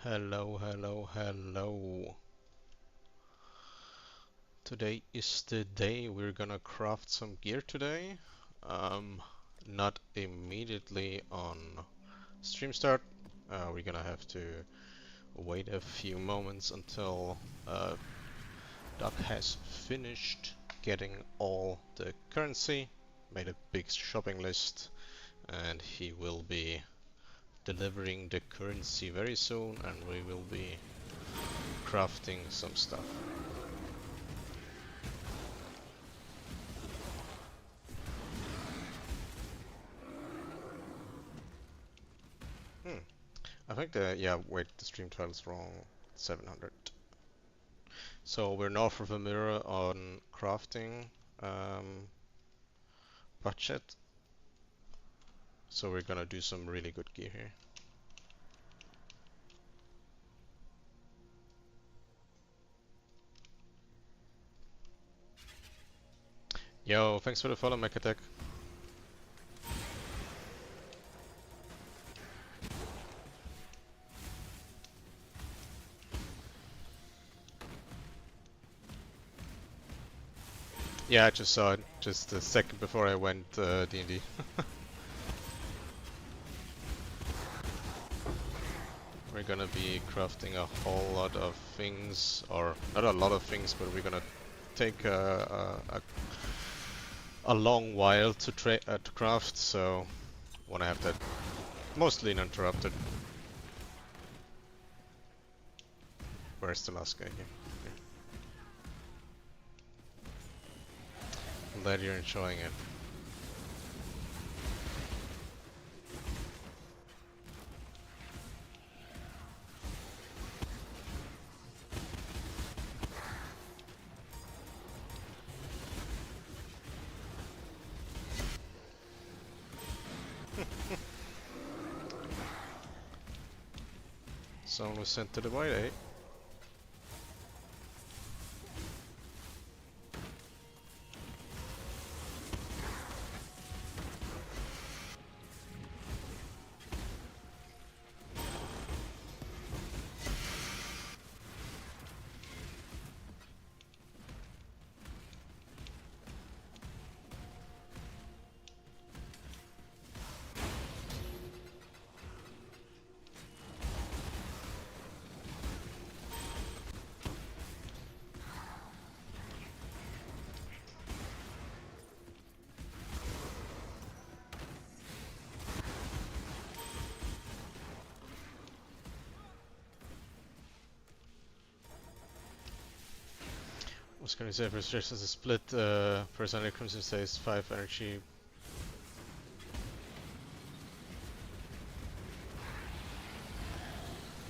Hello, hello, hello. Today is the day we're gonna craft some gear today. Um, Not immediately on stream start. We're gonna have to wait a few moments until Doc has finished getting all the currency, made a big shopping list, and he will be delivering the currency very soon, and we will be crafting some stuff. Hmm. I think wait, the stream title is wrong. 700. So we're north of a mirror on crafting um, budget. So we're gonna do some really good gear here. Yo, thanks for the follow, Mechatech. Yeah, I just saw it just a second before I went D&D. We're gonna be crafting a whole lot of things, or not a lot of things, but we're gonna take a long while to craft, so wanna have that mostly uninterrupted. Where's the last guy here? I'm glad you're enjoying it. Someone was sent to the void, eh? I was gonna say, if it's just as a split, personality crimson says 5 energy.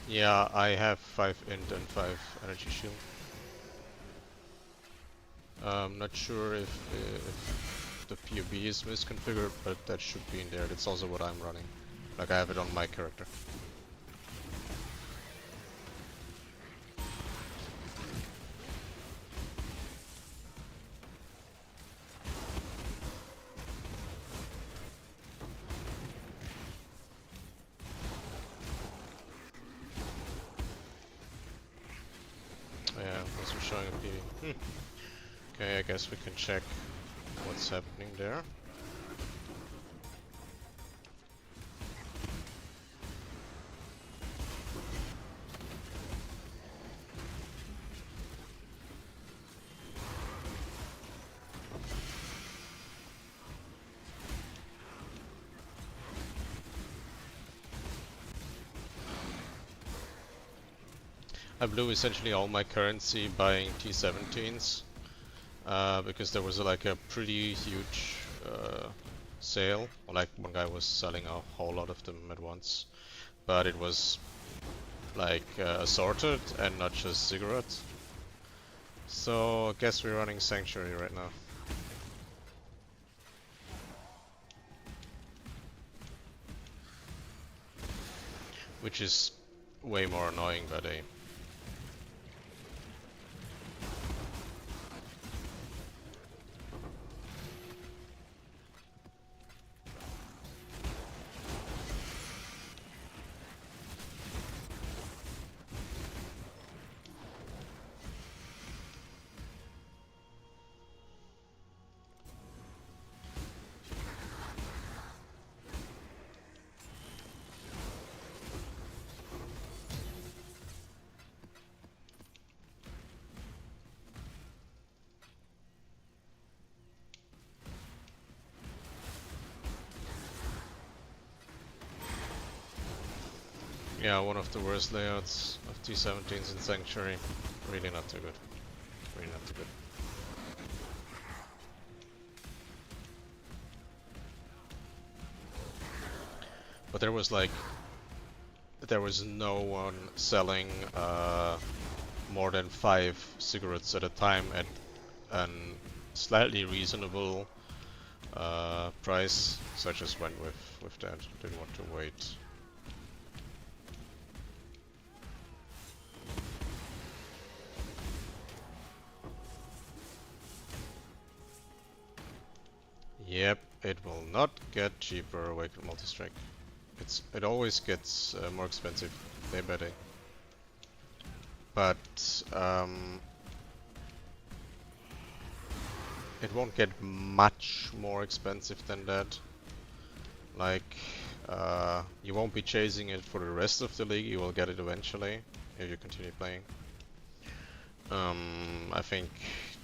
Yeah, I have 5 int and 5 energy shield. Not sure if the PoE is misconfigured, but that should be in there. That's also what I'm running. Like, I have it on my character. Yeah, also showing a PoE. Okay, I guess we can check what's happening there. I blew essentially all my currency buying T17s because there was like a pretty huge sale. Like one guy was selling a whole lot of them at once, but it was like assorted and not just cigarettes. So I guess we're running Sanctuary right now. Which is way more annoying, but Yeah, one of the worst layouts of T17s in Sanctuary. Really not too good. Really not too good. But there was like, there was no one selling more than 5 cigarettes at a time at a slightly reasonable price, so I just went with that. Didn't want to wait. Yep, it will not get cheaper. Awakened multi-strike. It always gets more expensive day by day. But it won't get much more expensive than that. Like, you won't be chasing it for the rest of the league. You will get it eventually if you continue playing. I think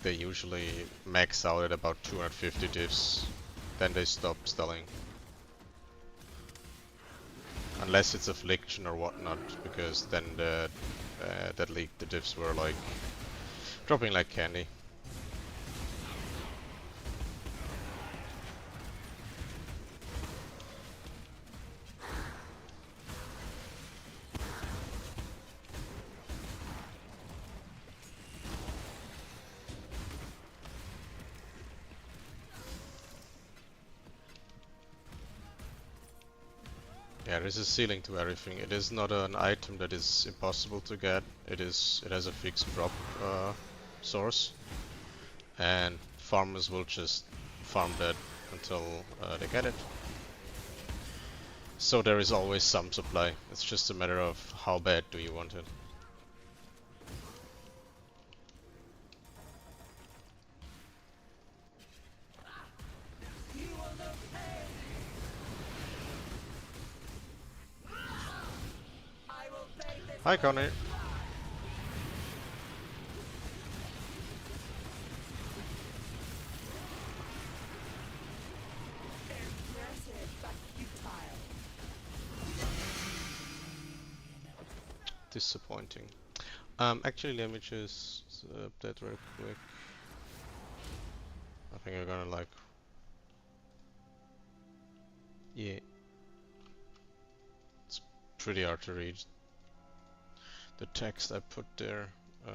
they usually max out at about 250 diffs. Then they stop selling. Unless it's affliction or whatnot, because then that league the diffs were like dropping like candy. Yeah, there's a ceiling to everything. It is not an item that is impossible to get. It has a fixed drop source, and farmers will just farm that until they get it. So there is always some supply. It's just a matter of how bad do you want it. Hi, Connor. Disappointing. Actually, let me just update real quick. I think I'm gonna like... Yeah. It's pretty hard to read. The text I put there. Yeah.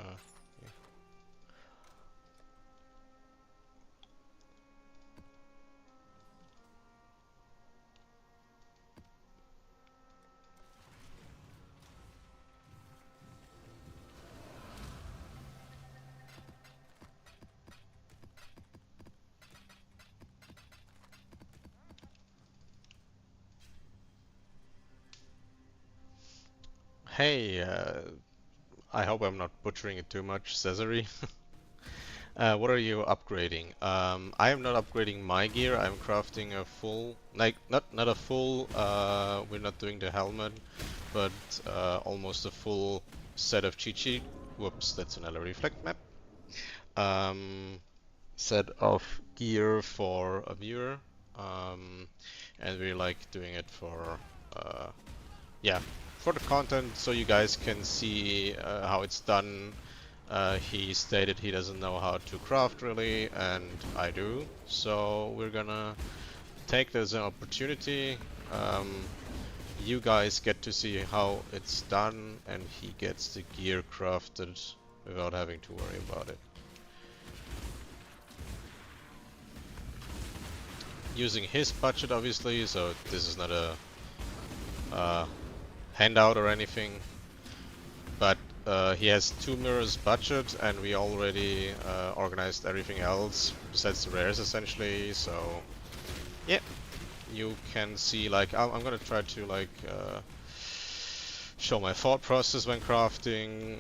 Hey, I hope I'm not butchering it too much, Cesare. What are you upgrading? I am not upgrading my gear. I'm crafting a full, like not a full. We're not doing the helmet, but almost a full set of Chi-Chi. Whoops, that's another reflect map. Set of gear for a viewer, and we're like doing it for, yeah, for the content, so you guys can see how it's done. He stated he doesn't know how to craft really, and I do. So we're gonna take this as an opportunity. You guys get to see how it's done, and he gets the gear crafted without having to worry about it. Using his budget, obviously, so this is not a handout or anything. But he has 2 mirrors budget, and we already organized everything else besides the rares essentially. So yeah, you can see like I'm gonna try to like show my thought process when crafting,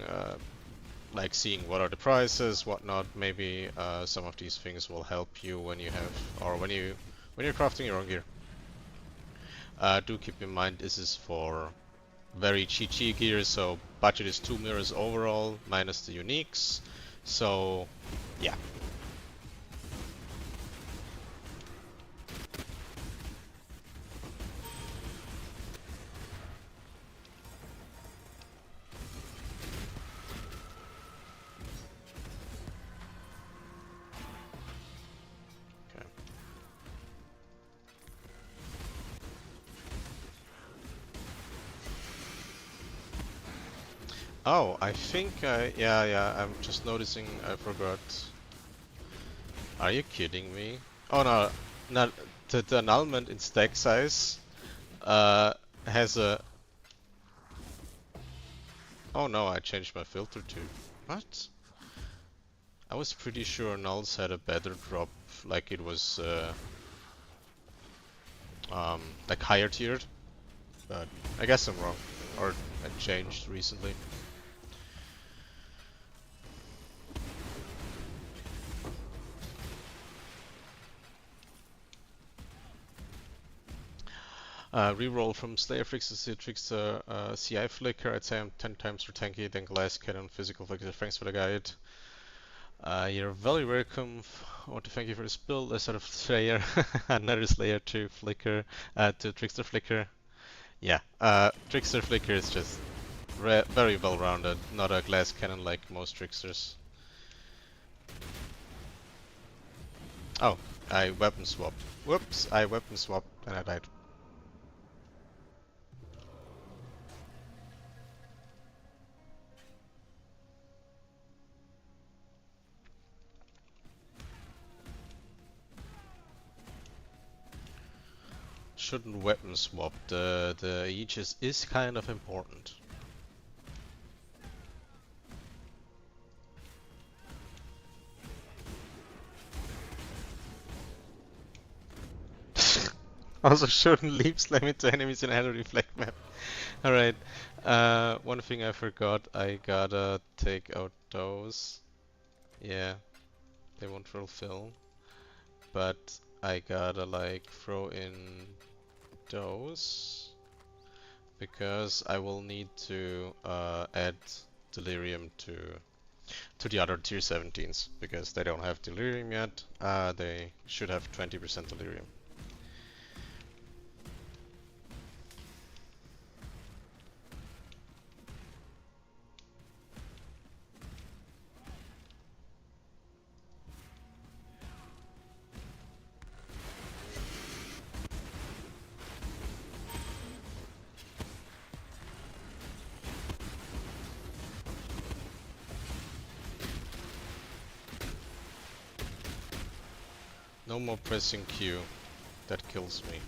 like seeing what are the prices, whatnot. Maybe some of these things will help you when you have or when you're crafting your own gear. Do keep in mind this is for very Chi-Chi gear, so budget is 2 mirrors overall, minus the uniques. So, yeah. Oh, I think yeah, I'm just noticing I forgot. Are you kidding me? Oh no, not the annulment in stack size uh has a. Oh no, I changed my filter too. What? I was pretty sure nulls had a better drop, like it was like higher tiered, but I guess I'm wrong, or it changed recently. Reroll from Slayer Flicks to Trickster CI Flicker. I'd say I'm 10 times for tanky, then Glass Cannon, Physical Flicker. Thanks for the guide. You're very welcome. I want to thank you for this build. A sort of Slayer, another Slayer to Flicker, to Trickster Flicker. Yeah, Trickster Flicker is just very well rounded, not a Glass Cannon like most Tricksters. Oh, I weapon swapped. Whoops, I weapon swapped and I died. Shouldn't weapon swap. The Aegis is kind of important. Also shouldn't leap slam into enemies in a reflect map. Alright. One thing I forgot, I gotta take out those. Yeah, they won't fulfill. But I gotta like throw in those because I will need to add delirium to the other tier 17s because they don't have delirium yet. They should have 20% delirium. No more pressing Q. That kills me.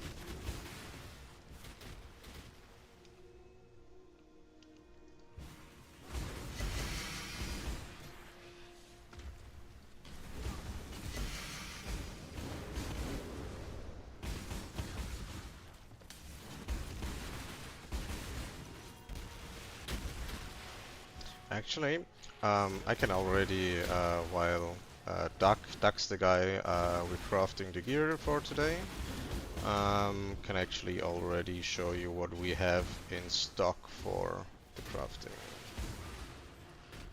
Actually, I can already, while Duck's the guy we're crafting the gear for today, can actually already show you what we have in stock for the crafting.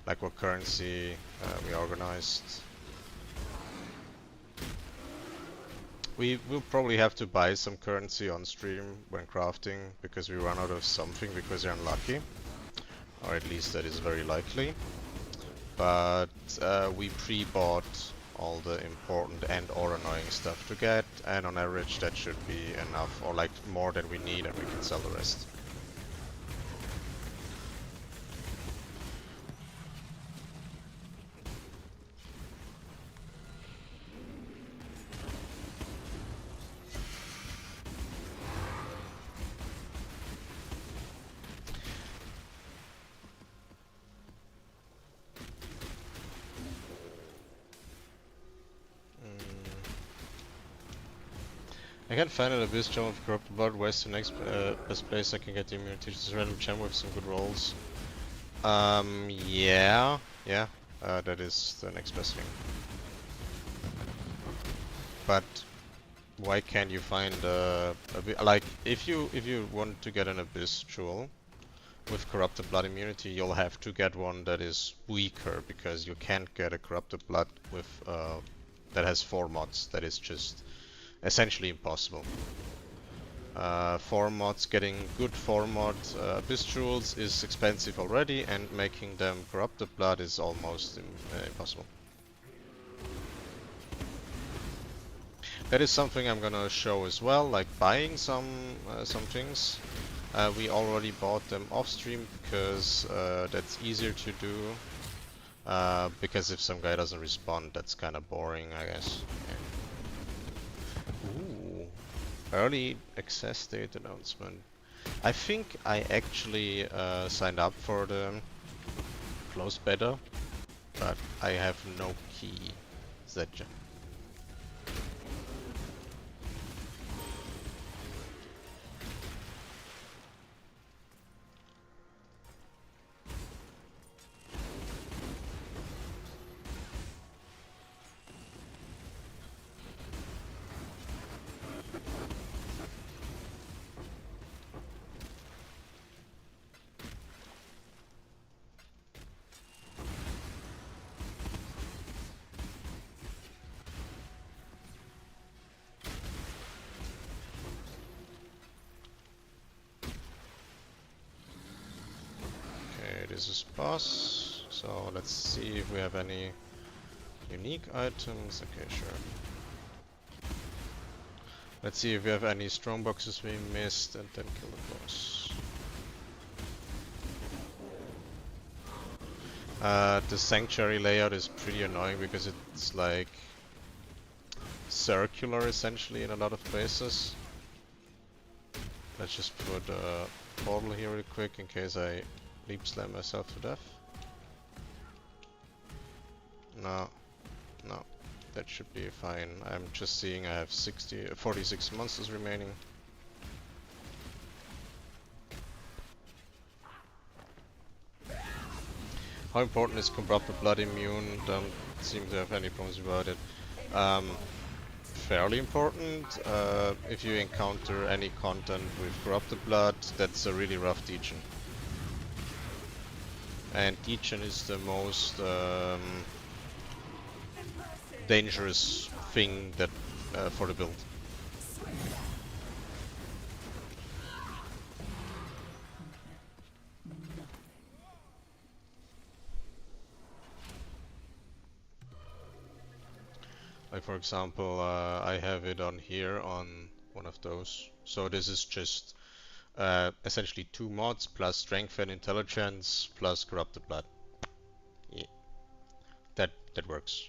Like what currency we organized. We will probably have to buy some currency on stream when crafting because we run out of something because we're unlucky. Or at least that is very likely. But we pre-bought all the important and or annoying stuff to get, and on average that should be enough, or like more than we need, and we can sell the rest. I can find an abyss gem of corrupted blood. Where's the next best place I can get the immunity to this random gem with some good rolls? Yeah, that is the next best thing. But why can't you find like if you want to get an abyss jewel with corrupted blood immunity, you'll have to get one that is weaker because you can't get a corrupted blood with that has 4 mods. That is just essentially impossible. 4 mods, getting good 4 mod abyss jewels is expensive already, and making them corrupted blood is almost impossible. That is something I'm gonna show as well, like buying some things. We already bought them off stream because that's easier to do. Because if some guy doesn't respond, that's kind of boring, I guess. Yeah. Ooh, early access date announcement. I think I actually signed up for the closed beta, but I have no key. Zedge. This is boss, so let's see if we have any unique items. Okay, sure. Let's see if we have any strong boxes we missed and then kill the boss. The sanctuary layout is pretty annoying because it's like circular essentially in a lot of places. Let's just put a portal here real quick in case I leap slam myself to death. No, no, that should be fine. I'm just seeing I have 46 monsters remaining. How important is Corrupted Blood immune? Don't seem to have any problems about it. Fairly important. If you encounter any content with Corrupted Blood, that's a really rough degen. And degen is the most dangerous thing that for the build. Like for example, I have it on here on one of those. So this is just essentially 2 mods plus strength and intelligence plus corrupted blood. Yeah, that works.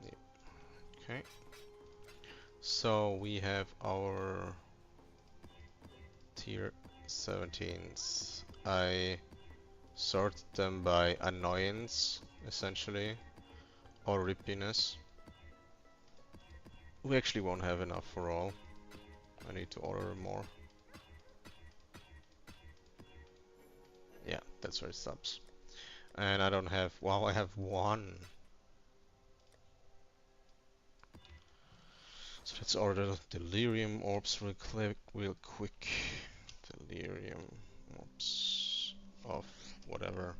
Yeah. Okay. So we have our tier 17s. I sort them by annoyance, essentially, or rippiness. We actually won't have enough for all. I need to order more. Yeah, that's where it stops. And I don't have... Wow, I have 1. So let's order delirium orbs real quick. Delirium orbs of whatever.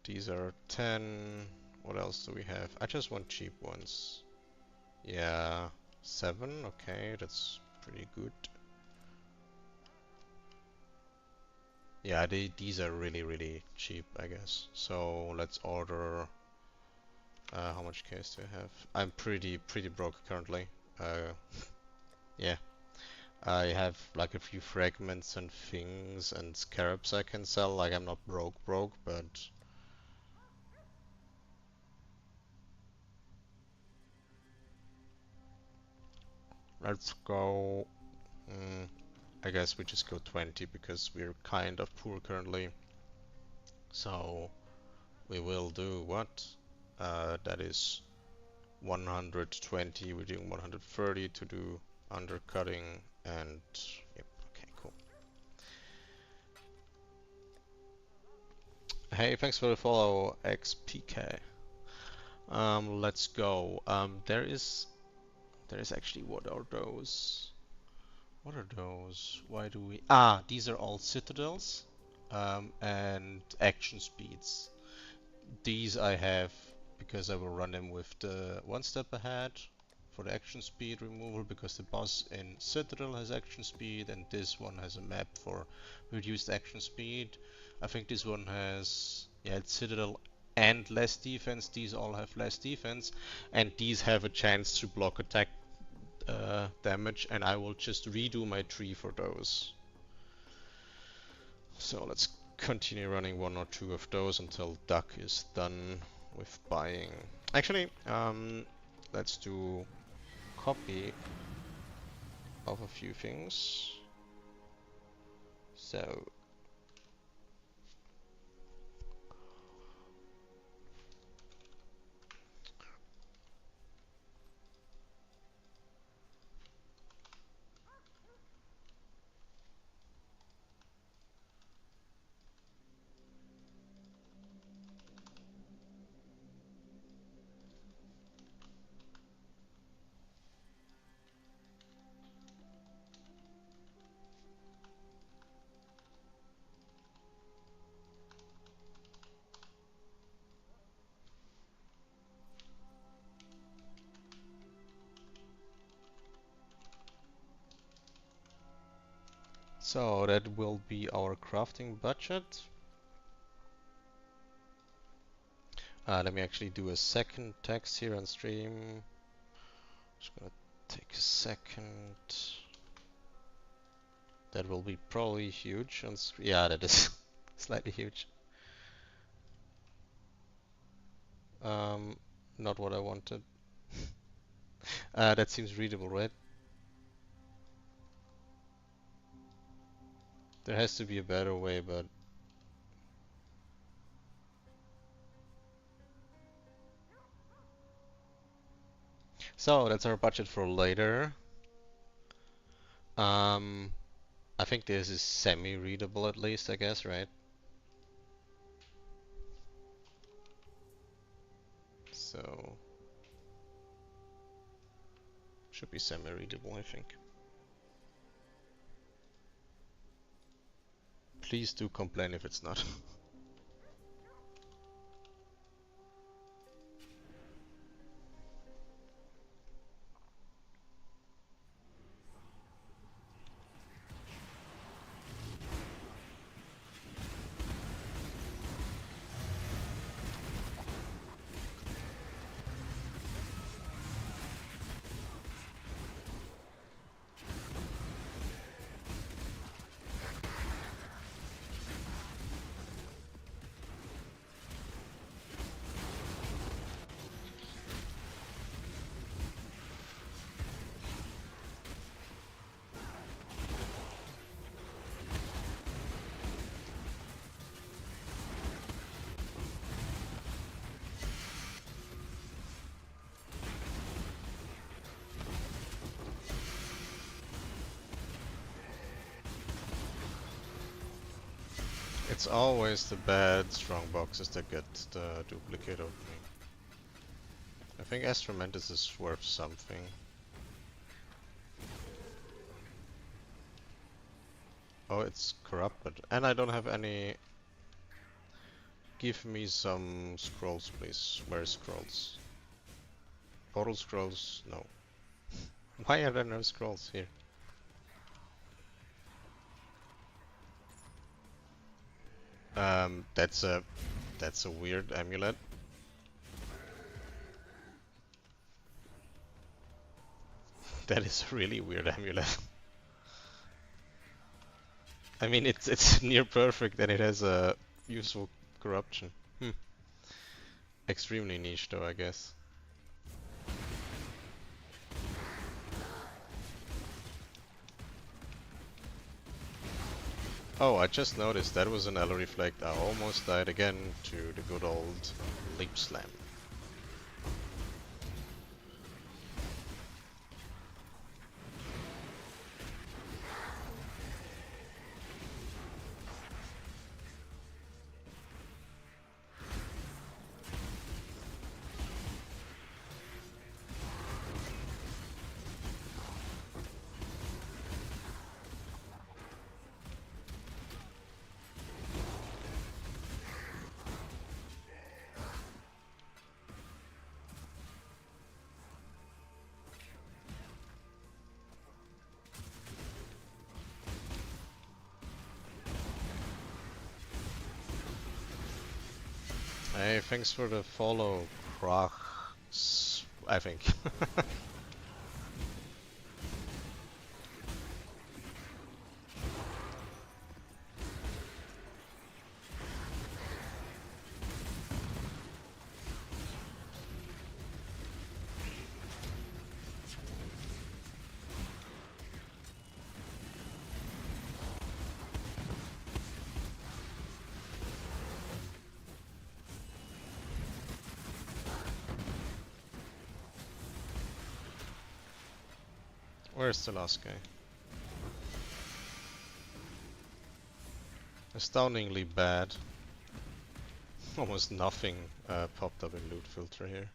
These are 10. What else do we have? I just want cheap ones. Yeah, 7. Okay, that's pretty good. Yeah, these are really cheap, I guess. So let's order. How much case do I have? I'm pretty broke currently. Yeah, I have like a few fragments and things and scarabs I can sell. Like I'm not broke, but let's go. I guess we just go 20 because we're kind of poor currently. So we will do what? That is 120. We're doing 130 to do undercutting and yep. Okay, cool. Hey, thanks for the follow, XPK. Let's go. There is actually, what are those? What are those? Why do we... Ah, these are all citadels and action speeds. These I have because I will run him with the one step ahead for the action speed removal, because the boss in Citadel has action speed and this one has a map for reduced action speed. I think this one has, yeah, it's Citadel and less defense. These all have less defense, and these have a chance to block attack damage, and I will just redo my tree for those. So let's continue running one or two of those until Duck is done with buying. Actually, let's do copy of a few things. So that will be our crafting budget. Let me actually do a second text here on stream. Just gonna take a second. That will be probably huge on screen. Yeah, that is slightly huge. Not what I wanted. That seems readable, right? There has to be a better way, but so that's our budget for later. I think this is semi-readable at least, I guess, right? So should be semi-readable, I think. Please do complain if it's not. It's always the bad strong boxes that get the duplicate opening. I think Astromantis is worth something. Oh, it's corrupted. And I don't have any... Give me some scrolls, please. Where is scrolls? Portal scrolls? No. Why are there no scrolls here? That's a weird amulet. That is a really weird amulet. I mean, it's near perfect and it has a useful corruption. Extremely niche though, I guess. Oh, I just noticed that was an Elo Reflect. I almost died again to the good old Leap Slam. Hey, thanks for the follow, Krach. I think. Where's the last guy? Astoundingly bad. Almost nothing popped up in loot filter here.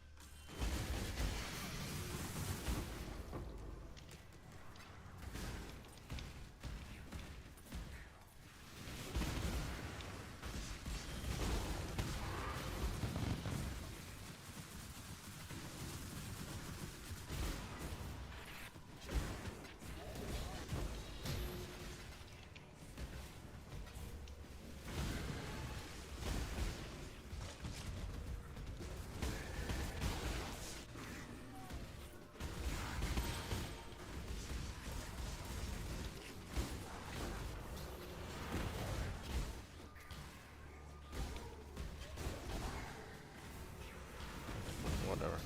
Whatever.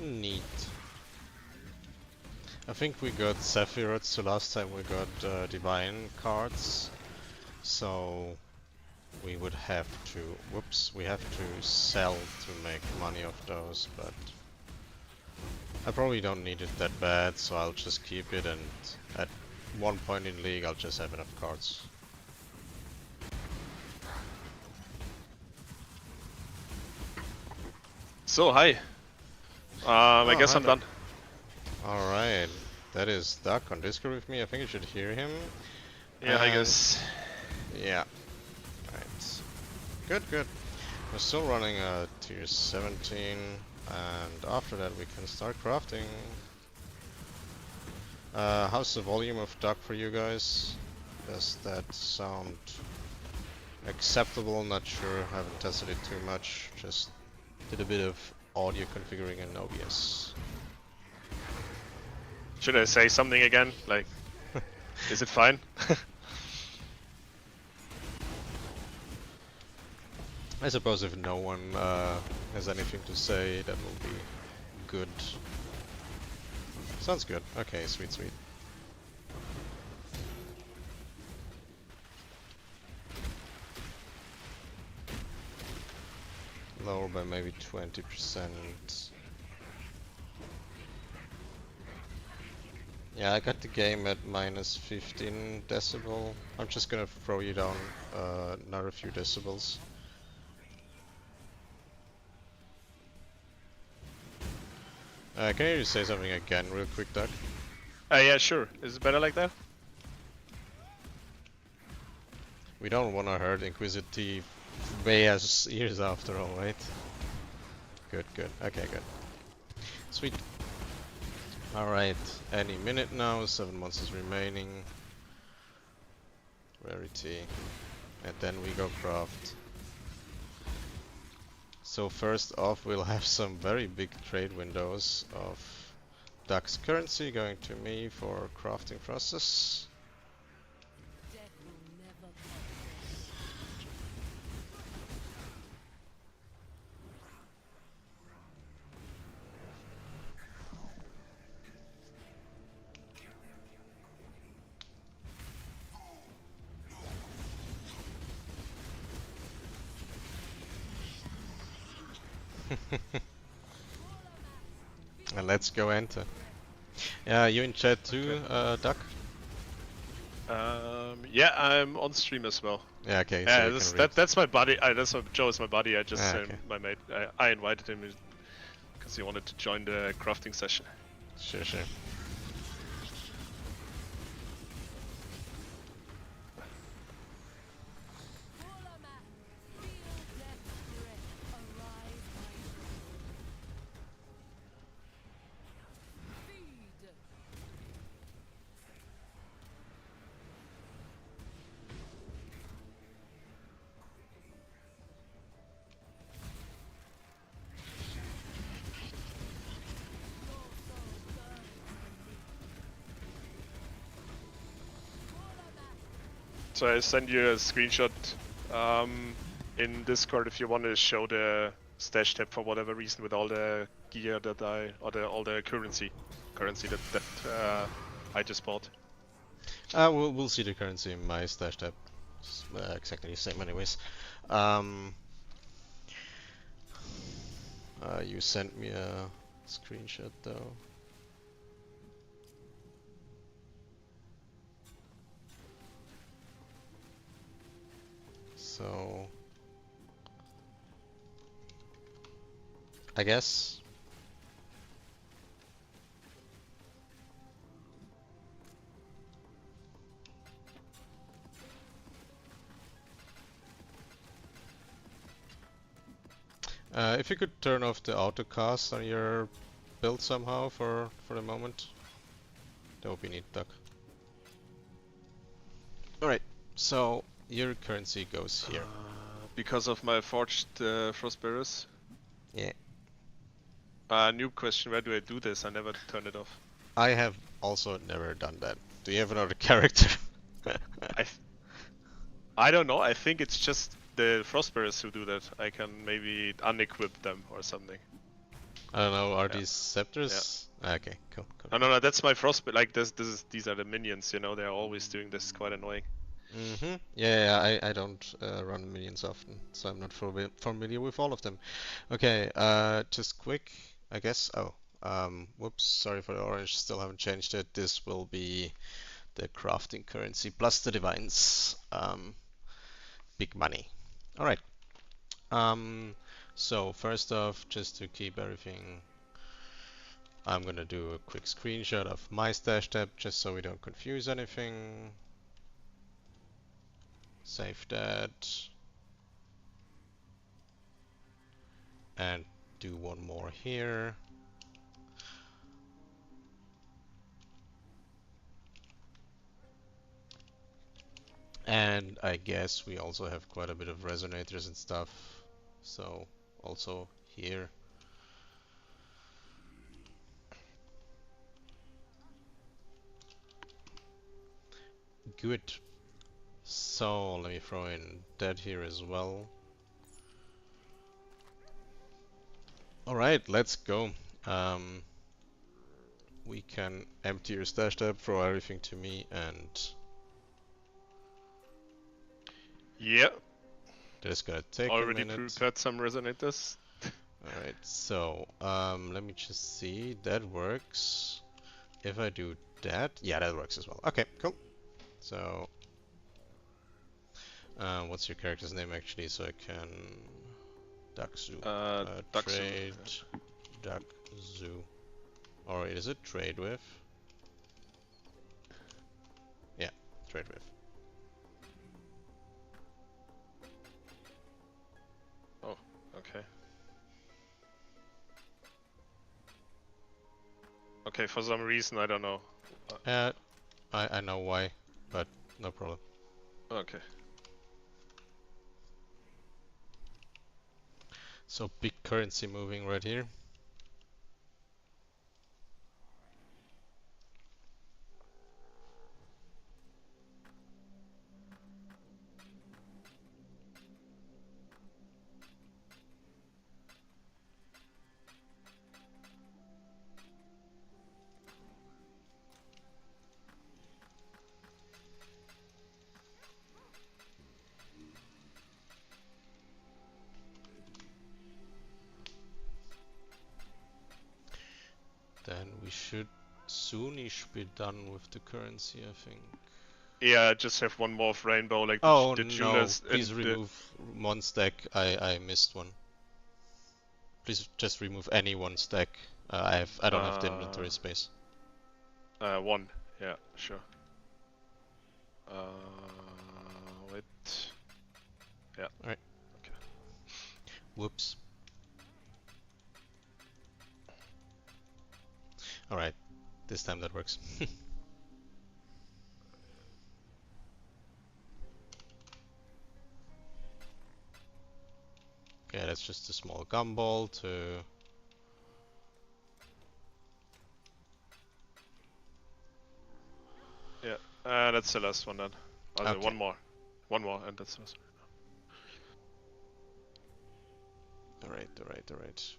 Neat. I think we got Sephiroth, so last time we got Divine cards. So we would have to, whoops, we have to sell to make money off those, but I probably don't need it that bad, so I'll just keep it, and at one point in League I'll just have enough cards. So, hi. I guess I'm done. Alright, that is Duck on Discord with me. I think you should hear him. Yeah, I guess. Yeah. Right. Good, good. We're still running tier 17, and after that we can start crafting. How's the volume of Duck for you guys? Does that sound acceptable? Not sure, haven't tested it too much. Just did a bit of audio configuring in OBS. Should I say something again? Like, is it fine? I suppose if no one has anything to say, that will be good. Sounds good. Okay, sweet, sweet. Lower by maybe 20%. Yeah, I got the game at minus 15 decibel. I'm just gonna throw you down another few decibels. Can you just say something again real quick, Doug? Yeah, sure. Is it better like that? We don't want to hurt Inquisitive Bea's ears after all, right? Good, good. Okay, good. Sweet. Alright, any minute now, 7 months remaining. Rarity. And then we go craft. So first off, we'll have some very big trade windows of Duck's currency going to me for crafting process. And let's go enter. Yeah, you in chat too, Duck? Yeah, I'm on stream as well. Yeah, okay, so Yeah, you can read. that's my buddy. That's my, Joe is my buddy. I just Okay. my mate. I invited him because he wanted to join the crafting session. Sure, sure. So I send you a screenshot in Discord if you want to show the stash tab for whatever reason with all the gear that all the currency that I just bought. We'll see the currency in my stash tab. It's, exactly the same anyways. You sent me a screenshot though. So I guess if you could turn off the autocast on your build somehow for the moment, that would be neat, Doc. Alright, so your currency goes here. Because of my forged frostbearers. Yeah. New question, where do I do this? I never turn it off. I have also never done that. Do you have another character? I don't know, I think it's just the frostbearers who do that. I can maybe unequip them or something. I don't know, are these scepters? Yeah. Okay, cool. No, that's my frostbearer. Like these are the minions, you know, they're always doing this, quite annoying. Mm-hmm. Yeah, I don't run minions often, so I'm not familiar with all of them. Okay, just quick, I guess. Oh, whoops, sorry for the orange, still haven't changed it. This will be the crafting currency plus the divines. Big money. All right. So first off, just to keep everything, I'm gonna do a quick screenshot of my stash tab just so we don't confuse anything. Save that. And do one more here. And I guess we also have quite a bit of resonators and stuff, so also here. Good. So let me throw in that here as well. Alright, let's go. We can empty your stash tab, throw everything to me, and yeah, that is gonna take already a minute. prepared some resonators. Alright, so let me just see. That works. If I do that, yeah, that works as well. Okay, cool. So what's your character's name actually, so I can Duck Zoo. Trade Duck Zoo. Or is it trade with? Yeah, trade with. Oh, okay. Okay, for some reason, I don't know. I know why, but no problem. Okay. So big currency moving right here. should soonish be done with the currency, I think. Yeah, I just have one more of rainbow, like Oh the no, jewelers please and the. remove one stack. I missed one. Please just remove any one stack. I don't have the Uh, inventory space. one. Yeah, sure. Wait. Yeah. Alright. Okay. Whoops. Alright, this time that works. Okay, that's just a small gumball to... Yeah. That's the last one then. Also, Okay. one more. One more, and that's the last Alright, alright, alright.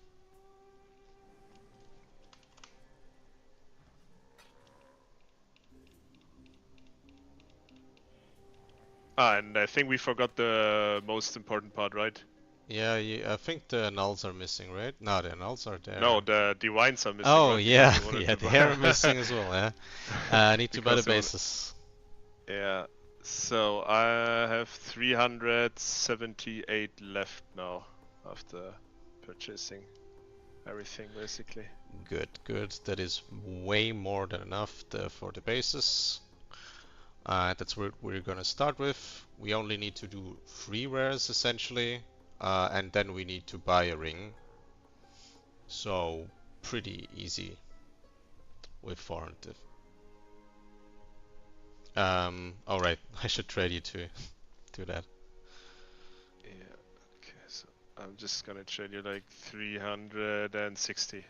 And I think we forgot the most important part, right? Yeah, I think the nulls are missing, right? No, the nulls are No, there. the divines are missing, Oh, right? Because yeah, we wanted yeah, to they are buy. missing as well, yeah. I need to buy the Because we want. bases. Yeah. So I have 378 left now after purchasing everything, basically. Good, good. That is way more than enough for the bases. That's what we're gonna start with. We only need to do 3 rares essentially, and then we need to buy a ring. So pretty easy with 400. Alright, I should trade you to do that. Yeah. Okay. So I'm just gonna trade you like 360.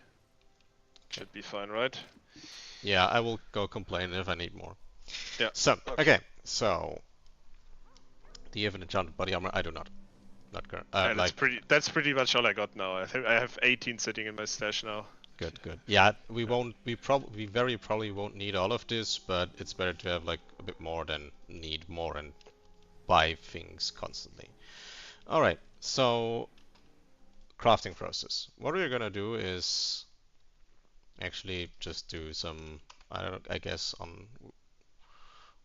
Should be fine, right? Yeah, I will go complain if I need more. Yeah. So, Okay. okay, so do you have an enchanted body armor? I do not. Not current. And Like, that's pretty much all I got now. I think I have 18 sitting in my stash now. good, good. Yeah, we Yeah. won't. We very probably won't need all of this, but it's better to have like a bit more than need more and buy things constantly. All right. So crafting process. What we're gonna do is actually just do some. I don't. I guess on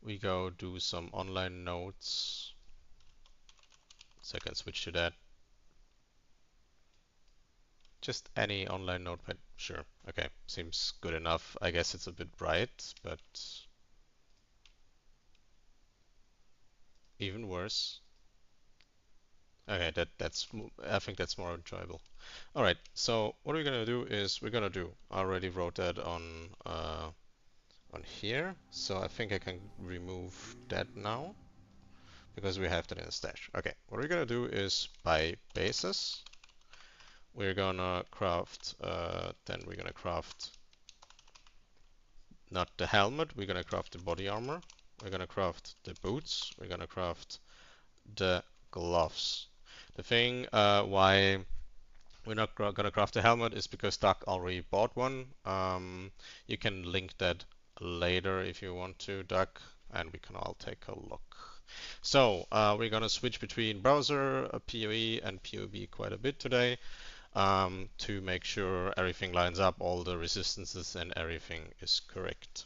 we go do some online notes. So I can switch to that. Just any online notepad. Sure. Okay. Seems good enough. I guess it's a bit bright, but even worse. Okay, I think that's more enjoyable. All right. So what we're gonna do is we're gonna do. I already wrote that on here. So I think I can remove that now because we have that in the stash. Okay. What we're gonna do is buy bases. We're gonna craft. Then we're gonna craft not the helmet. We're gonna craft the body armor. We're gonna craft the boots. We're gonna craft the gloves. The thing why we're not gonna craft a helmet is because Doc already bought one. You can link that later if you want to, Doc, and we can all take a look. So we're gonna switch between browser, PoE, and PoB quite a bit today to make sure everything lines up, all the resistances and everything is correct.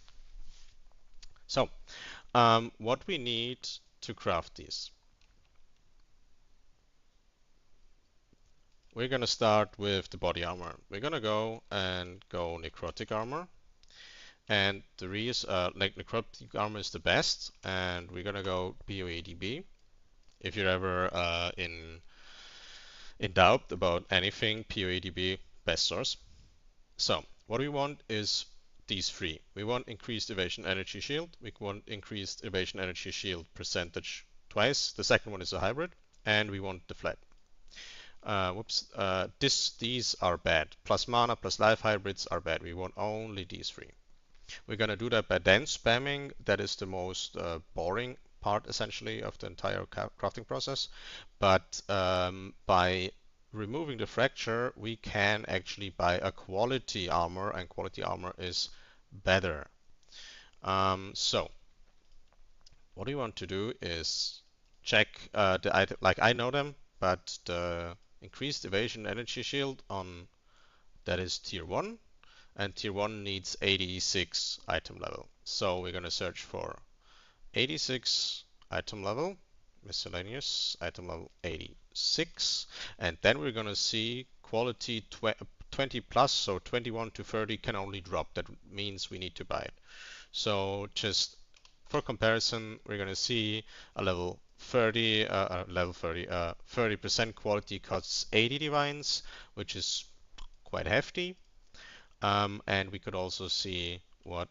So what we need to craft these. We're gonna start with the body armor. We're gonna go necrotic armor, and the reason like necrotic armor is the best, and we're gonna go PoEDB. If you're ever in doubt about anything, PoEDB best source. So what we want is these three. We want increased evasion energy shield. We want increased evasion energy shield percentage twice. The second one is a hybrid, and we want the flat. These are bad. Plus mana, plus life hybrids are bad. We want only these three. We're gonna do that by then spamming. That is the most boring part essentially of the entire crafting process. But by removing the fracture, we can actually buy a quality armor, and quality armor is better. So what we want to do is check the item. Like I know them, but the increased evasion energy shield on that is tier 1, and tier 1 needs 86 item level. So we're gonna search for 86 item level, miscellaneous item level 86, and then we're gonna see quality 20 plus, so 21 to 30 can only drop. That means we need to buy it. So just for comparison, we're gonna see a level 30, 30% quality costs 80 divines, which is quite hefty. And we could also see what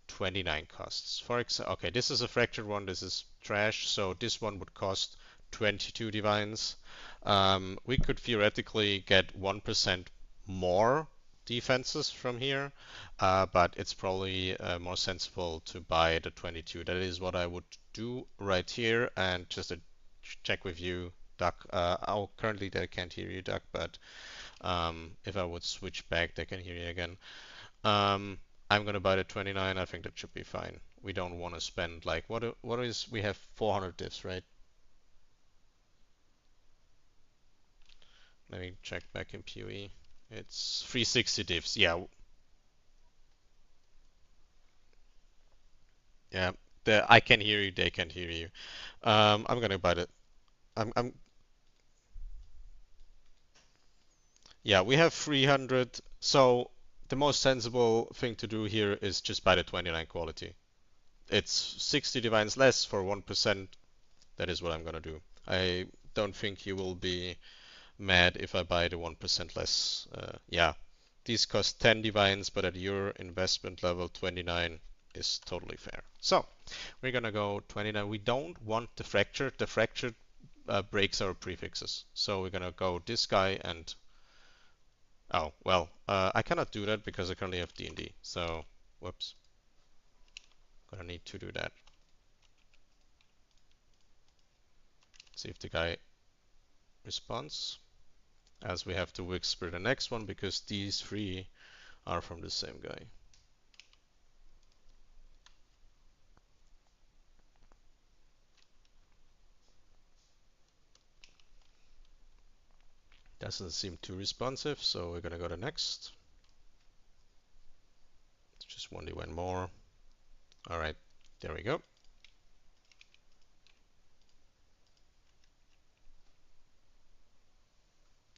29 costs. For example, okay, this is a fractured one. This is trash. So this one would cost 22 divines. We could theoretically get 1% more defenses from here, but it's probably more sensible to buy the 22. That is what I would do right here. And just to check with you, Duck. Oh, currently they can't hear you, Duck, but if I would switch back, they can hear you again. Um, I'm gonna buy the 29. I think that should be fine. We don't want to spend like what is we have 400 diffs, right? Let me check back in PoE. It's 360 diffs. Yeah, yeah. I can hear you. They can hear you. I'm gonna buy it. I'm. Yeah, we have 300. So the most sensible thing to do here is just buy the 29 quality. It's 60 divines less for 1%. That is what I'm gonna do. I don't think you will be mad if I buy the 1% less. Yeah, these cost 10 divines, but at your investment level 29 is totally fair. So we're gonna go 29. We don't want the fractured. The fractured breaks our prefixes. So we're gonna go this guy and oh well, I cannot do that because I currently have D&D. So whoops, gonna need to do that. See if the guy responds. As we have to whisper the next one because these three are from the same guy. Doesn't seem too responsive, so we're gonna go to next. It's just one divine more. Alright, there we go.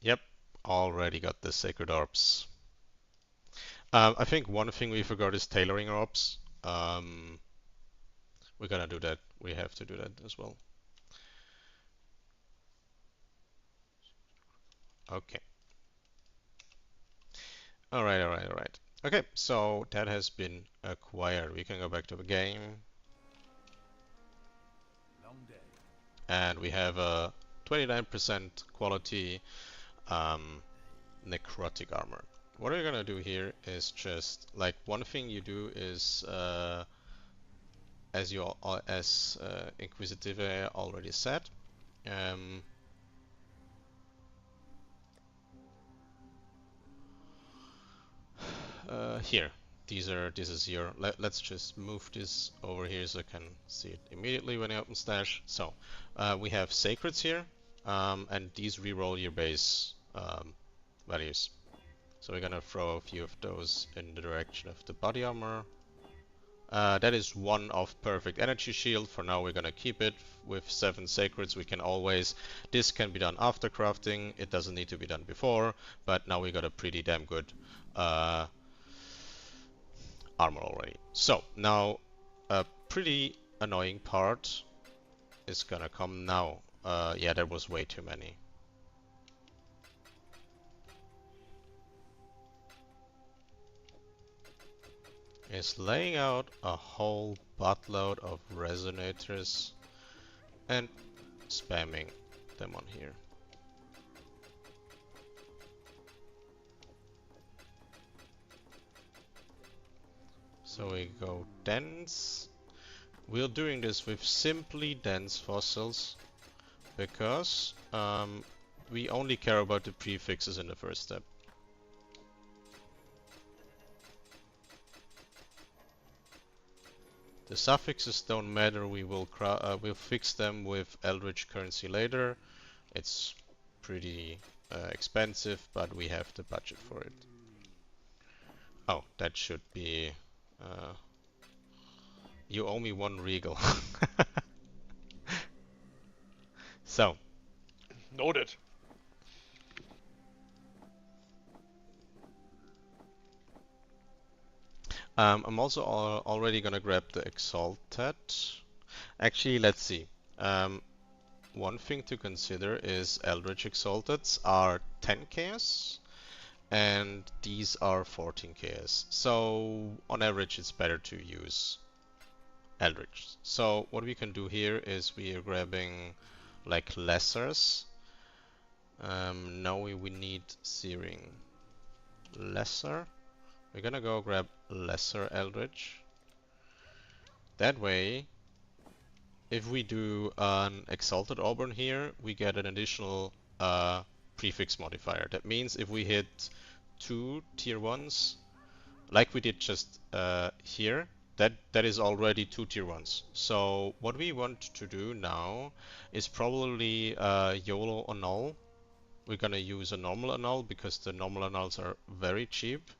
Yep, already got the sacred orbs. I think one thing we forgot is tailoring orbs. We're gonna do that. We have to do that as well. Okay. Alright. Okay, so that has been acquired. We can go back to the game. And we have a 29% quality necrotic armor. What we're gonna do here is just like one thing you do is as Inquisitive already said. Um, Here, this is your. Let's just move this over here so I can see it immediately when I open stash. So we have sacreds here, and these reroll your base values. So we're gonna throw a few of those in the direction of the body armor. That is one of perfect energy shield. For now we're gonna keep it with 7 sacreds. We can always, this can be done after crafting. It doesn't need to be done before, but now we got a pretty damn good armor already. So now a pretty annoying part is gonna come now. Yeah, there was way too many. Is laying out a whole buttload of resonators and spamming them on here. So we go dense. We're doing this with simply dense fossils because we only care about the prefixes in the first step. The suffixes don't matter. We'll fix them with Eldritch currency later. It's pretty expensive, but we have the budget for it. Oh, that should be. Uh, you owe me one regal. So, Noted. I'm also already gonna grab the Exalted. Actually, let's see. Um, One thing to consider is Eldritch Exalteds are 10 KS and these are 14 KS. So on average it's better to use Eldritch. So what we can do here is we are grabbing like lessers. Now we need Searing Lesser. We're gonna go grab Lesser Eldritch. That way, if we do an Exalted Auburn here, we get an additional prefix modifier. That means if we hit 2 tier 1s, like we did just here, that is already 2 tier 1s. So what we want to do now is probably YOLO annul. We're gonna use a normal annul because the normal annuls are very cheap.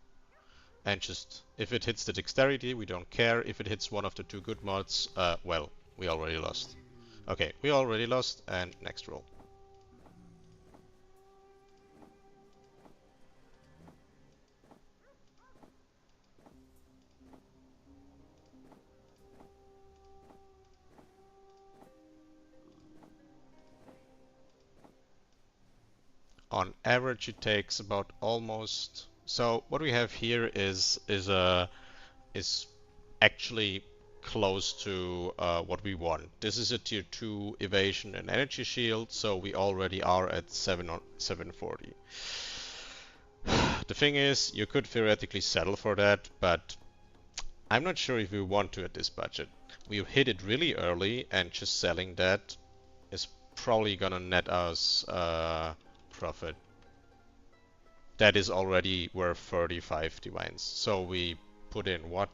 And just, if it hits the dexterity, we don't care. If it hits one of the 2 good mods, well, we already lost. Okay, we already lost, and next roll. On average, it takes about almost. So what we have here is actually close to what we want. This is a tier 2 evasion and energy shield, so we already are at 740. The thing is, you could theoretically settle for that, but I'm not sure if we want to at this budget. We've hit it really early, and just selling that is probably gonna net us profit. That is already worth 35 divines. So we put in what?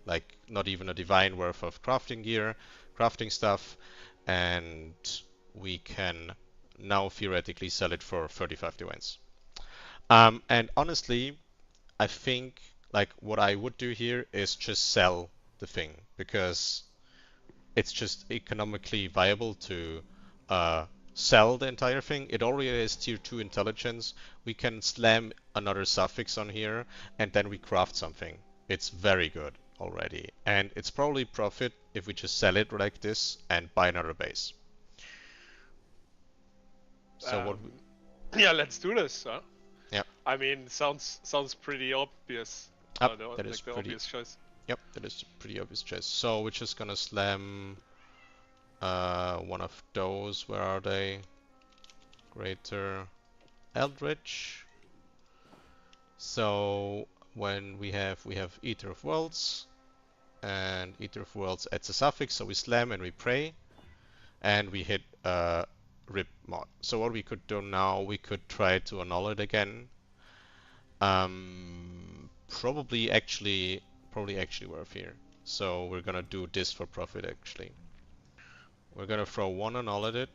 Like not even a divine worth of crafting gear, crafting stuff, and we can now theoretically sell it for 35 divines. And honestly, I think like what I would do here is just sell the thing because it's just economically viable to uh, sell the entire thing. It already is tier 2 intelligence. We can slam another suffix on here and then we craft something. It's very good already. And it's probably profit if we just sell it like this and buy another base. So what we, Yeah, let's do this, huh? yeah. I mean, sounds pretty obvious. Up, No, that is like the pretty, obvious choice. yep, that is a pretty obvious choice. So we're just gonna slam one of those. Where are they? Greater Eldritch. So when we have Eater of Worlds, and Eater of Worlds adds a suffix, so we slam and we pray, and we hit Rip mod. So what we could do now, we could try to annul it again. Probably actually worth here. So we're gonna do this for profit actually. We're gonna throw one annul at it.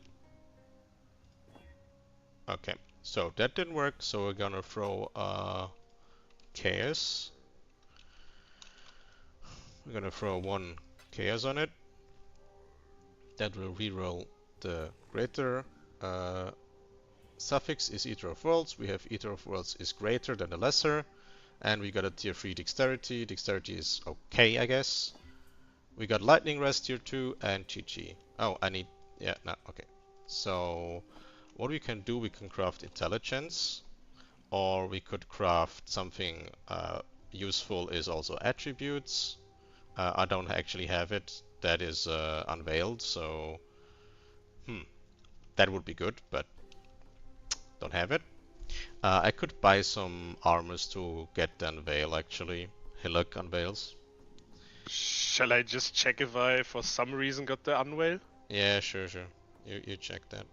Okay, so that didn't work, so we're gonna throw Chaos. We're gonna throw one Chaos on it. That will reroll the greater. Suffix is Eater of Worlds. We have Eater of Worlds is greater than the lesser. And we got a tier 3 dexterity. Dexterity is okay, I guess. We got Lightning Rest tier 2 and GG. Oh, I need. Yeah, no, okay. So, what we can do, we can craft intelligence. Or we could craft something useful, is also attributes. I don't actually have it. That is unveiled, so that would be good, but don't have it. I could buy some armors to get the unveil actually. Hillock unveils. Shall I just check if I, for some reason, got the unveil? Yeah, sure, sure. You check that.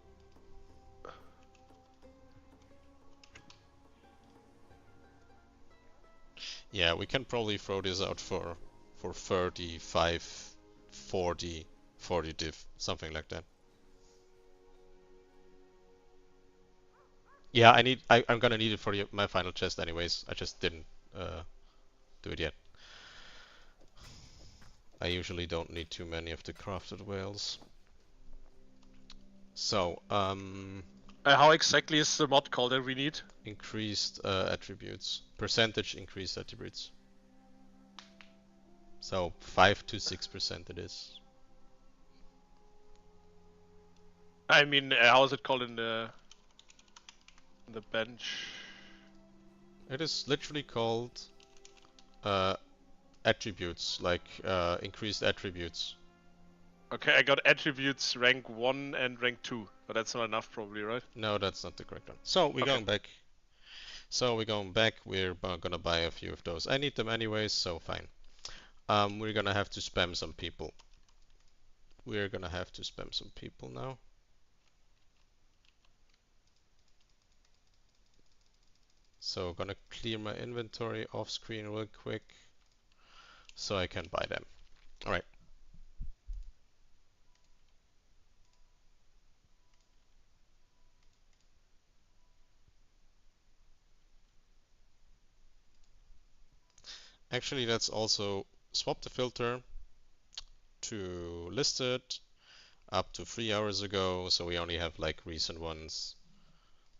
Yeah, we can probably throw this out for 35, 40, 40 div, something like that. Yeah, I'm gonna need it for my final chest anyways. I just didn't do it yet. I usually don't need too many of the crafted whales. So, How exactly is the mod called that we need? increased attributes. Percentage increased attributes. So 5 to 6% it is. I mean, how is it called in the bench? It is literally called uh, attributes, like increased attributes. Okay, I got attributes rank 1 and rank 2, but that's not enough probably, right? No, that's not the correct one. So we're Okay. going back. So we're going back. We're gonna buy a few of those. I need them anyways, so fine. We're gonna have to spam some people. We're gonna have to spam some people now. So gonna clear my inventory off screen real quick so I can buy them. Alright. Actually, let's also swap the filter to listed up to 3 hours ago, so we only have like recent ones.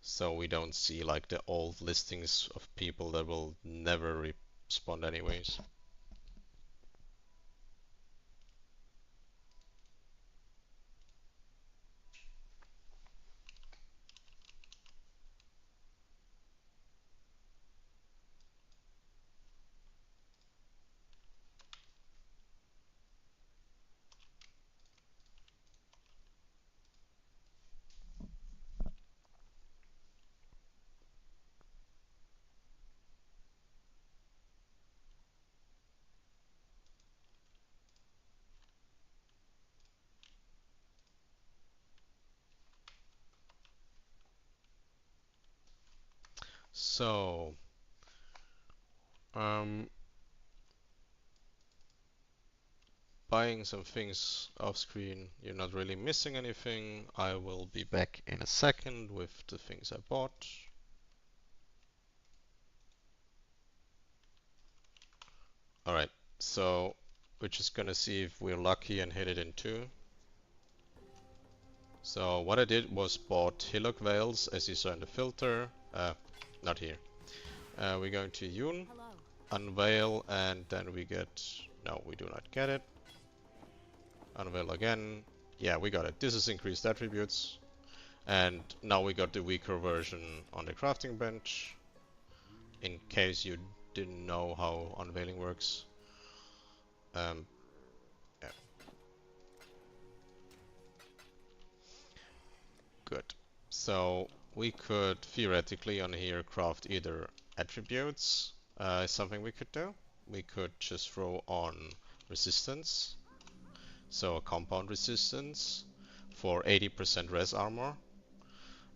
So we don't see like the old listings of people that will never respond anyways. So, um, buying some things off screen, you're not really missing anything. I will be back in a second with the things I bought. Alright, so we're just gonna see if we're lucky and hit it in two. So what I did was bought hillock veils, as you saw in the filter. Not here. We're going to Yun, unveil, and then we get... No, we do not get it. Unveil again. Yeah, we got it. This is increased attributes. And now we got the weaker version on the crafting bench. In case you didn't know how unveiling works. Um, yeah, good. So we could theoretically on here craft either attributes, is something we could do. We could just throw on resistance, so a compound resistance for 80% res armor,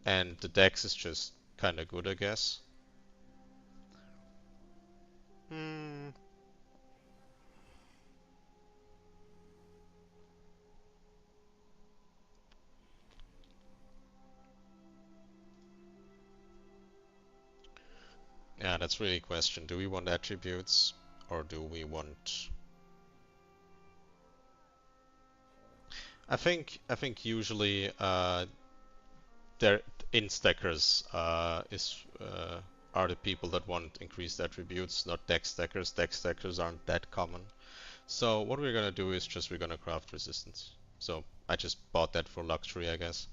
and the dex is just kinda good, I guess. Hmm. Yeah, that's really a question. Do we want attributes or do we want... I think usually there in stackers are the people that want increased attributes, not deck stackers. Deck stackers aren't that common. So what we're gonna do is just we're gonna craft resistance. So I just bought that for luxury, I guess.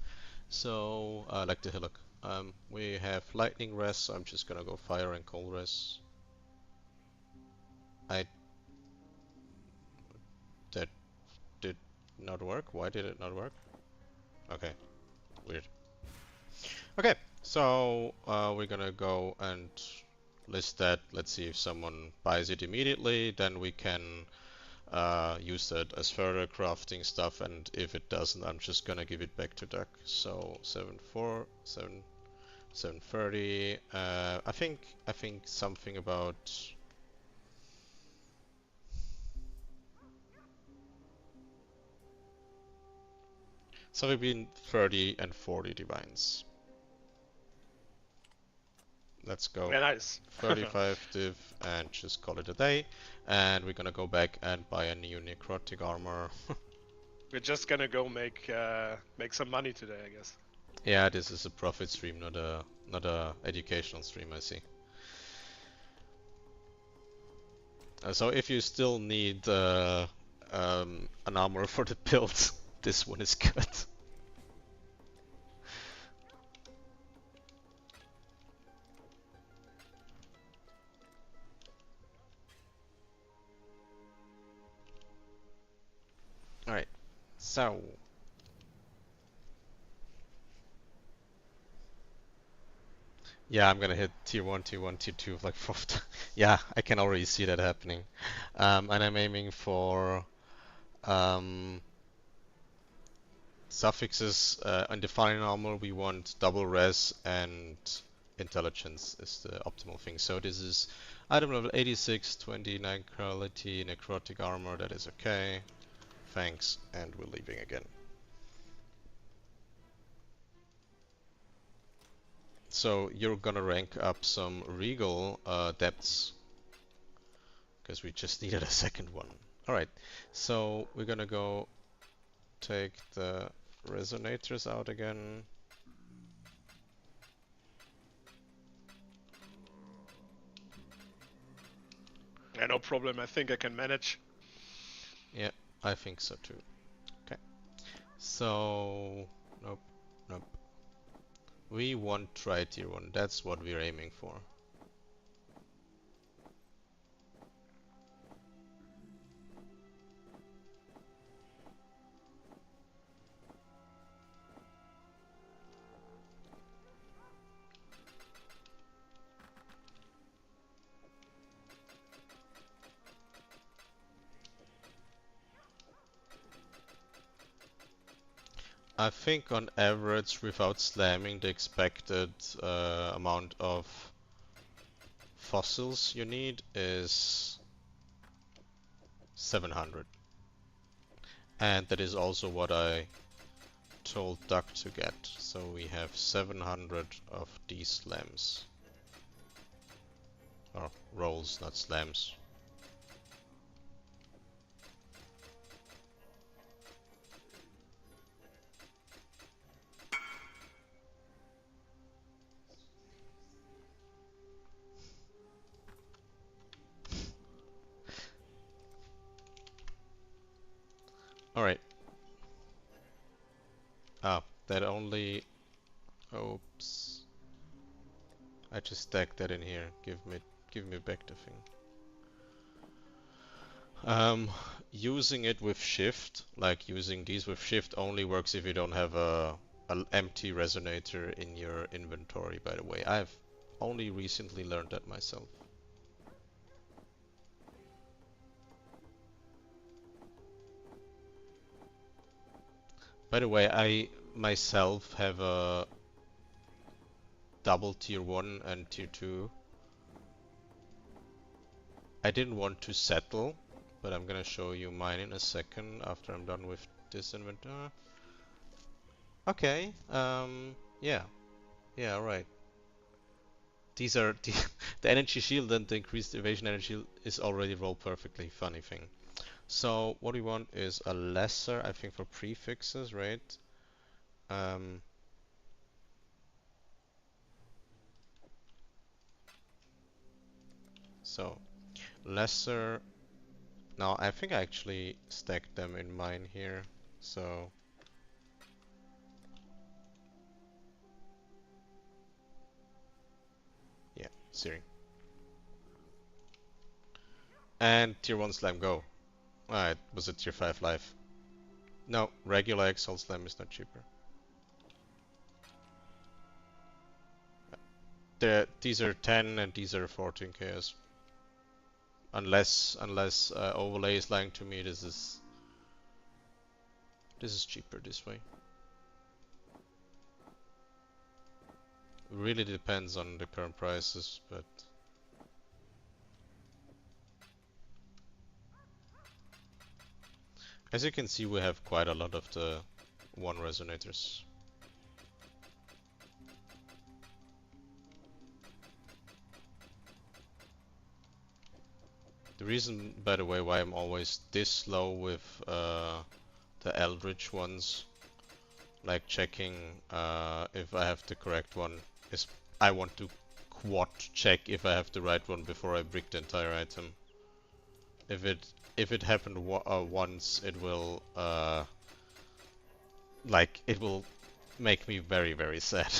So like the hillock. We have lightning res, so I'm just gonna go fire and cold res. I That did not work. Why did it not work? Okay, weird. Okay, so we're gonna go and list that. Let's see if someone buys it immediately. Then we can use that as further crafting stuff. And if it doesn't, I'm just gonna give it back to Duck. So 7.4, 7.30. I think something about. Something between 30 and 40 divines. Let's go. Very nice. 35 div and just call it a day. And we're gonna go back and buy a new necrotic armor. We're just gonna go make some money today, I guess. Yeah, this is a profit stream, not a educational stream, I see. So if you still need an armor for the build, this one is good. Alright, so yeah, I'm gonna hit tier 1, tier 1, tier 2 like 4th. Yeah, I can already see that happening. And I'm aiming for suffixes. On the final armor we want double res and intelligence is the optimal thing. So this is item level 86, 29 quality, necrotic armor, that is okay. Thanks, and we're leaving again. So you're gonna rank up some regal depths because we just needed a second one. Alright, so we're gonna go take the resonators out again. Yeah, no problem. I think I can manage. Yeah, I think so too. Okay. So, nope, nope. We want try tier 1, that's what we're aiming for. I think on average, without slamming, the expected amount of fossils you need is 700. And that is also what I told Duck to get. So we have 700 of these slams. Or rolls, not slams. Alright. Ah, that only... Oops. I just stacked that in here. Give me back the thing. Using it with shift, like using these with shift, only works if you don't have an empty resonator in your inventory, by the way. I've only recently learned that myself. By the way, I myself have a double tier 1 and tier 2. I didn't want to settle, but I'm gonna show you mine in a second after I'm done with this inventory. Okay, yeah, right. These are the energy shield and the increased evasion energy is already rolled perfectly. Funny thing. So what we want is a lesser, I think, for prefixes, right? So lesser. Now I think I actually stacked them in mine here. So yeah, Siri. And tier 1 slam go. Alright, was it tier 5 life? No, regular Exalt slam is not cheaper. These are 10 and these are 14 KS. Unless overlay is lying to me, this is cheaper this way. Really depends on the current prices, but as you can see, we have quite a lot of the 1 resonators. The reason, by the way, why I'm always this slow with the Eldritch ones, like checking if I have the correct one, is I want to quad check if I have the right one before I brick the entire item. If it happened once, it will it will make me very, very sad.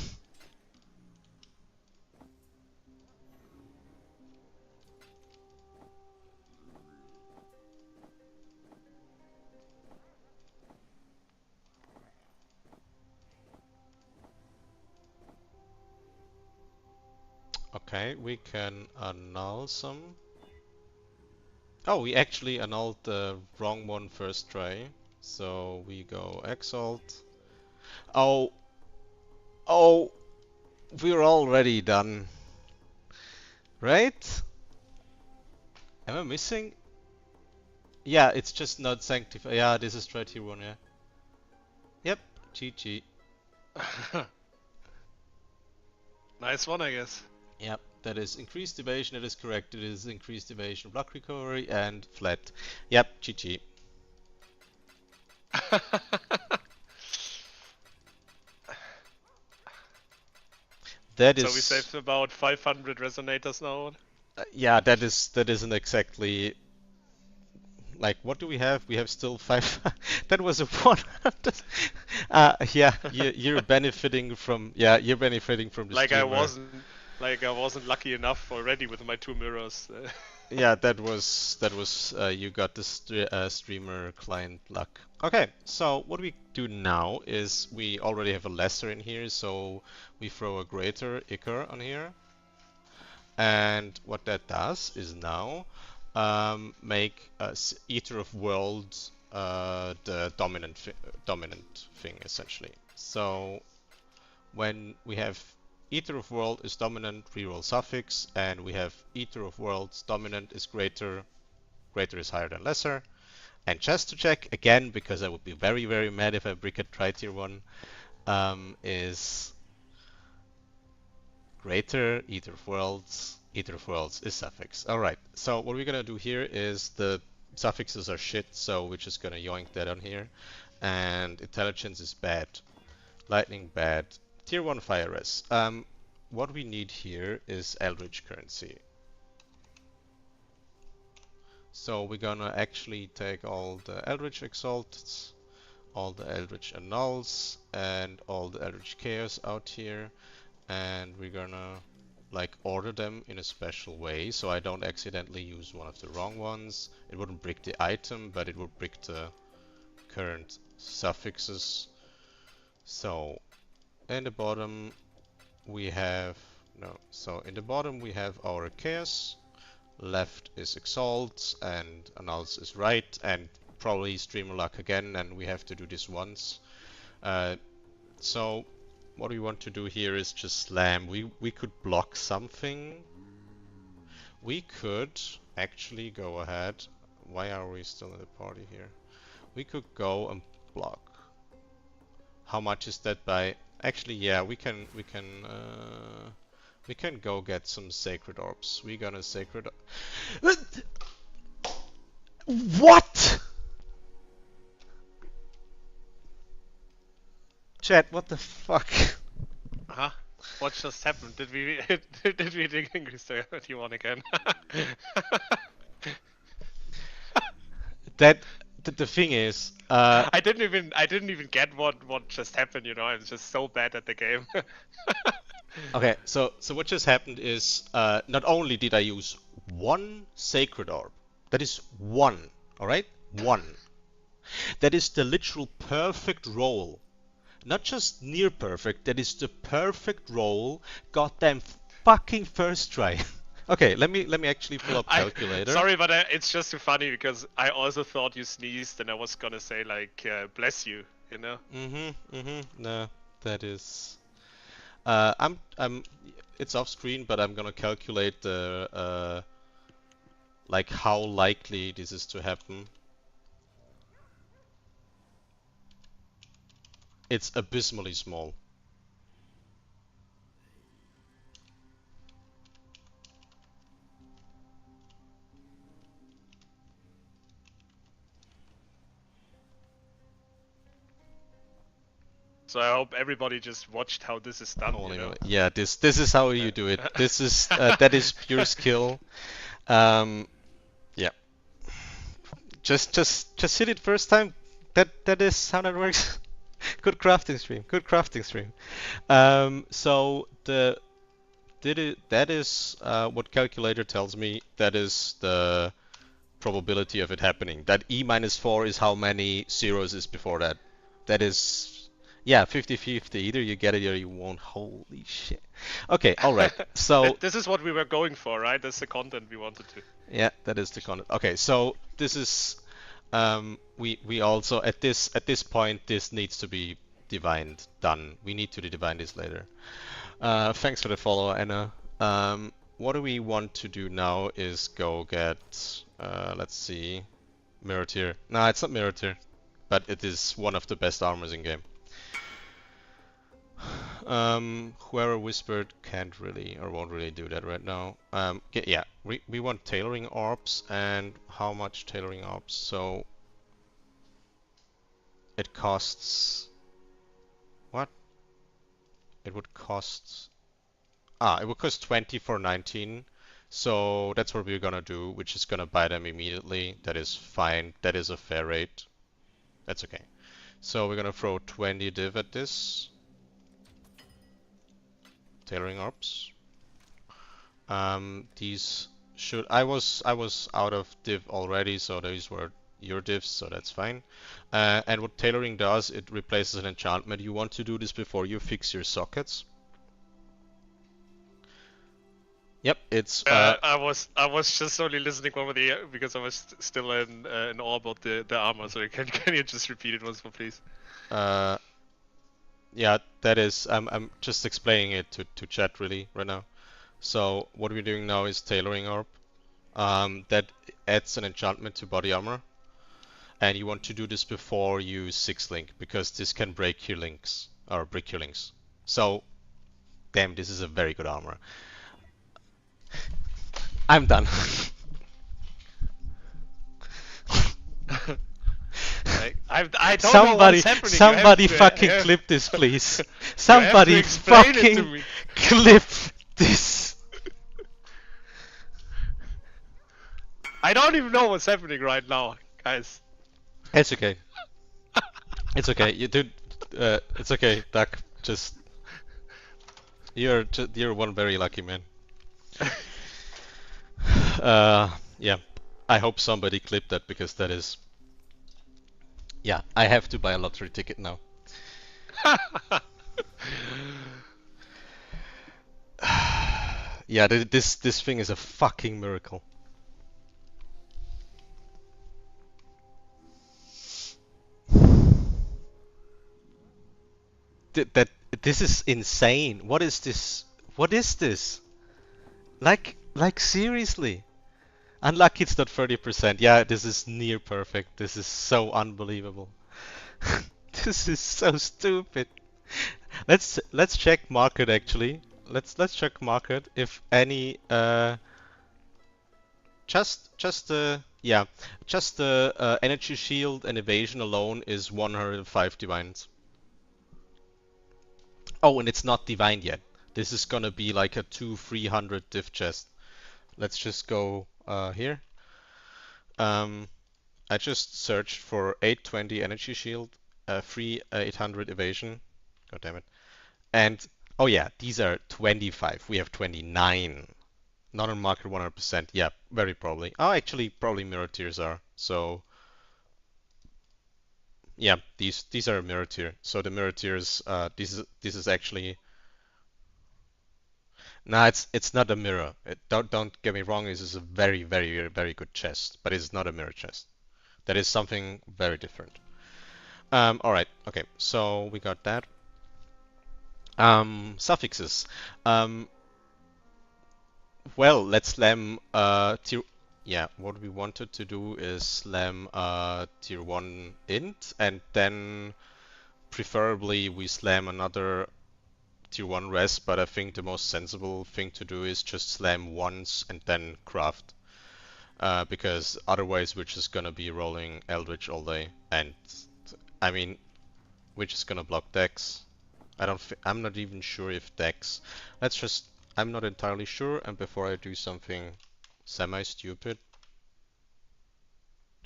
Okay, we can annul some. Oh, we actually annulled the wrong one first try. So we go Exalt. Oh, oh, we're already done. Right? Am I missing? Yeah, it's just not sanctified. Yeah, this is right here one, yeah. Yep, GG. Nice one, I guess. Yep, that is increased evasion, that is correct. It is increased evasion, block recovery, and flat. Yep, GG. That So we is, saved about 500 resonators now. yeah, that isn't exactly like, what do we have? We have still five. That was a 100. Yeah, you're benefiting from, yeah, you're benefiting from the Like I streamer. wasn't, like I wasn't lucky enough already with my 2 mirrors. Yeah, that was you got the streamer client luck. Okay, so what we do now is we already have a lesser in here, so we throw a greater Icar on here. And what that does is now make Eater of Worlds the dominant thing essentially. So when we have Eater of World is dominant, reroll suffix, and we have Eater of Worlds dominant is greater, greater is higher than lesser. And just to check again, because I would be very, very mad if I brick a tri-tier one, is greater, Eater of Worlds is suffix. Alright, so what we're gonna do here is the suffixes are shit, so we're just gonna yoink that on here. And intelligence is bad, lightning bad, tier 1 fire res. What we need here is Eldritch currency. So we're gonna actually take all the Eldritch exalts, all the Eldritch annuls, and all the Eldritch chaos out here. And we're gonna like order them in a special way so I don't accidentally use one of the wrong ones. It wouldn't break the item, but it would break the current suffixes. So in the bottom we have in the bottom we have our chaos, left is exalt, and annuls is right, and probably streamer luck again, and we have to do this once. So what we want to do here is just slam. We could block something. We could actually go ahead. Why are we still in the party here? We could go and block. How much is that by? Actually, yeah, we can go get some sacred orbs. We gonna sacred. What? Chat, what the fuck? Huh? What just happened? Did we did we increase the T1 again? The thing is, I didn't even get what just happened. You know, I'm just so bad at the game. okay, so what just happened is not only did I use one sacred orb, that is one, all right, one. That is the literal perfect roll. Not just near perfect, that is the perfect roll. Goddamn fucking first try. Okay, let me actually pull up calculator. Sorry, but it's just too funny because I also thought you sneezed and I was gonna say like bless you, you know. No, that is. It's off screen, but I'm gonna calculate the like how likely this is to happen. It's abysmally small. So I hope everybody just watched how this is done, you Holy know? moly. Yeah, this is how you do it. This is that is pure skill. Um, yeah. Just hit it first time. That is how that works. Good crafting stream. Good crafting stream. So that is what calculator tells me. That is the probability of it happening. That E minus 4 is how many zeros is before that. That is, yeah, 50-50. Either you get it or you won't. Holy shit. Okay, alright. So, This is what we were going for, right? That's the content we wanted to. yeah, that is the content. Okay, so this is, we also, at this point, this needs to be divined, done. We need to divine this later. Thanks for the follow, Anna. What do we want to do now is go get, let's see, Mirror Tier. No, it's not Mirror Tier, but it is one of the best armors in game. Whoever whispered can't really or won't really do that right now. Yeah, we want tailoring orbs, and how much tailoring orbs? So it costs what? It would cost it would cost 20 for 19. So that's what we're gonna do. We're just gonna buy them immediately. That is fine. That is a fair rate. That's okay. So we're gonna throw 20 div at this. Tailoring orbs. These should I was out of div already, so these were your divs, so that's fine. And what tailoring does, it replaces an enchantment. You want to do this before you fix your sockets. Yep, it's I was just only listening over the because I was still in awe about the armor. So can you just repeat it once more, please? yeah, that is I'm just explaining it to chat really right now. So what we're doing now is tailoring orb. That adds an enchantment to body armor. And you want to do this before you 6-link, because this can break your links, or break your links. So, damn, this is a very good armor. I'm done. I don't know what's happening. Somebody fucking clip this, please. You have to Somebody explain it to fucking me. clip this. I don't even know what's happening right now, guys. It's okay. It's okay. You did. It's okay, Duck. Just you're one very lucky man. Yeah. I hope somebody clipped that, because that is. Yeah, I have to buy a lottery ticket now. Yeah, this thing is a fucking miracle. That this is insane. What is this? What is this? Like seriously. Unlucky it's not 30%. Yeah, this is near perfect. This is so unbelievable. This is so stupid. Let's check market actually. Let's check market if any just the yeah, just the energy shield and evasion alone is 105 divines. Oh, and it's not divine yet. This is gonna be like a 200-300 div chest. Let's just go here. I just searched for 820 energy shield, free 800 evasion. God damn it. And oh yeah, these are 25. We have 29. Not on market 100%. Yeah, very probably. Oh, actually, probably mirror tiers are. So yeah, these are mirror tier. So the mirror tiers, this is actually. Nah, it's not a mirror. Don't get me wrong. This is a very very very good chest, but it's not a mirror chest. That is something very different. All right. Okay. So we got that. Suffixes. Well, let's slam tier. Yeah, what we wanted to do is slam tier 1 int, and then preferably we slam another tier 1 res, but I think the most sensible thing to do is just slam once and then craft. Because otherwise we're just gonna be rolling Eldritch all day, and I mean, We're just gonna block decks. I'm not even sure if decks. Let's just. I'm not entirely sure, and before I do something semi-stupid,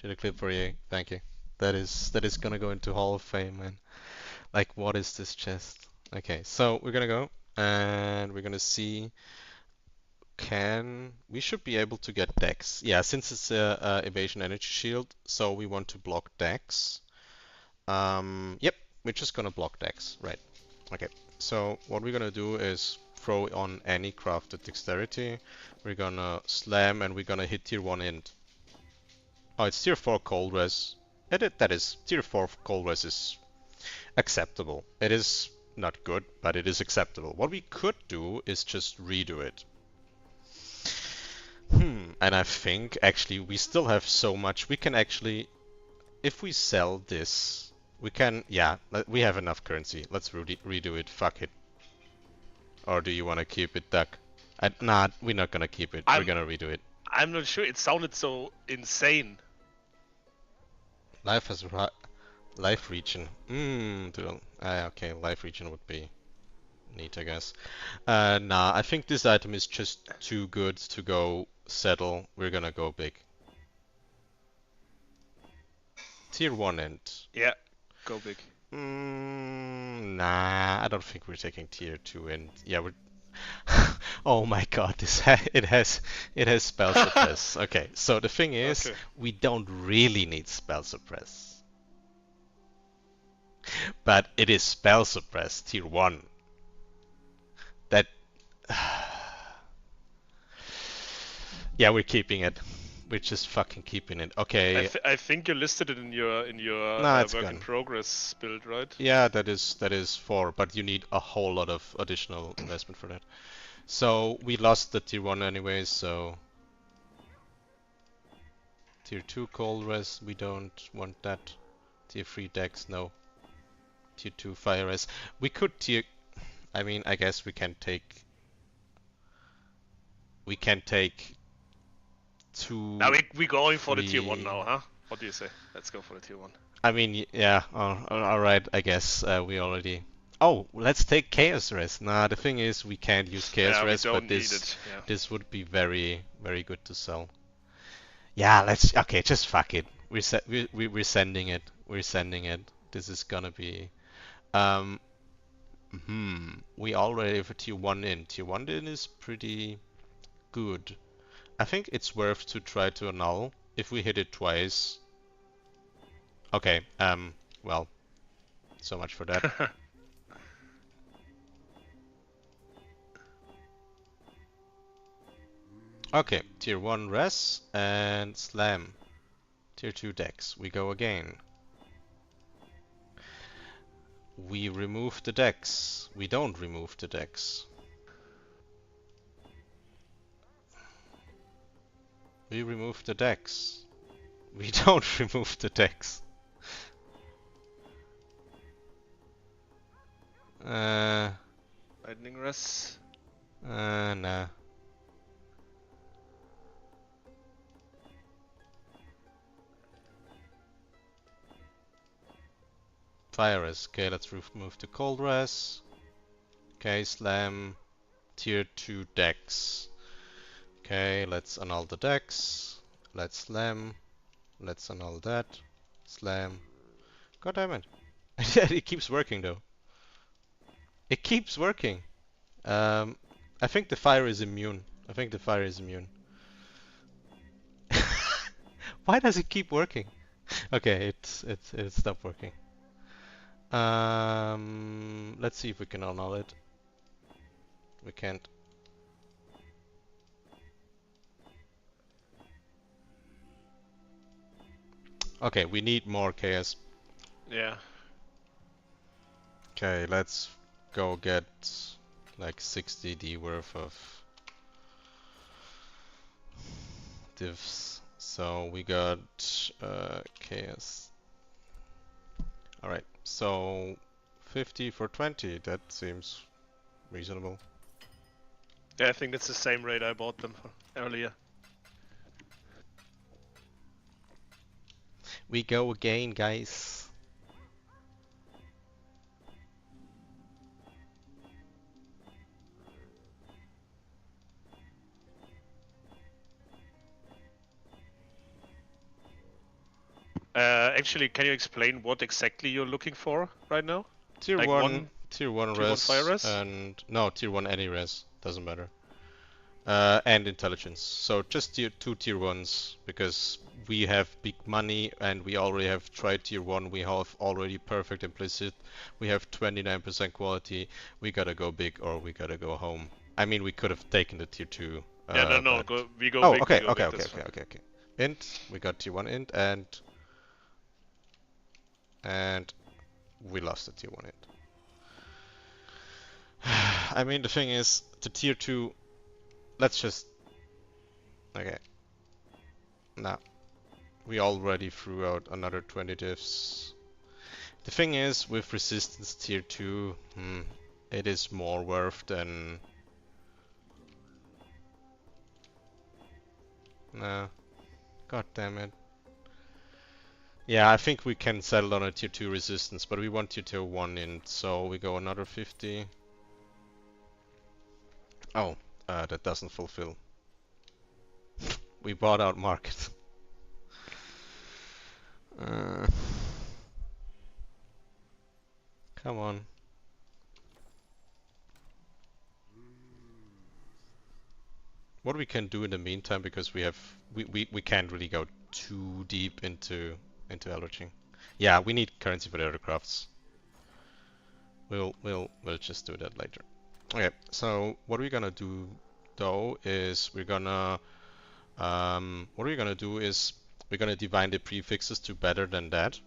did a clip for you. Thank you. That is gonna go into Hall of Fame, man. Like, what is this chest? Okay, so we're gonna go and we're gonna see. Can we should be able to get decks? Yeah, since it's a evasion energy shield, so we want to block decks. Yep, we're just gonna block decks, right? Okay, so what we're gonna do is throw on any crafted dexterity. We're gonna slam and we're gonna hit tier 1 int. Oh, it's tier 4 cold res. That is, tier 4 cold res is acceptable. It is not good, but it is acceptable. What we could do is just redo it. And I think actually we still have so much. We can actually, if we sell this, we can, yeah, we have enough currency. Let's redo it. Fuck it. Or do you want to keep it, Duck? Nah, we're not gonna keep it. We're gonna redo it. I'm not sure. It sounded so insane. Life has life region. Okay, life region would be neat, I guess. Nah, I think this item is just too good to go settle. We're gonna go big. Tier 1 int. Yeah, go big. Nah, I don't think we're taking tier 2 int. Yeah, we're. Oh my god, it has spell suppress. Okay, so the thing is, we don't really need spell suppress. But it is spell suppress, tier 1. That yeah, we're keeping it. We're just fucking keeping it. Okay. I think you listed it in your Nah, it's work gone. in progress build, right? Yeah, that is 4, but you need a whole lot of additional investment for that. So we lost the tier 1 anyways, so tier 2 cold res, we don't want that. Tier 3 dex, no. Tier 2 fire res. We could tier, I mean, I guess we can take 2. Now we going for the tier 1 3. now, huh? What do you say? Let's go for the tier 1. I mean, yeah, alright, I guess we already. Oh, let's take Chaos Res. Nah, the thing is, we can't use Chaos Res, but this would be very, very good to sell. Yeah, okay, just fuck it. We're sending it. We're sending it. This is gonna be. We already have a tier 1 in. Tier 1 in is pretty good. I think it's worth to try to annul if we hit it twice. Okay, well, so much for that. Okay, tier 1 res and slam. Tier 2 dex. We go again. We remove the dex. We don't remove the dex. We remove the dex. We don't remove the dex. Lightning res. Nah. Fire res. Okay, let's remove the cold res. Okay, slam. Tier 2 dex. Okay, let's annul the dex. Let's slam. Let's annul that. Slam. God damn it. It keeps working though. It keeps working. I think the fire is immune. I think the fire is immune. Why does it keep working? Okay, it stopped working. Let's see if we can annul it. We can't. Okay, we need more chaos. Yeah. Okay, let's go get like 60D worth of divs. So we got chaos. Alright, so 50 for 20, that seems reasonable. Yeah, I think that's the same rate I bought them for earlier. We go again, guys. Actually, can you explain what exactly you're looking for right now? Tier Like 1, Tier 1 tier 1 fire res, res? and no, Tier 1 any res, doesn't matter. And intelligence. So just two tier 1s, because we have big money and we already have tried tier 1, we have already perfect implicit, we have 29% quality, we gotta go big or we gotta go home. I mean, we could have taken the tier 2, Yeah, no, but... we go Oh, big, we okay, go okay, big, okay, that's okay, fine. okay, okay. Int, we got tier 1 int, and we lost the tier 1 int. I mean, the thing is, the tier 2, let's just... Okay. Now, we already threw out another 20 diffs. The thing is, with resistance tier 2, it is more worth than... Nah, god damn it. Yeah, I think we can settle on a tier 2 resistance, but we want tier 1 in, so we go another 50. Oh, that doesn't fulfill. We bought out market. uh, Come on. What we can do in the meantime, because we can't really go too deep into averaging. Yeah, we need currency for the other crafts. We'll just do that later. Okay, so what we're gonna do though is we're gonna we're gonna divine the prefixes to better than that.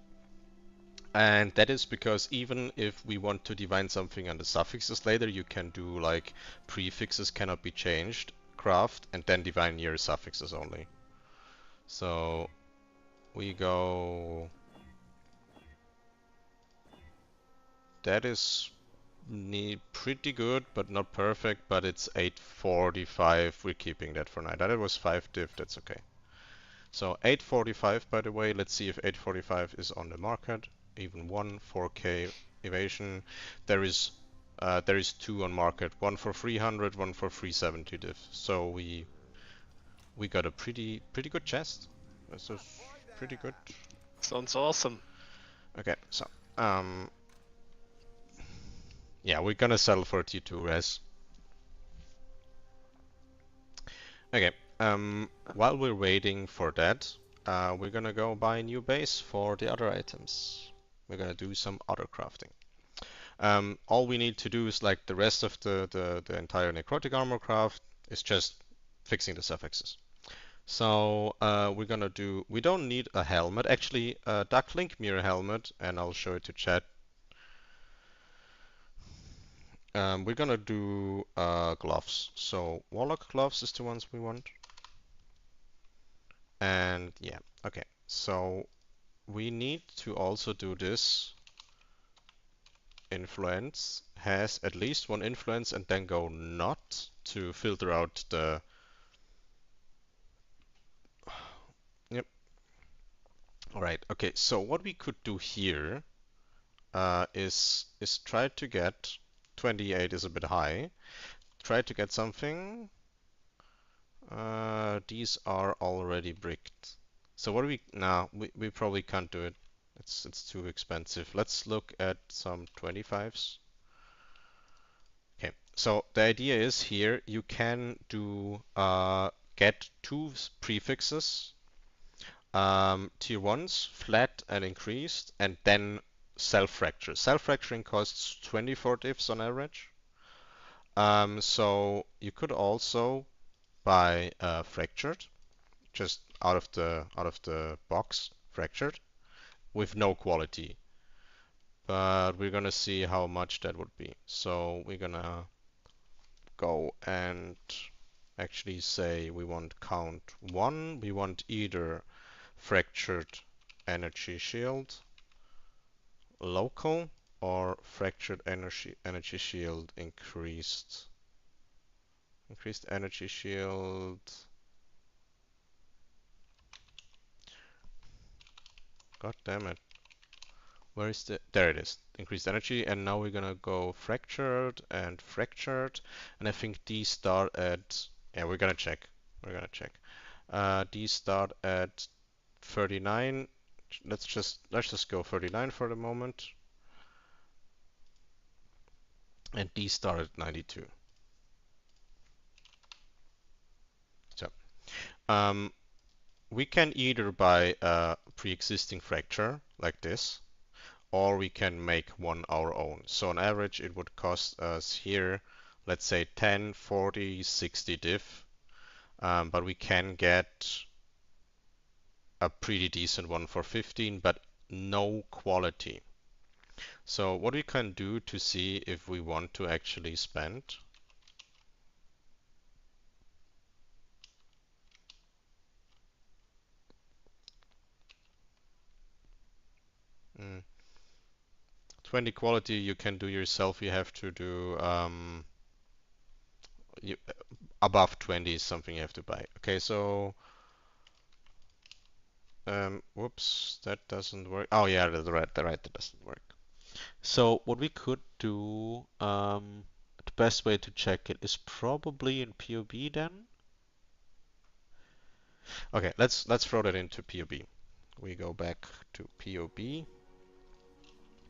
And that is because even if we want to divine something on the suffixes later, you can do like prefixes cannot be changed, craft, and then divine your suffixes only. So we go... That is pretty good, but not perfect, but it's 845. We're keeping that for now. That was 5 div, that's okay. So 845, by the way, let's see if 845 is on the market. Even one 4K evasion. There is 2 on market, one for 300, one for 370 div. So we got a pretty good chest. This is pretty good. Sounds awesome. Okay, so yeah, we're gonna settle for T2 res. Okay, while we're waiting for that, we're gonna go buy a new base for the other items. We're gonna do some other crafting. All we need to do is like the rest of the entire necrotic armor craft is just fixing the suffixes. So we're gonna do, we don't need a helmet, actually ducklink mirror helmet, and I'll show it to chat. We're gonna do gloves. So warlock gloves is the ones we want. And yeah, okay. So we need to also do this. Influence has at least one influence, and then go not to filter out the... Yep. Alright, okay, so what we could do here is try to get... 28 is a bit high. Try to get something. These are already bricked. So what do we... No, we probably can't do it. It's too expensive. Let's look at some 25s. Okay, so the idea is here you can do get 2 prefixes, tier 1s, flat and increased, and then self-fracture. Self-fracturing costs 24 diffs on average. So you could also buy fractured, just out of the box, fractured, with no quality. But we're gonna see how much that would be. So we're gonna go and actually say we want count 1. We want either fractured energy shield local or fractured energy shield increased energy shield. God damn it. Where is the... There it is. Increased energy, and now we're gonna go fractured and fractured, and I think these start at... Yeah, we're gonna check. These start at 39. let's just go 39 for the moment, and D start at 92. So um, we can either buy a pre-existing fracture like this, or we can make one our own. So on average, it would cost us here, let's say 10, 40, 60 diff, but we can get a pretty decent one for 15, but no quality. So what we can do to see if we want to actually spend. Mm, 20 quality you can do yourself. You have to do you, above 20 is something you have to buy. Okay, so whoops, that doesn't work. Oh yeah, the right that doesn't work. So what we could do, the best way to check it is probably in PoB then. Okay, let's throw that into PoB. We go back to PoB.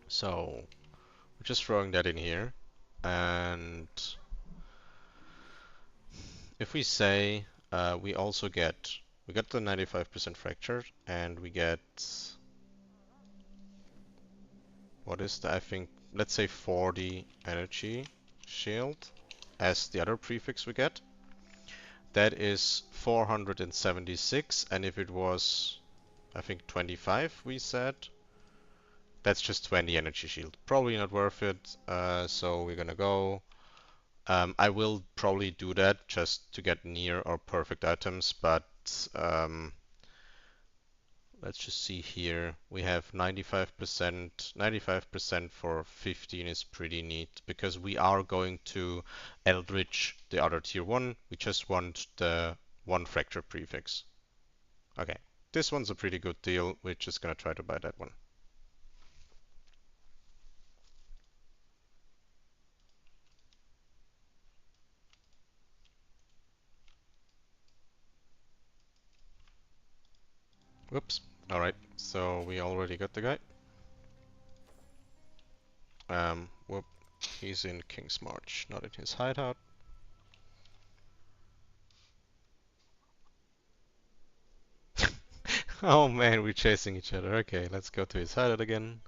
So we're just throwing that in here, and if we say we got the 95% fracture, and we get what is the, I think, let's say 40 energy shield as the other prefix we get. That is 476, and if it was, I think, 25 we said, that's just 20 energy shield. Probably not worth it, so we're gonna go. I will probably do that just to get near or perfect items, but um, let's just see here. We have 95%. 95% for 15 is pretty neat because we are going to Eldritch the other tier 1. We just want the one fracture prefix. Okay, this one's a pretty good deal. We're just gonna try to buy that one. Whoops. Alright, so we already got the guy. Whoop. He's in King's March, not in his hideout. Oh man, we're chasing each other. Okay, let's go to his hideout again.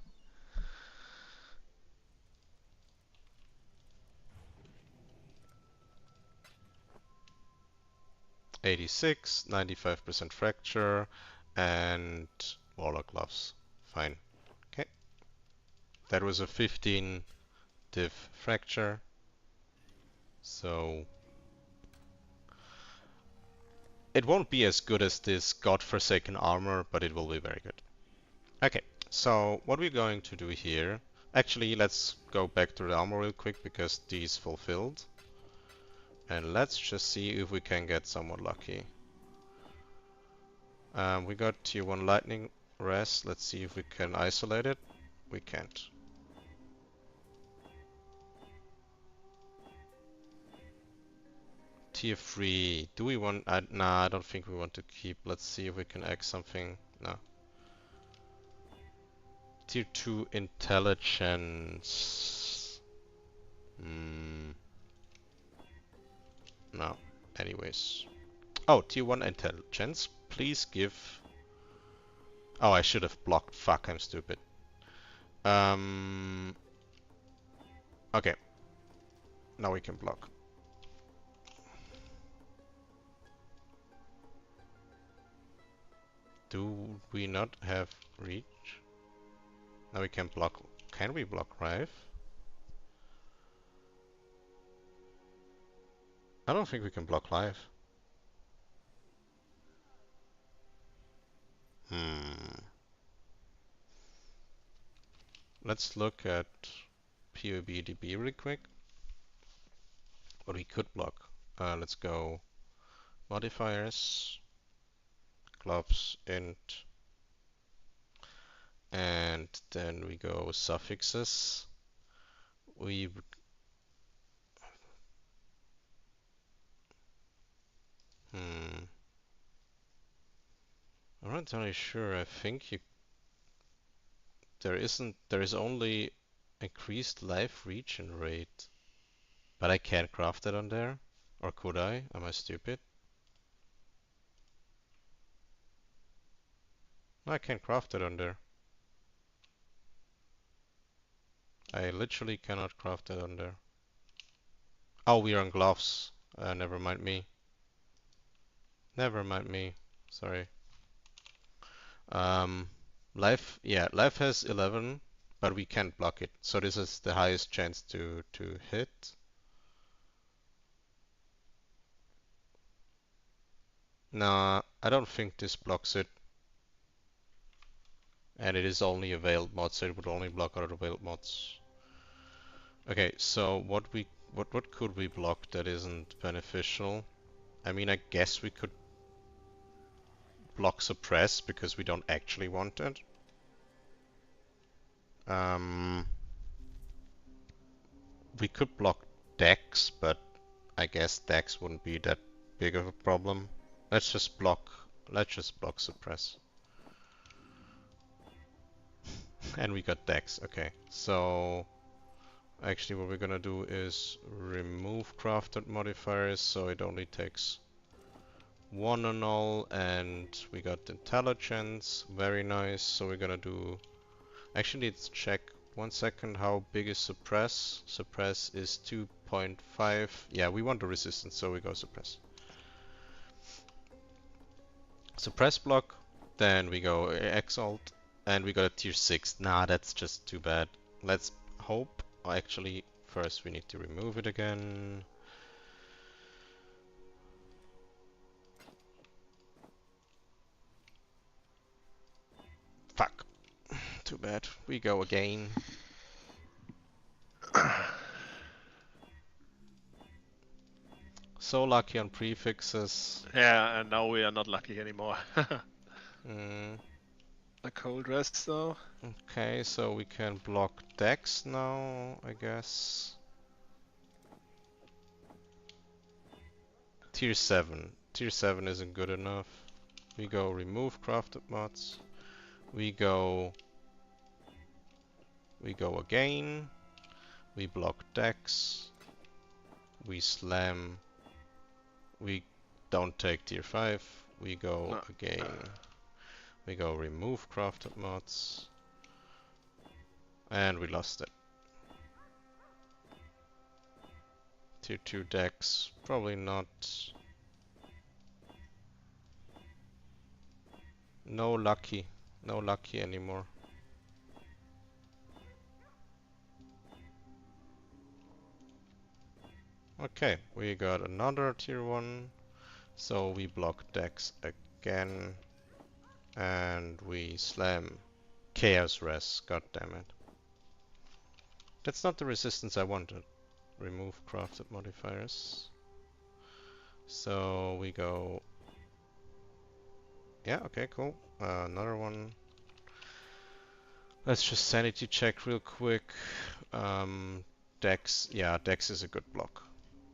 '86, 95% fracture, and warlock gloves. Fine. Okay, that was a 15 diff fracture. So it won't be as good as this godforsaken armor, but it will be very good. Okay, so what we're going to do here, actually let's go back to the armor real quick because D is fulfilled. And let's just see if we can get somewhat lucky. We got tier 1 lightning res, let's see if we can isolate it. We can't. Tier 3, do we want, nah, I don't think we want to keep. Let's see if we can X something. No. Tier 2 intelligence. No. Anyways. Oh, tier 1 intelligence. Please give. Oh, I should have blocked. Fuck, I'm stupid. Okay. Now we can block. Do we not have reach? Now we can block. Can we block Rive? I don't think we can block live. Let's look at POBDB really quick. What we could block. Let's go modifiers, gloves, int, and then we go suffixes. I'm not entirely sure. I think you There is only increased life regen rate. But I can't craft it on there? Or could I? Am I stupid? No, I can't craft it on there. I literally cannot craft it on there. Oh, we're on gloves. Never mind me. Never mind me. Sorry. Um, life has 11, but we can't block it. So this is the highest chance to hit. Nah, I don't think this blocks it. And it is only a veiled mod, so it would only block other veiled mods. Okay, so what could we block that isn't beneficial? I mean, I guess we could block suppress because we don't actually want it. Um, we could block Dex, but I guess Dex wouldn't be that big of a problem. Let's just block suppress. And we got Dex. Okay, so actually what we're gonna do is remove crafted modifiers, so it only takes one on all, and we got intelligence. Very nice. So we're gonna do. Actually, let's check 1 second. How big is suppress? Suppress is 2.5. Yeah, we want the resistance, so we go suppress. Suppress block. Then we go exalt, and we got a tier 6. Nah, that's just too bad. Let's hope. Actually, first we need to remove it again. Fuck. Too bad. We go again. So lucky on prefixes. Yeah, and now we are not lucky anymore. Mm, A cold rest though. okay, so we can block Dex now, I guess. Tier 7. Tier 7 isn't good enough. We go remove crafted mods. We go again. We block Dex. We slam. We don't take tier 5. We go No. again. We go remove crafted mods. And we lost it. Tier 2 Dex. Probably not. No lucky. No lucky anymore. Okay, we got another tier 1. So we block Dex again. And we slam Chaos Res. God damn it. That's not the resistance I wanted. Remove crafted modifiers. So we go. Yeah, okay, cool. Another one. Let's just sanity check real quick. Dex. Yeah, Dex is a good block.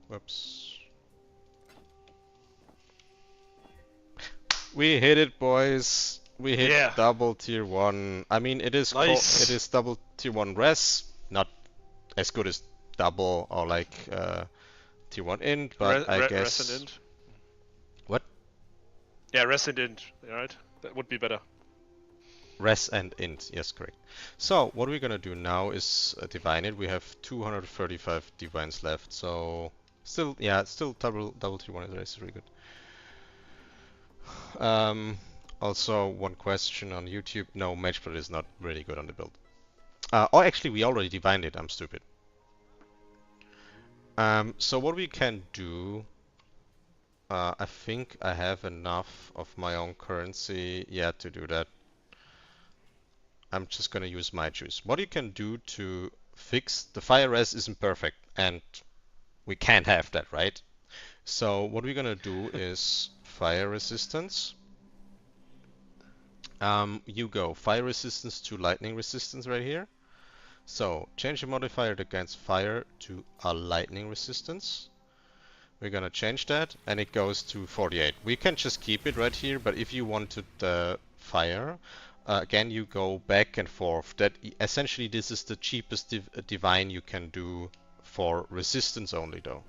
Whoops. We hit it, boys. We hit double tier 1. I mean, it is nice. it is double tier 1 res. Not as good as double or like tier 1 int, but I guess. Res and int. What? Yeah, res and int. Right? That would be better. Res and int, yes, correct. So what we're gonna do now is divine it. We have 235 divines left, so still, yeah, still double tier 1 is really good. Also, one question on YouTube. No, Matchplot is not really good on the build. Oh, actually, we already divined it. I'm stupid. So what we can do, I think I have enough of my own currency, yeah, to do that. I'm just gonna use my juice. What you can do to fix the fire res isn't perfect, and we can't have that, right? So what we're gonna do is fire resistance. You go fire resistance to lightning resistance right here. So change the modifier against fire to a lightning resistance. We're gonna change that, and it goes to 48. We can just keep it right here, but if you wanted the fire, again, you go back and forth. That essentially this is the cheapest divine you can do for resistance only, though.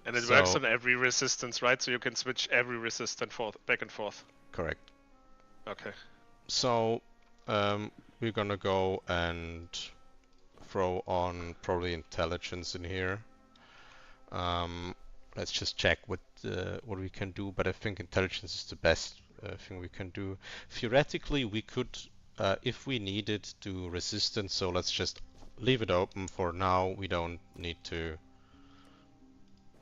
And it works So on every resistance, right? So you can switch every resistance back and forth. correct. Okay. So we're gonna go and throw on probably intelligence in here. Let's just check what we can do, but I think intelligence is the best thing we can do. Theoretically, we could, if we needed, do resistance. So let's just leave it open for now. We don't need to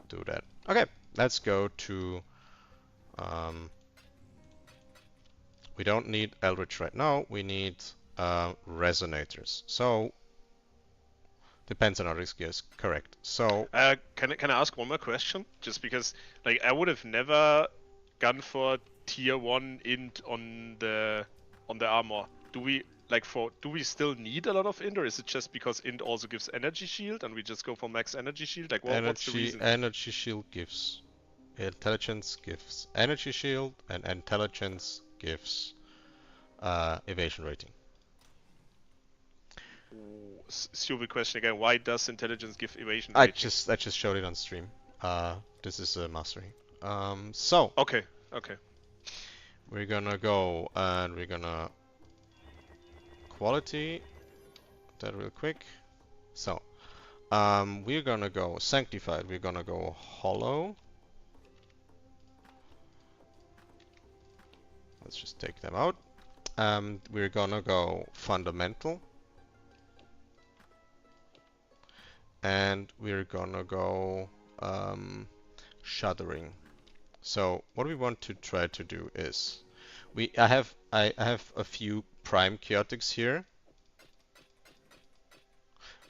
do that. Okay, let's go to. We don't need Eldritch right now. We need resonators. So depends on our risk, yes, correct. So can I ask one more question? Just because, like, I would have never gone for tier 1 int on the armor. Do we still need a lot of int, or is it just because int also gives energy shield and we just go for max energy shield? Like, what's the reason? energy shield gives intelligence, gives energy shield, and intelligence gives evasion rating. Stupid question again. Why does intelligence give evasion I rating? just showed it on stream. This is a mastery. So Okay. we're gonna go and we're gonna quality that real quick. So we're gonna go sanctified. We're gonna go hollow. Let's just take them out. We're gonna go fundamental. And we're gonna go shuddering. So what we want to try to do is I have a few prime chaotics here,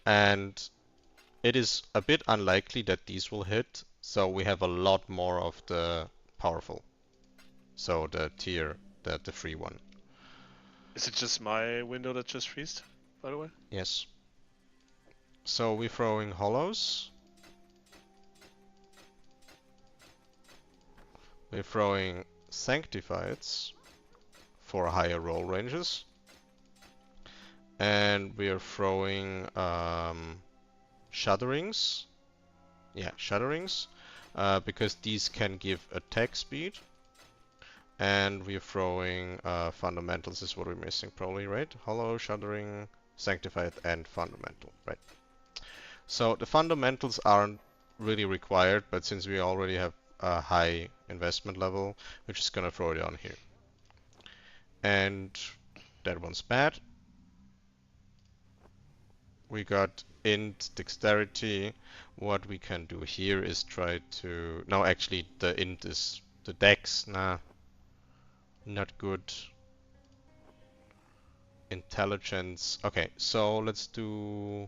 and it is a bit unlikely that these will hit, so we have a lot more of the powerful. So the tier, the free one. Is it just my window that just freezed, by the way? Yes. So we're throwing hollows. We're throwing sanctifieds for higher roll ranges. And we're throwing shudderings. Yeah, shudderings. Because these can give attack speed. And we're throwing fundamentals is what we're missing probably, right? Hollow, shuddering, sanctified, and fundamental, right? So the fundamentals aren't really required, but since we already have a high investment level, we're just gonna throw it on here. And that one's bad. We got int dexterity. What we can do here is try to... No, actually the int is the dex. Nah, not good. Intelligence. Okay, so let's do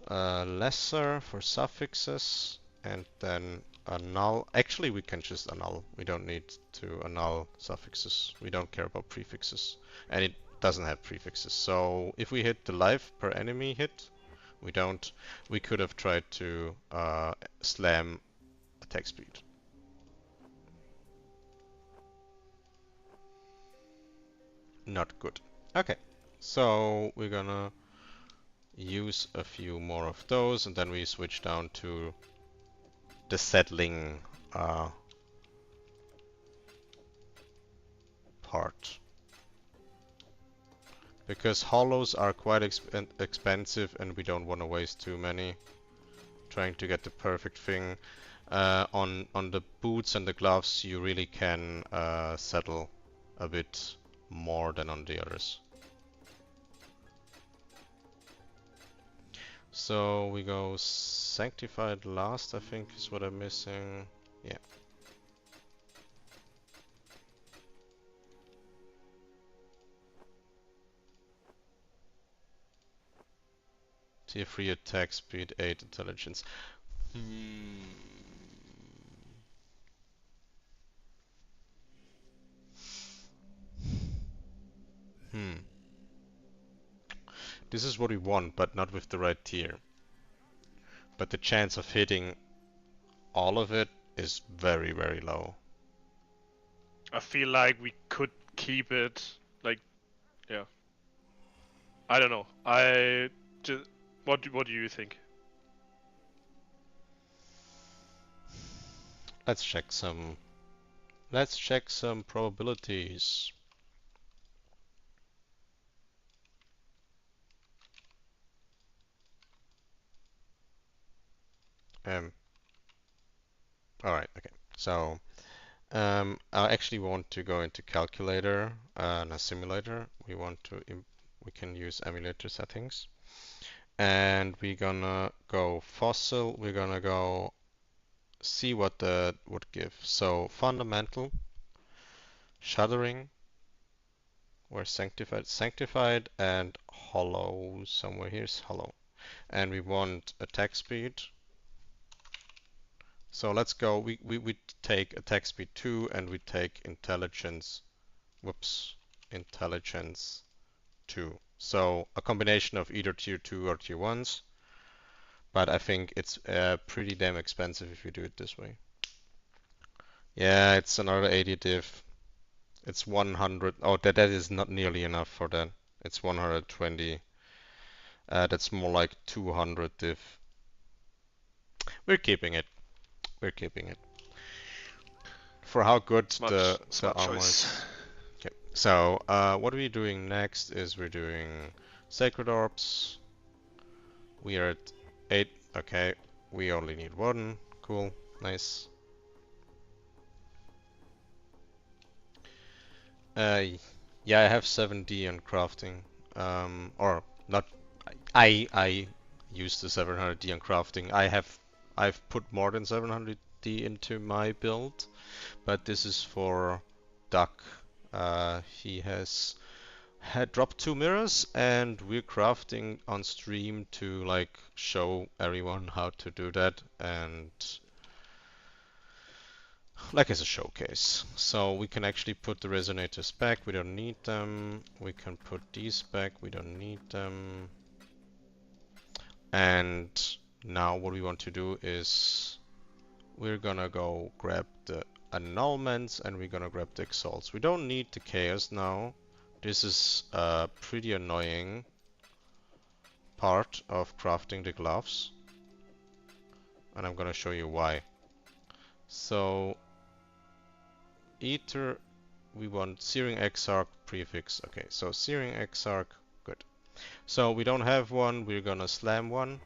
lesser for suffixes and then annul. Actually, we can just annul. We don't need to annul suffixes. We don't care about prefixes. And it doesn't have prefixes. So if we hit the life per enemy hit, we don't. We could have tried to slam attack speed. Not good. Okay, so we're gonna use a few more of those, and then we switch down to the settling part. Because hollows are quite expensive, and we don't want to waste too many trying to get the perfect thing. On the boots and the gloves, you really can settle a bit more than on the others. So we go sanctified last, I think is what I'm missing. Yeah. Tier 3 attack speed, 8 intelligence. This is what we want, but not with the right tier. But the chance of hitting all of it is very, very low. I feel like we could keep it like, yeah. I don't know. I just what do you think? Let's check some. Let's check some probabilities. Um. All right. Okay. So, I actually want to go into calculator and a simulator. We can use emulator settings, and we're gonna go fossil. We're gonna go see what that would give. So fundamental, shuddering, where sanctified, and hollow. Somewhere here's hollow, and we want attack speed. So let's go. We take attack speed 2 and we take intelligence. Whoops, intelligence 2. So a combination of either tier 2 or tier 1s, but I think it's pretty damn expensive if you do it this way. Yeah, it's another 80 div. It's 100. Oh, that is not nearly enough for that. It's 120. That's more like 200 div. We're keeping it. We're keeping it. For how good the Smart armor choice. is. Okay. So what we're doing next is we're doing Sacred Orbs. We are at 8. Okay. We only need 1. Cool. Nice. Yeah, I have 7D on crafting. Or not. I use the 700D on crafting. I've put more than 700D into my build, but this is for Duck. He had dropped 2 mirrors, and we're crafting on stream to like show everyone how to do that, and like as a showcase. So we can actually put the resonators back, we don't need them. We can put these back, we don't need them. And now what we want to do is we're gonna go grab the annulments and we're gonna grab the exalts. We don't need the chaos now. This is a pretty annoying part of crafting the gloves, and I'm gonna show you why. So Ether, we want Searing Exarch prefix. Okay, so Searing Exarch, good. So we don't have one, we're gonna slam one.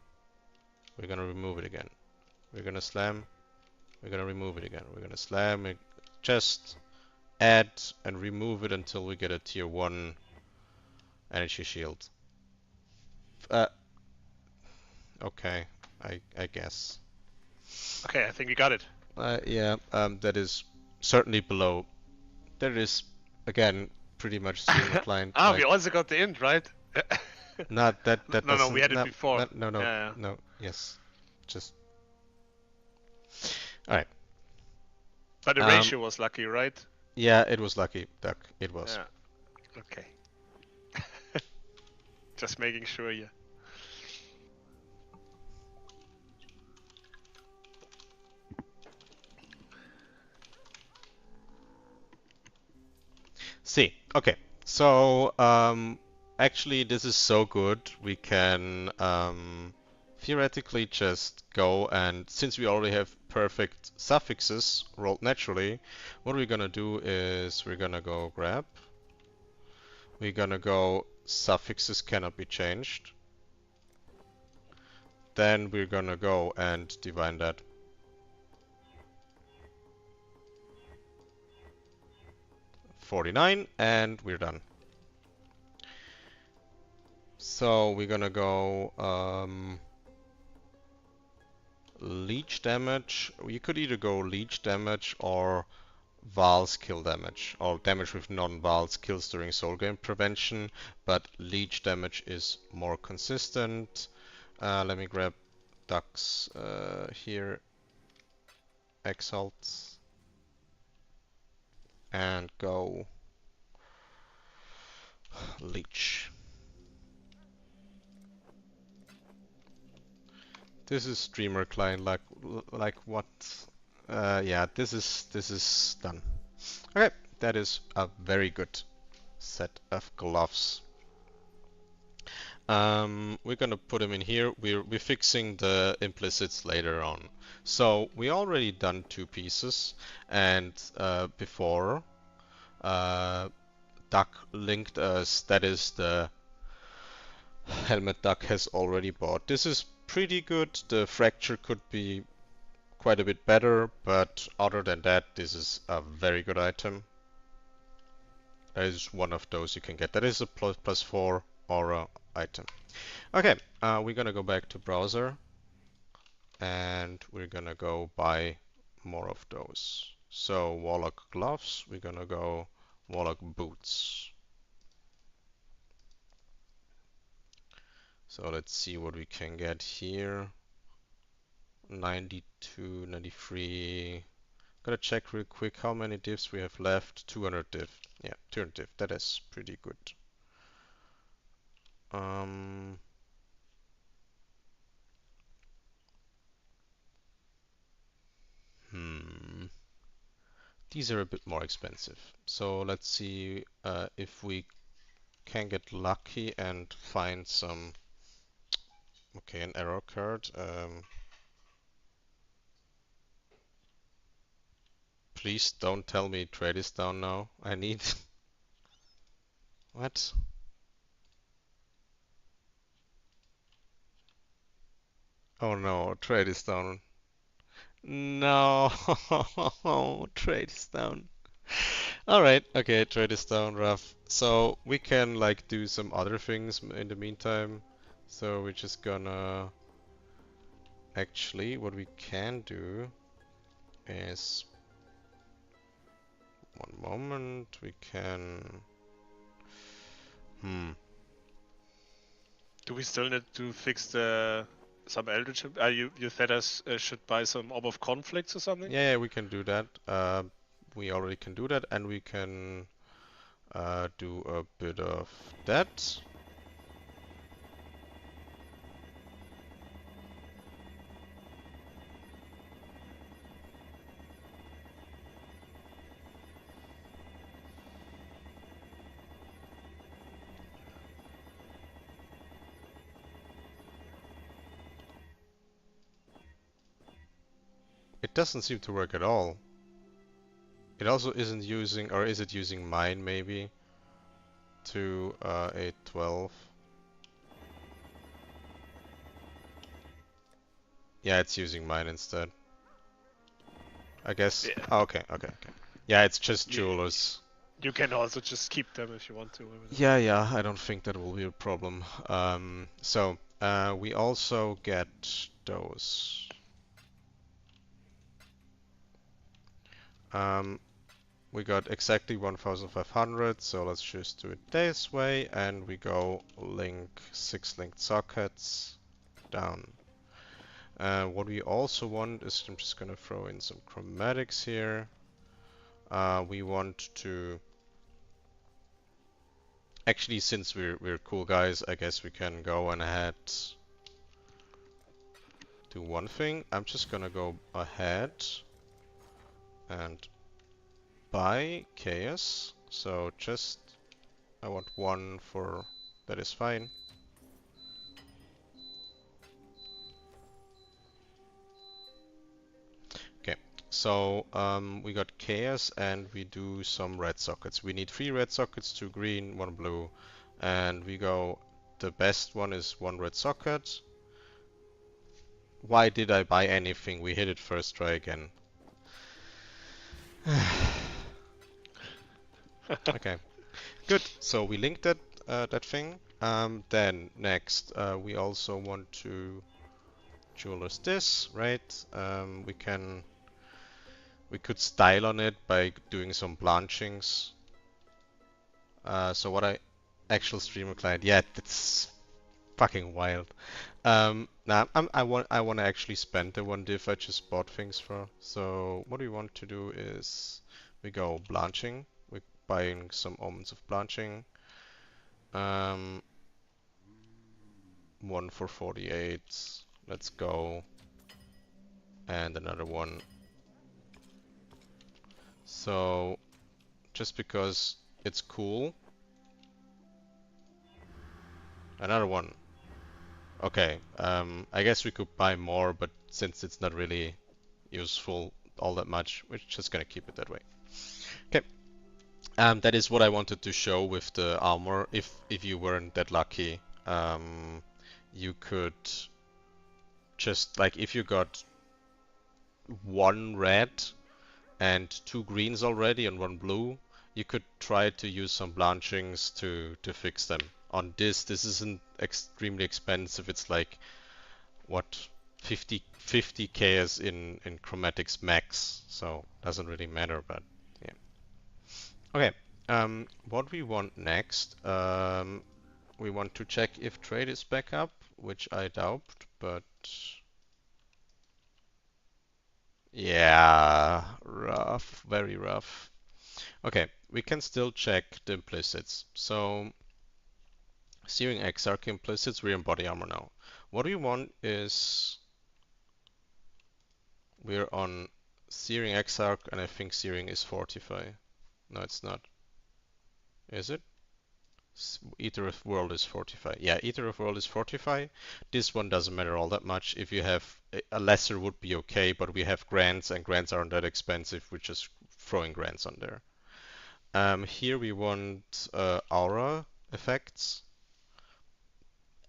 We're gonna remove it again. We're gonna slam, we're gonna remove it again. We're gonna slam it, just add and remove it until we get a tier 1 energy shield. Uh, okay, I guess. Okay, I think we got it. Yeah, that is certainly below. That is, again, pretty much streamer client. We also got the int, right? Not that that No, we doesn't had it before. no Yeah. no yes, just all right. But the ratio was lucky, right? Yeah, it was lucky, Duck. It was. Yeah. Okay. Just making sure, yeah. See, okay. So actually, this is so good. We can theoretically just go, and since we already have perfect suffixes rolled naturally, what we're gonna do is we're gonna go grab. We're gonna go suffixes cannot be changed. Then we're gonna go and divine that. $49, and we're done. So we're gonna go leech damage. You could either go leech damage or Val's kill damage, or damage with non-Val's kills during soul game prevention, but leech damage is more consistent. Let me grab Ducks here, Exalt, and go leech. This is streamer client, like what? Yeah, this is done. Okay, that is a very good set of gloves. We're gonna put them in here. We're fixing the implicits later on. So we already done 2 pieces, and before Duck linked us. That is the helmet Duck has already bought. This is pretty good. The fracture could be quite a bit better, but other than that, this is a very good item. That is one of those you can get. That is a +4 aura item. Okay, we're gonna go back to browser and we're gonna go buy more of those. So warlock gloves, we're gonna go warlock boots. So let's see what we can get here. 92, 93. Gotta check real quick how many divs we have left. 200 div. Yeah, 200 div. That is pretty good. Um, hmm. These are a bit more expensive. So let's see if we can get lucky and find some. Okay, an error card. Please don't tell me trade is down now. I need. What? Oh no, trade is down. No, trade is down. All right, okay, trade is down, rough. So we can like do some other things in the meantime. So we're just gonna actually what we can do is 1 moment. We can Do we still need to fix the some eldritch? You said us should buy some Orb of Conflicts or something? yeah, we can do that. We already can do that, and we can do a bit of that. It doesn't seem to work at all. It also isn't using, or is it using mine maybe? To 812. Yeah, it's using mine instead. I guess. Yeah. Oh, okay, okay, okay. Yeah, it's just You, jewelers. you can also just keep them if you want to. Yeah, yeah, I don't think that will be a problem. So we also get those. We got exactly 1500, so let's just do it this way, and we go link 6 linked sockets down. What we also want is, I'm just gonna throw in some chromatics here. We want to actually, since we're cool guys, I guess we can go on ahead. Do one thing. I'm just gonna go ahead and buy chaos. So just I want 1 for that is fine. Okay, so we got chaos and we do some red sockets. We need 3 red sockets, 2 green, 1 blue, and we go. The best one is 1 red socket. Why did I buy anything? We hit it first try again. Okay, good. So we linked that thing. Then next, we also want to jewelers this, right? We could style on it by doing some blanchings. So what actual streamer client? Yeah, that's fucking wild. Nah, I want to actually spend the 1 div I just bought things for. So what we want to do is we go blanching. We're buying some omens of blanching. 1 for 48. Let's go. And another one. So just because it's cool. Another one. Okay, I guess we could buy more, but since it's not really useful all that much, we're just gonna keep it that way. Okay, that is what I wanted to show with the armor. If you weren't that lucky, you could just like if you got one red and two greens already and one blue, you could try to use some blanchings to fix them. On this isn't extremely expensive. It's like what 50 KS in chromatics max, so doesn't really matter. But yeah. Okay. What we want next? We want to check if trade is back up, which I doubt, but yeah, rough, very rough. Okay, we can still check the implicits. So, Searing Exarch implicits, we're in body armor now. What we want is we're on Searing Exarch, and I think Searing is Fortify. No, it's not. Is it? Ether of World is Fortify. Yeah, Ether of World is Fortify. This one doesn't matter all that much. If you have a lesser would be okay, but we have grants, and grants aren't that expensive. We're just throwing grants on there. Here we want aura effects.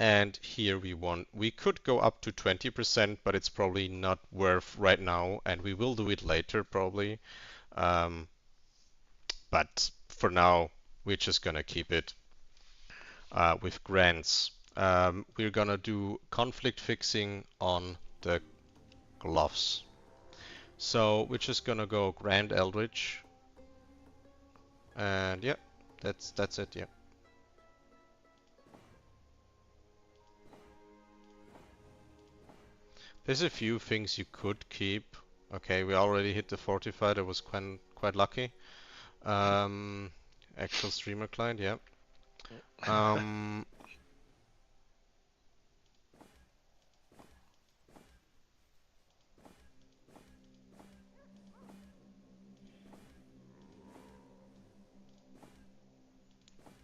And here we could go up to 20%, but it's probably not worth right now, and we will do it later probably. Um, but for now, we're just gonna keep it with grants. We're gonna do conflict fixing on the gloves. So we're just gonna go Grand Eldritch, and yeah, that's it. Yeah. There's a few things you could keep. Okay, we already hit the Fortify. That was quite lucky. Um, Actual streamer client, yeah. Um,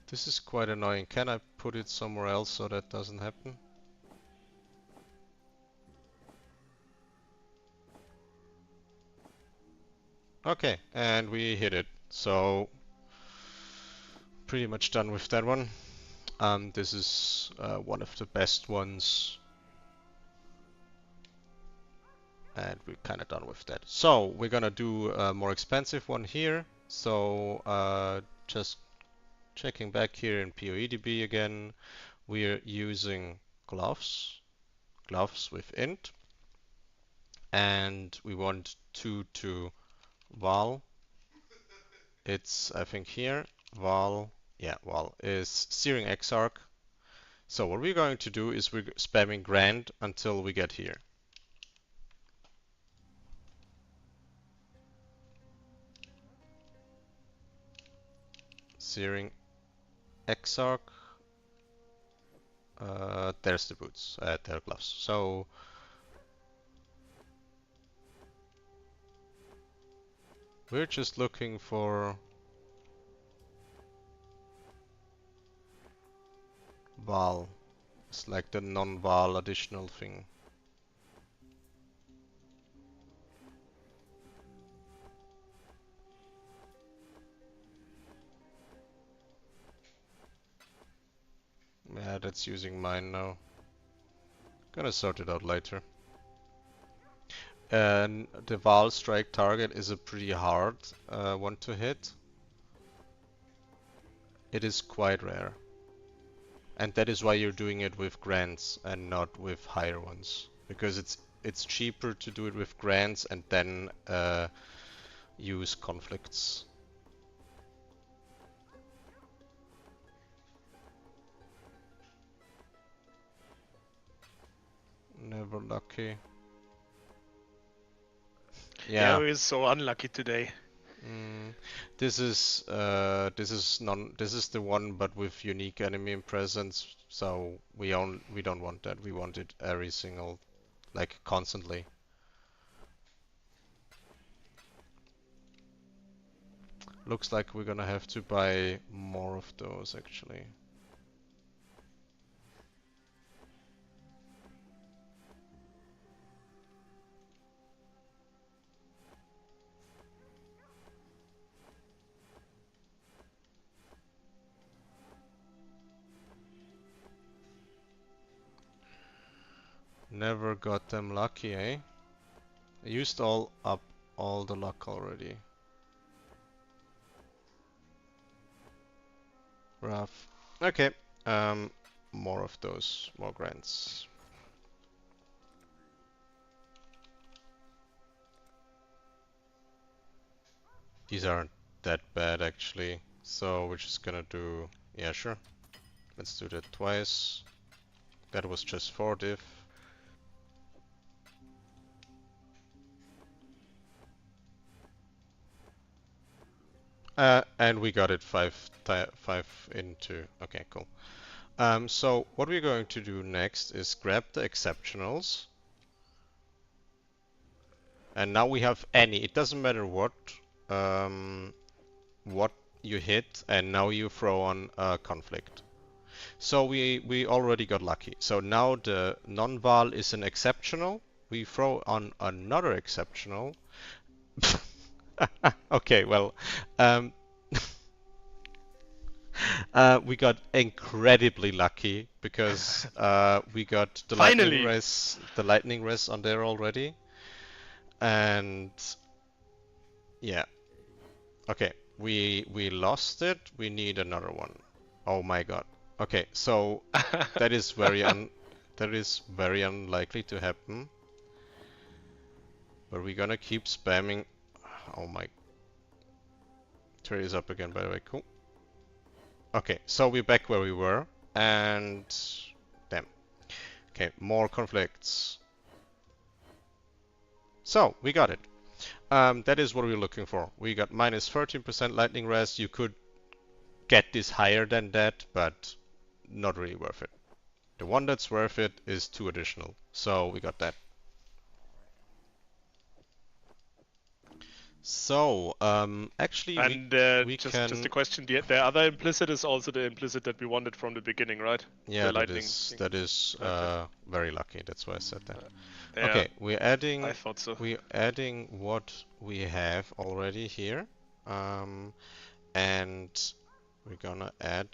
this is quite annoying. Can I put it somewhere else so that doesn't happen? Okay, and we hit it. So pretty much done with that one. This is one of the best ones, and we're kind of done with that. So we're gonna do a more expensive one here. So just checking back here in PoEDB again, we're using gloves with int, and we want 2 to val. It's I think here val, yeah, val is Searing Exarch. So what we're going to do is we're spamming grand until we get here. Searing Exarch. There's the boots, their gloves. So we're just looking for val. It's like the non-val additional thing. Yeah, that's using mine now. Gonna sort it out later. And the val strike target is a pretty hard one to hit. It is quite rare. And that is why you're doing it with grants and not with higher ones. Because it's cheaper to do it with grants and then use conflicts. Never lucky. Yeah, Yeah. we're so unlucky today. This is the one but with unique enemy presence, so we don't want that. We want it every single, like, constantly. Looks like we're gonna have to buy more of those actually. Never got them lucky, eh? I used all the luck already. Rough. Okay. Um, more of those, more grants. These aren't that bad actually. So we're just gonna do, yeah, sure. Let's do that twice. That was just 4 diff. And we got it 5 into. Okay, cool. So what we're going to do next is grab the exceptionals. And now we have any. It doesn't matter um, what you hit, and now you throw on a conflict. So we already got lucky. So now the non-val is an exceptional. We throw on another exceptional. Okay, well, um, we got incredibly lucky because we got Finally! the lightning res on there already, and yeah, okay, we lost it. We need another one. Oh my god. Okay, so that is very unlikely to happen. But we're gonna keep spamming. Oh my. Trade is up again, by the way. Cool. Okay, so we're back where we were, and damn. Okay, more conflicts. So we got it. That is what we're looking for. We got minus 13% lightning res. You could get this higher than that, but not really worth it. The one that's worth it is 2 additional. So we got that. So, actually And we just a can, question, the other implicit is also the implicit that we wanted from the beginning, right? The yeah, lightning thing. that is Okay. very lucky. That's why I said that. Yeah, Okay, I thought so. we're adding what we have already here. Um, and we're gonna add,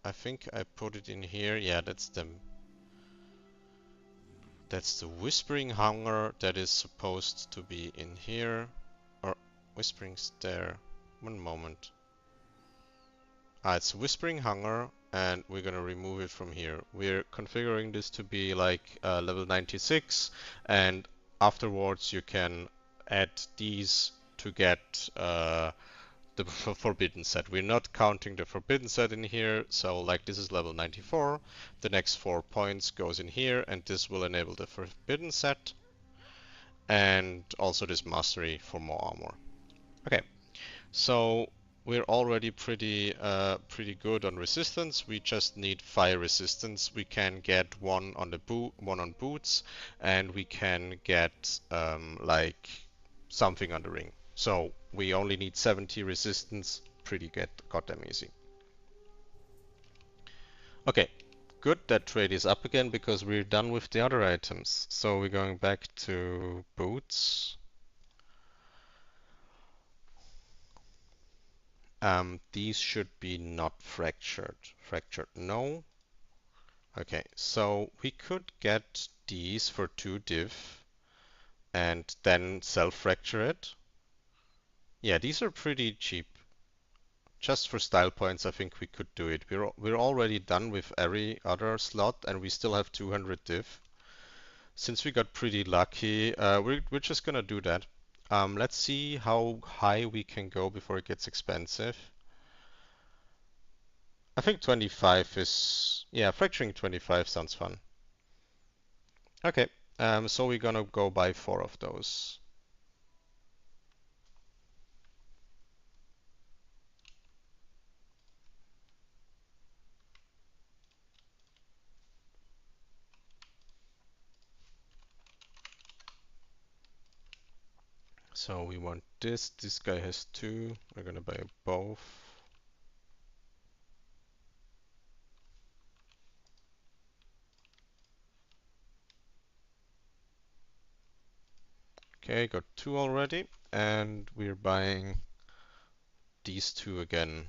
I think I put it in here. Yeah, that's the Whispering Hunger that is supposed to be in here. Or Whispering's there. One moment. Ah, it's Whispering Hunger, and we're gonna remove it from here. We're configuring this to be like level 96, and afterwards you can add these to get the forbidden set. We're not counting the forbidden set in here, so like this is level 94. The next 4 points goes in here, and this will enable the forbidden set, and also this mastery for more armor. Okay, so we're already pretty good on resistance. We just need fire resistance. We can get one on boots, and we can get like something on the ring. So we only need 70 resistance. Pretty goddamn easy. Okay, good. That trade is up again because we're done with the other items. So we're going back to boots. These should be not fractured. Fractured, no. Okay, so we could get these for 2 div and then self-fracture it. Yeah, these are pretty cheap. Just for style points, I think we could do it. We're already done with every other slot and we still have 200 div. Since we got pretty lucky, we're just gonna do that. Let's see how high we can go before it gets expensive. I think 25 is... Yeah, fracturing 25 sounds fun. Okay, so we're gonna go buy 4 of those. So we want this guy has 2. We're gonna buy both. Okay, got 2 already, and we're buying these 2 again.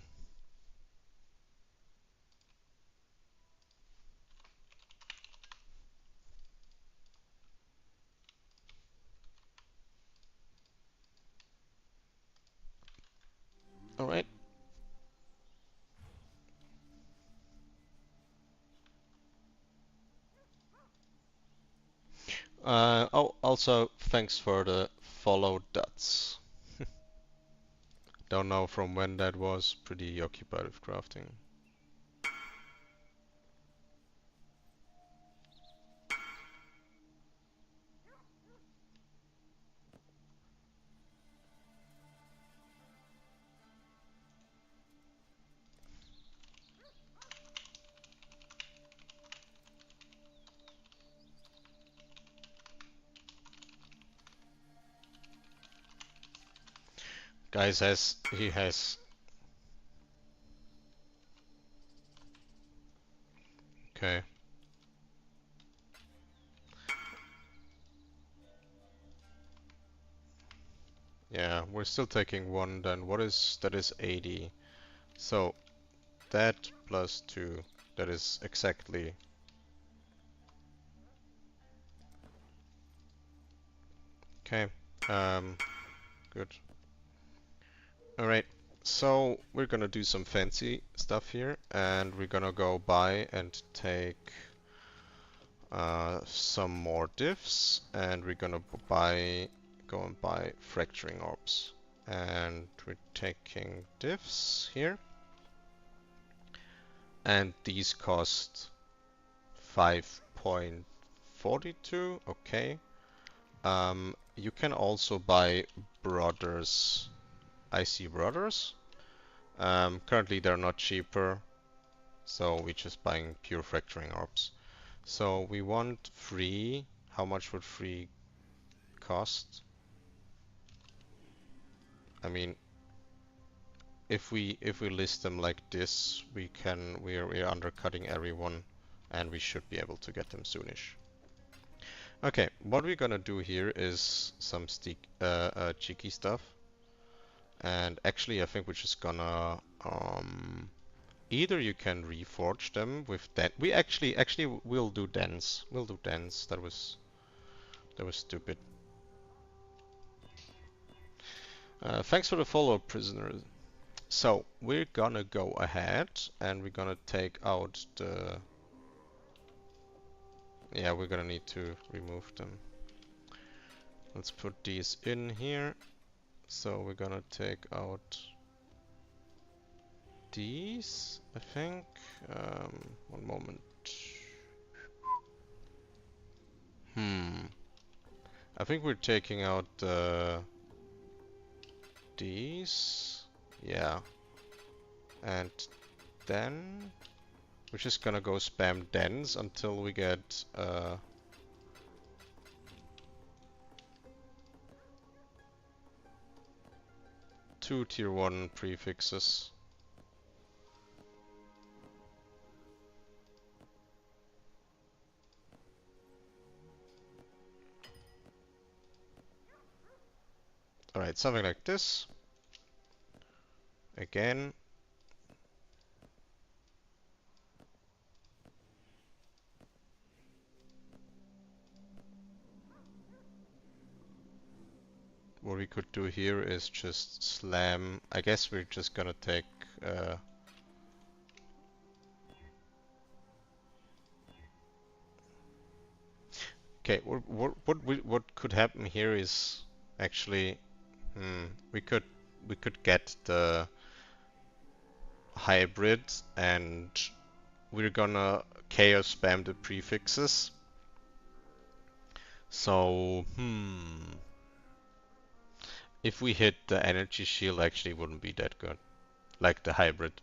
All right. Oh, also thanks for the follow dots. Don't know from when that was. Pretty occupied with crafting. Guys, he has. Okay. Yeah, we're still taking 1. Then what is that? Is 80. So that plus 2. That is exactly. Okay. Good. All right. So we're gonna do some fancy stuff here, and we're gonna go buy and take some more diffs, and we're gonna go and buy fracturing orbs. And we're taking diffs here, and these cost 5.42. Okay. You can also buy Brothers. I see Brothers. Currently they're not cheaper, so we're just buying pure fracturing orbs. So we want free. How much would free cost? I mean, if we list them like this, we're undercutting everyone, and we should be able to get them soonish. Okay, what we're gonna do here is some cheeky stuff, and actually I think we're just gonna either you can reforge them with that. We actually will do dens. We'll do dens. That was stupid. Thanks for the follow, prisoner. So we're gonna go ahead and we're gonna take out the. Yeah, we're gonna need to remove them. Let's put these in here. So we're gonna take out these, I think. One moment. I think we're taking out these. Yeah. And then we're just gonna go spam dens until we get 2 tier 1 prefixes. Alright, something like this. Again. What we could do here is just slam. I guess we're just gonna take okay, what could happen here is actually we could get the hybrid, and we're gonna chaos spam the prefixes. So if we hit the energy shield, actually wouldn't be that good. Like the hybrid.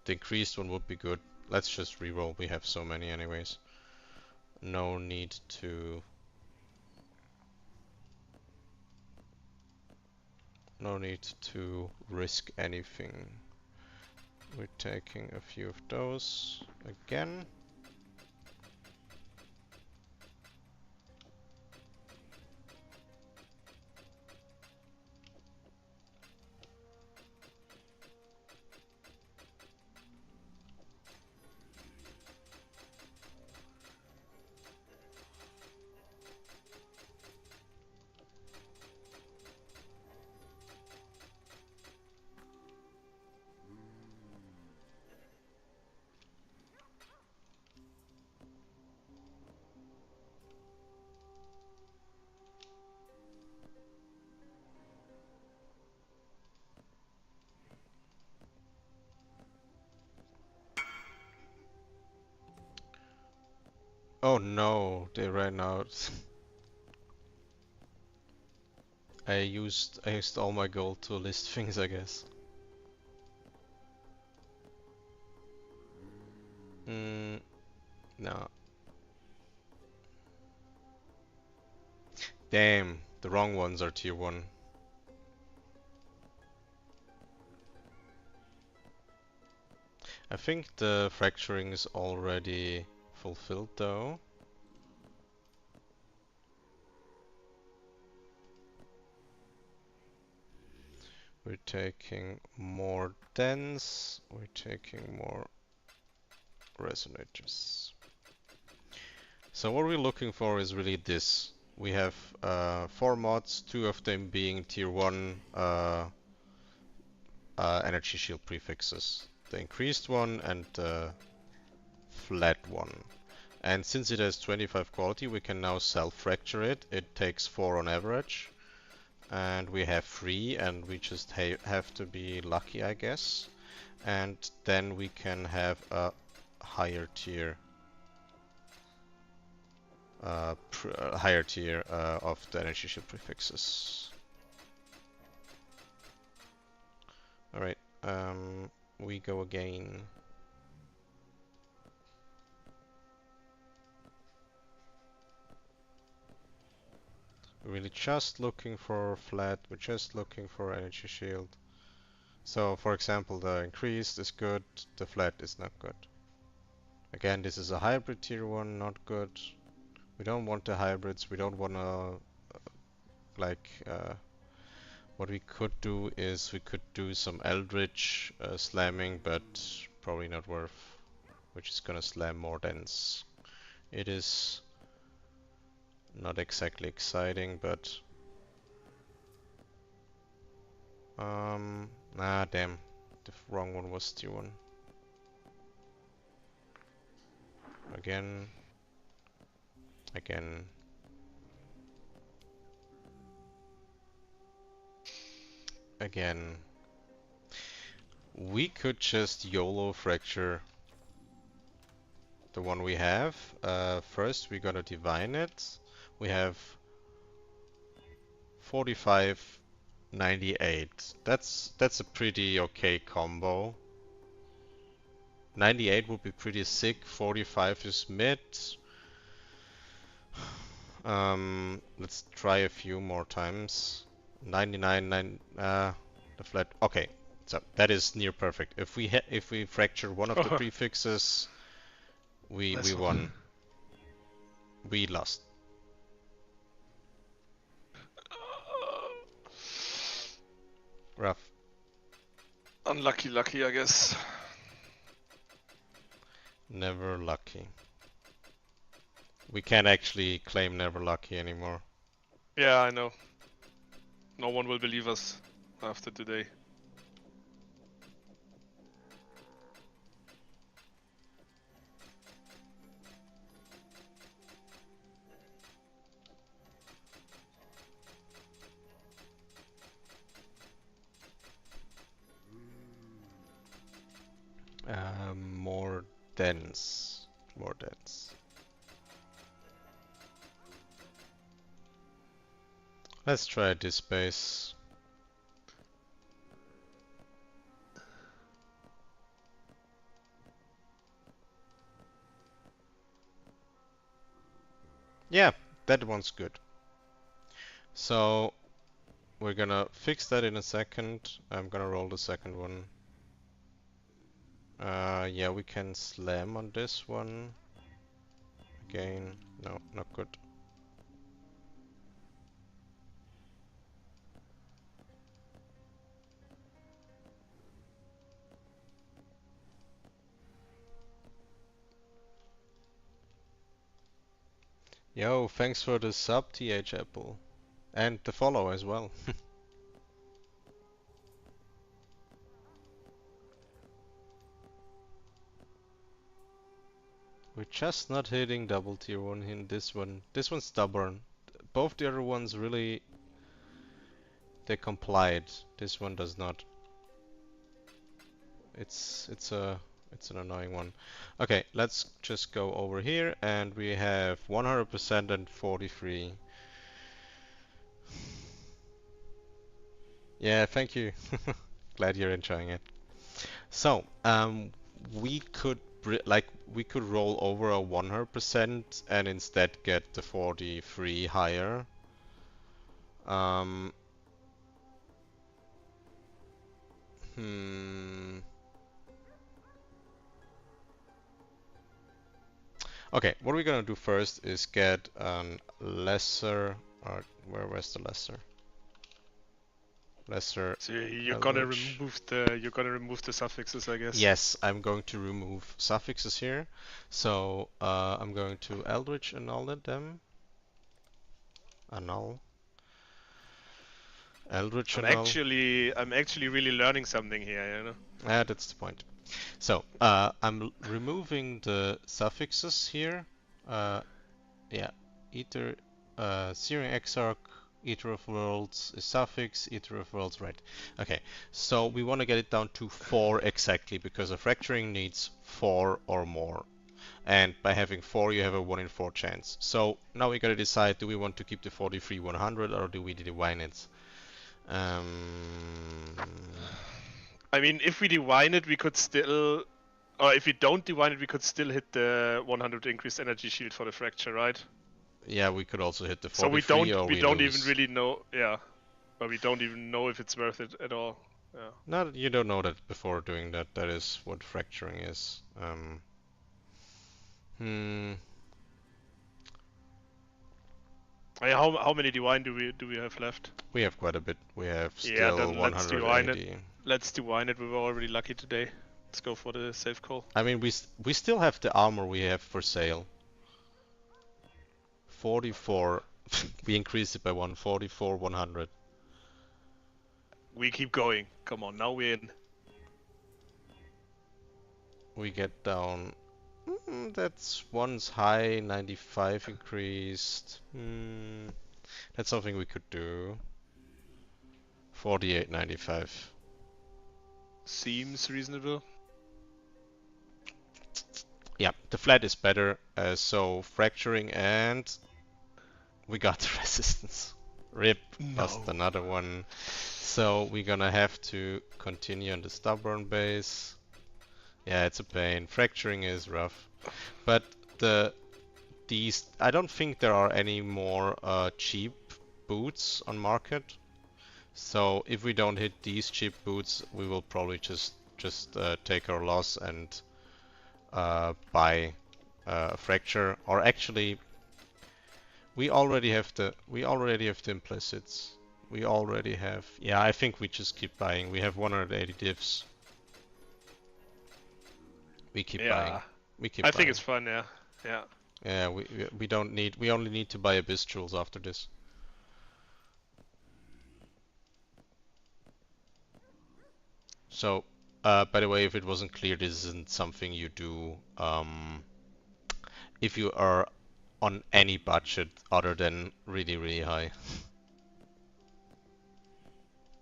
The increased one would be good. Let's just reroll. We have so many anyways. No need to. no need to risk anything. We're taking a few of those again. Oh no, they ran out. I used all my gold to list things, I guess. No. Damn, the wrong ones are tier 1. I think the fracturing is already fulfilled though. We're taking more dense, we're taking more resonators. So what we're looking for is really this. We have 4 mods, 2 of them being tier 1 energy shield prefixes. The increased one and the flat one. And since it has 25 quality, we can now self-fracture it. It takes 4 on average. And we have 3, and we just have to be lucky, I guess. And then we can have a higher tier of the energy shield prefixes. Alright, we go again. We're really just looking for flat, we're just looking for energy shield. So for example, the increased is good, the flat is not good. Again, this is a hybrid tier 1, not good. We don't want the hybrids, we don't want to what we could do is we could do some Eldritch slamming, but probably not worth. We're just gonna slam more dense. It is not exactly exciting, but damn, the wrong one was tier 1. Again, again. Again. We could just YOLO fracture the one we have. First we gotta divine it. We have 45, 98. That's a pretty okay combo. 98 would be pretty sick. 45 is mid. Let's try a few more times. 99, the flat. Okay, so that is near perfect. If we fracture one of the prefixes, we won. We lost. Rough. Unlucky, lucky, I guess. Never lucky. We can't actually claim never lucky anymore. Yeah, I know. No one will believe us after today. More dense. More dense. Let's try this base. Yeah, that one's good. So We're gonna fix that in a second. I'm gonna roll the second one. Yeah, we can slam on this one. Again, no, not good. Yo, thanks for the sub, TH Apple. And the follow as well. We're just not hitting double tier 1 in this one. This one's stubborn. Both the other ones really, they complied. This one does not. It's an annoying one. Okay, let's just go over here and we have 100% and 43. Yeah, thank you. Glad you're enjoying it. So, we could we could roll over a 100% and instead get the 43 higher. Um, hmm. Okay, what we're gonna do first is get lesser. Where's the lesser? Lesser So you're gonna Eldritch. remove the suffixes, I guess. Yes, I'm going to remove suffixes here. So I'm going to Eldritch annul them. Annul. Eldritch annul. I'm actually really learning something here, you know. Ah, that's the point. So I'm removing the suffixes here. Yeah, Ether, Searing Exarch, Ether of Worlds is suffix, Ether of Worlds, right. Okay, so we want to get it down to 4 exactly because a fracturing needs 4 or more. And by having 4 you have a 1 in 4 chance. So now we gotta decide, do we want to keep the 43 100 or do we divine it? I mean, if we divine it, we could still, or if we don't divine it, we could still hit the 100 increased energy shield for the fracture, right? Yeah, we could also hit the So 43 or we we don't even lose. really know, yeah, but we don't even know if it's worth it at all. Yeah. No, you don't know that before doing that. That is what fracturing is. Hmm. How many divine do we have left? We have quite a bit. We have Yeah, still then let's divine it. 180. Let's divine it. We were already lucky today. Let's go for the safe call. I mean, we still have the armor we have for sale. 44. We increased it by 1. 44, 100. We keep going. Come on, now we're in. We get down. That's one's high, 95 increased. That's something we could do. 48.95. Seems reasonable. Yeah, the flat is better. So fracturing and we got the resistance. Rip, lost No. another one. So we're gonna have to continue on the stubborn base. Yeah, it's a pain. Fracturing is rough, but these I don't think there are any more cheap boots on market. So if we don't hit these cheap boots, we will probably just take our loss and buy a fracture. Or actually, we already have the implicits. We already have. Yeah, I think we just keep buying. We have 180 divs. We keep buying. Yeah. We keep I buying. think it's fun, yeah. Yeah. Yeah, we don't need. We only need to buy abyss jewels after this. So, by the way, if it wasn't clear, this isn't something you do if you are on any budget other than really, really high.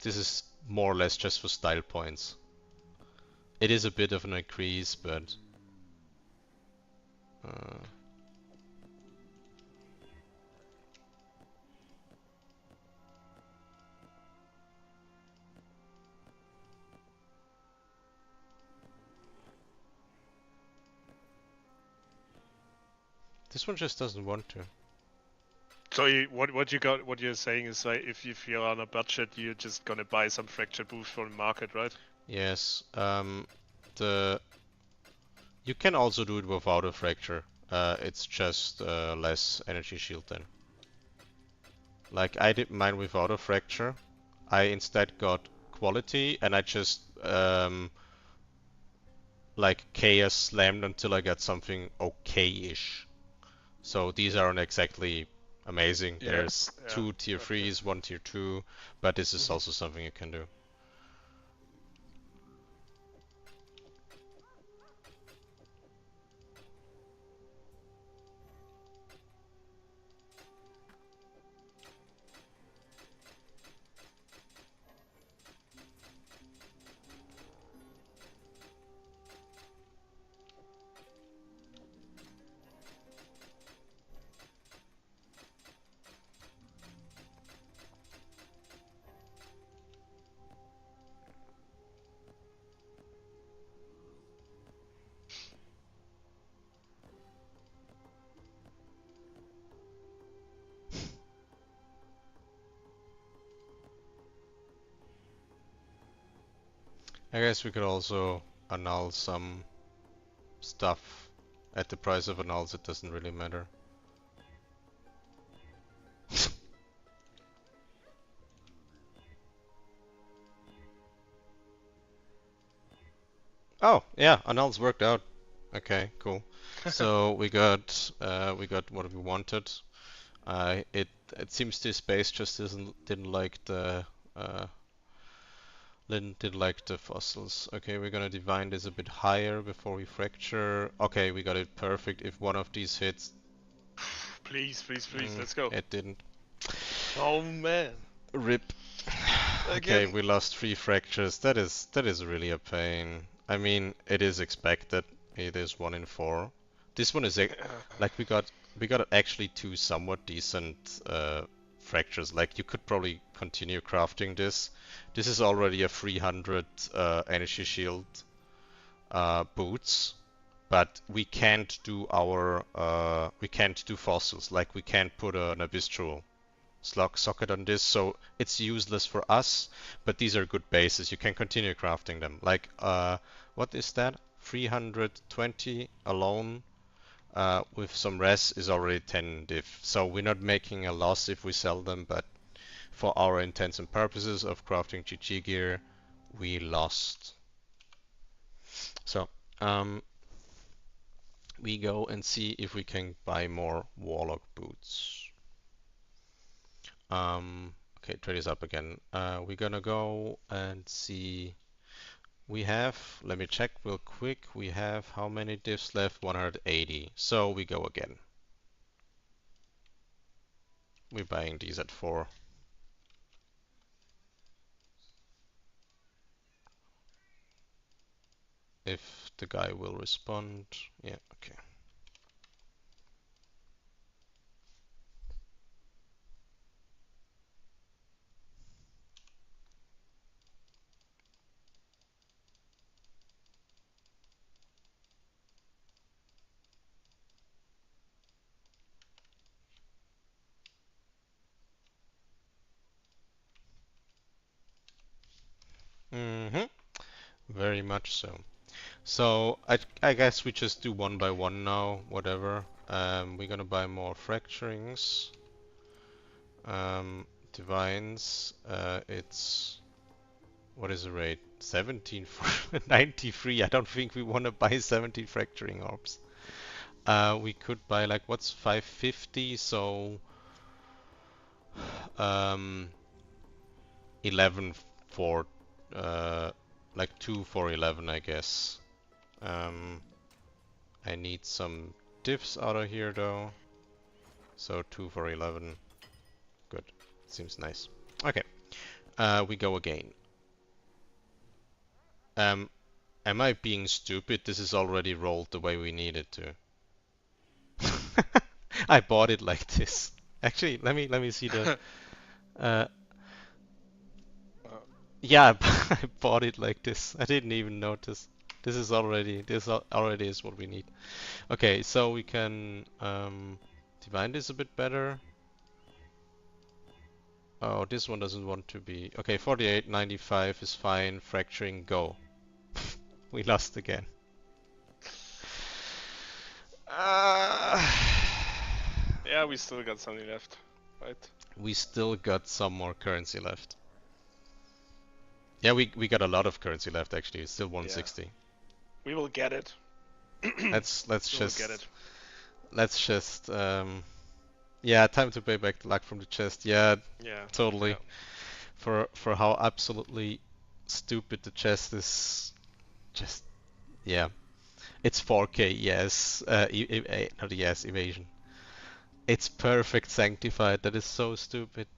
This is more or less just for style points. It is a bit of an increase, but uh, this one just doesn't want to. So what you're saying is like if you're on a budget, you're just gonna buy some fractured boost from the market, right? Yes. The You can also do it without a fracture. It's just less energy shield then. Like I did mine without a fracture. I instead got quality and I just like chaos slammed until I got something okay-ish. So these aren't exactly amazing. Yeah. There's Yeah. two tier Okay. 3s, one tier 2, but this is Mhm. also something you can do. I guess we could also annul some stuff. At the price of annuls, it doesn't really matter. Oh, yeah, annuls worked out. Okay, cool. So we got what we wanted. It seems this base just didn't like the uh, didn't like the fossils. Okay, we're gonna divine this a bit higher before we fracture. Okay, we got it perfect. If one of these hits, Please, please, please, let's go. it didn't. Oh man. Rip. Okay, Again. we lost 3 fractures. That is really a pain. I mean, it is expected. It is 1 in 4. This one is like we got actually 2 somewhat decent fractures. Like you could probably continue crafting this. This is already a 300 energy shield boots, but we can't do fossils. Like we can't put an abyssal slug socket on this, so it's useless for us, but these are good bases. You can continue crafting them. Like, what is that? 320 alone with some res is already 10 diff. So we're not making a loss if we sell them, but for our intents and purposes of crafting GG gear, we lost. So, we go and see if we can buy more warlock boots. Okay, trade is up again. We're gonna go and see. We have, let me check real quick. We have how many diffs left? 180. So we go again. We're buying these at 4. If the guy will respond. Yeah, okay. Mm-hmm. Very much so. So I guess we just do one by one now, whatever. We're gonna buy more fracturings. Divines, it's what is the rate? 17 for 93. I don't think we want to buy 17 fracturing orbs. We could buy like what's 550, so um 11 for like 2 for 11, I guess. Um I need some diffs out of here though. So 2 for 11. Good. Seems nice. Okay. We go again. Um Am I being stupid? This is already rolled the way we need it to. I bought it like this. Actually, let me see the. Uh, yeah, I bought it like this. I didn't even notice. This already is what we need. Okay, so we can divine this a bit better. Oh, this one doesn't want to be. Okay, 48, 95 is fine. Fracturing, go. We lost again. Yeah, we still got something left, right? We still got some more currency left. Yeah, we got a lot of currency left actually. It's still Yeah. 160. We will get it. Let's We will get it. let's just yeah, time to pay back the luck from the chest. Yeah, Yeah. Yeah. totally. For how absolutely stupid the chest is. Just yeah. It's 4K, yes. Not yes, evasion. It's perfect sanctified. That is so stupid.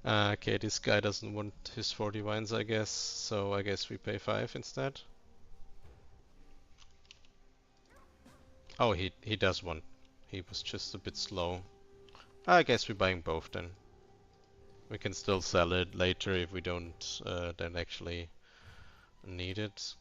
Okay, this guy doesn't want his 40 vines, I guess. So I guess we pay 5 instead. Oh, he does want. He was just a bit slow. I guess we're buying both then. We can still sell it later if we don't then actually need it.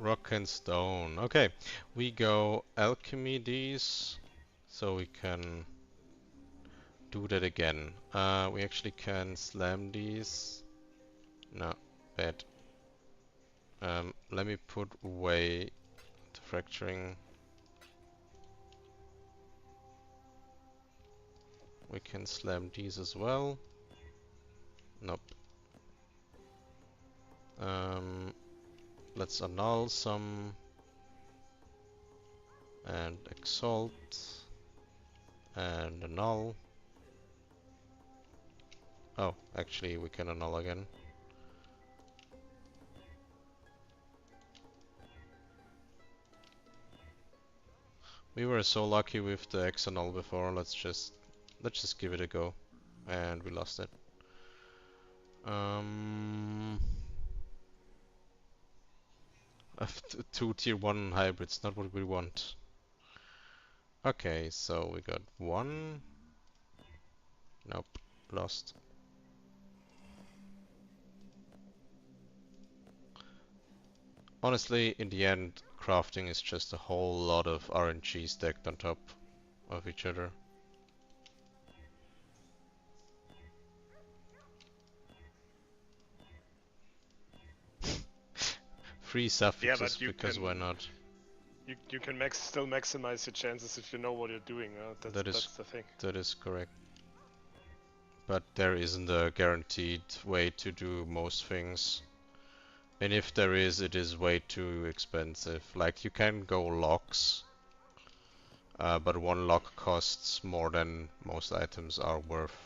Rock and stone. Okay, we go alchemy these, so we can do that again. We actually can slam these. No, bad. Let me put away the fracturing. We can slam these as well. Nope. Let's annul some and exalt and annul. Oh, actually we can annul again. We were so lucky with the X annul before. Let's just give it a go, and we lost it. Two tier 1 hybrids, not what we want. Okay, so we got one. Nope, lost. Honestly, in the end, crafting is just a whole lot of RNG stacked on top of each other. Free Yeah, suffixes but because why not? you can still maximize your chances if you know what you're doing. That's the thing. That is correct. But there isn't a guaranteed way to do most things. And if there is, it is way too expensive. Like you can go locks, but one lock costs more than most items are worth.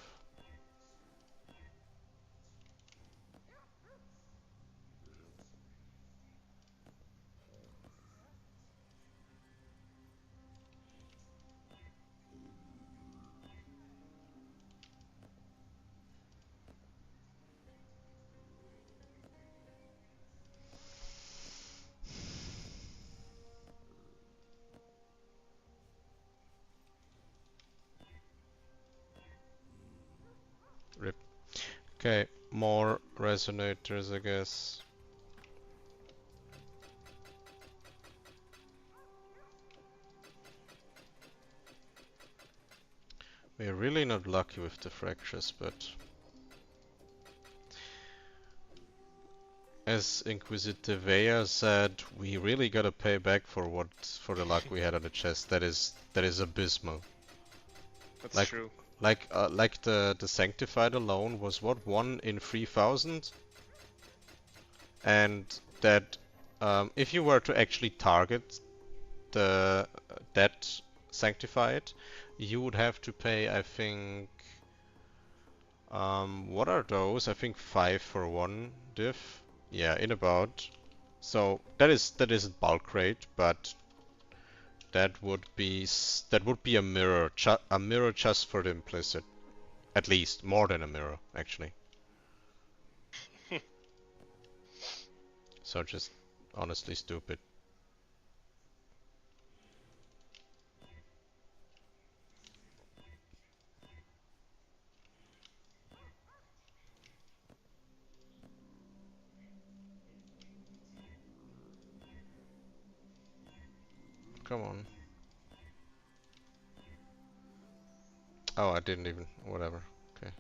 Rip. Okay, more resonators, I guess. We're really not lucky with the fractures, but as Inquisitivea said, we really gotta pay back for the luck we had on the chest. That is abysmal. That's Like true. like the Sanctified alone was what, 1 in 3,000, and that if you were to actually target the that Sanctified, you would have to pay, I think, What are those? I think 5 for 1 diff. Yeah, in about. So that isn't bulk rate, but that would be a mirror just for the implicit. At least more than a mirror, actually. So just honestly stupid. Come on. Oh, I didn't even. Whatever. Okay.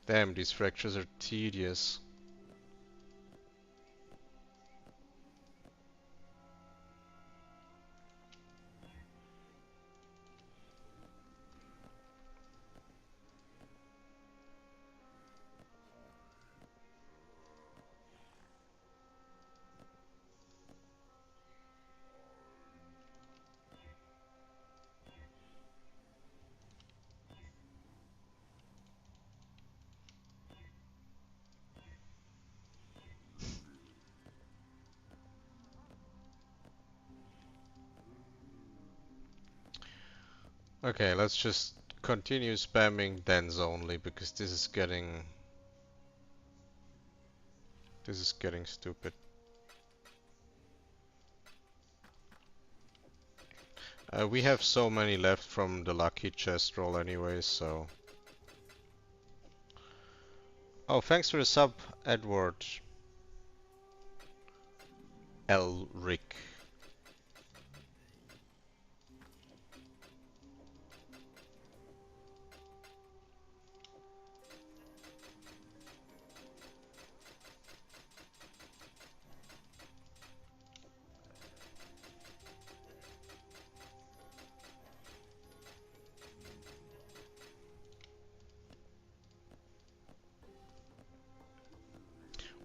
Damn, these fractures are tedious. Okay, let's just continue spamming dens only because this is getting stupid. We have so many left from the lucky chest roll anyway, so. Oh, thanks for the sub, Edward. Elric.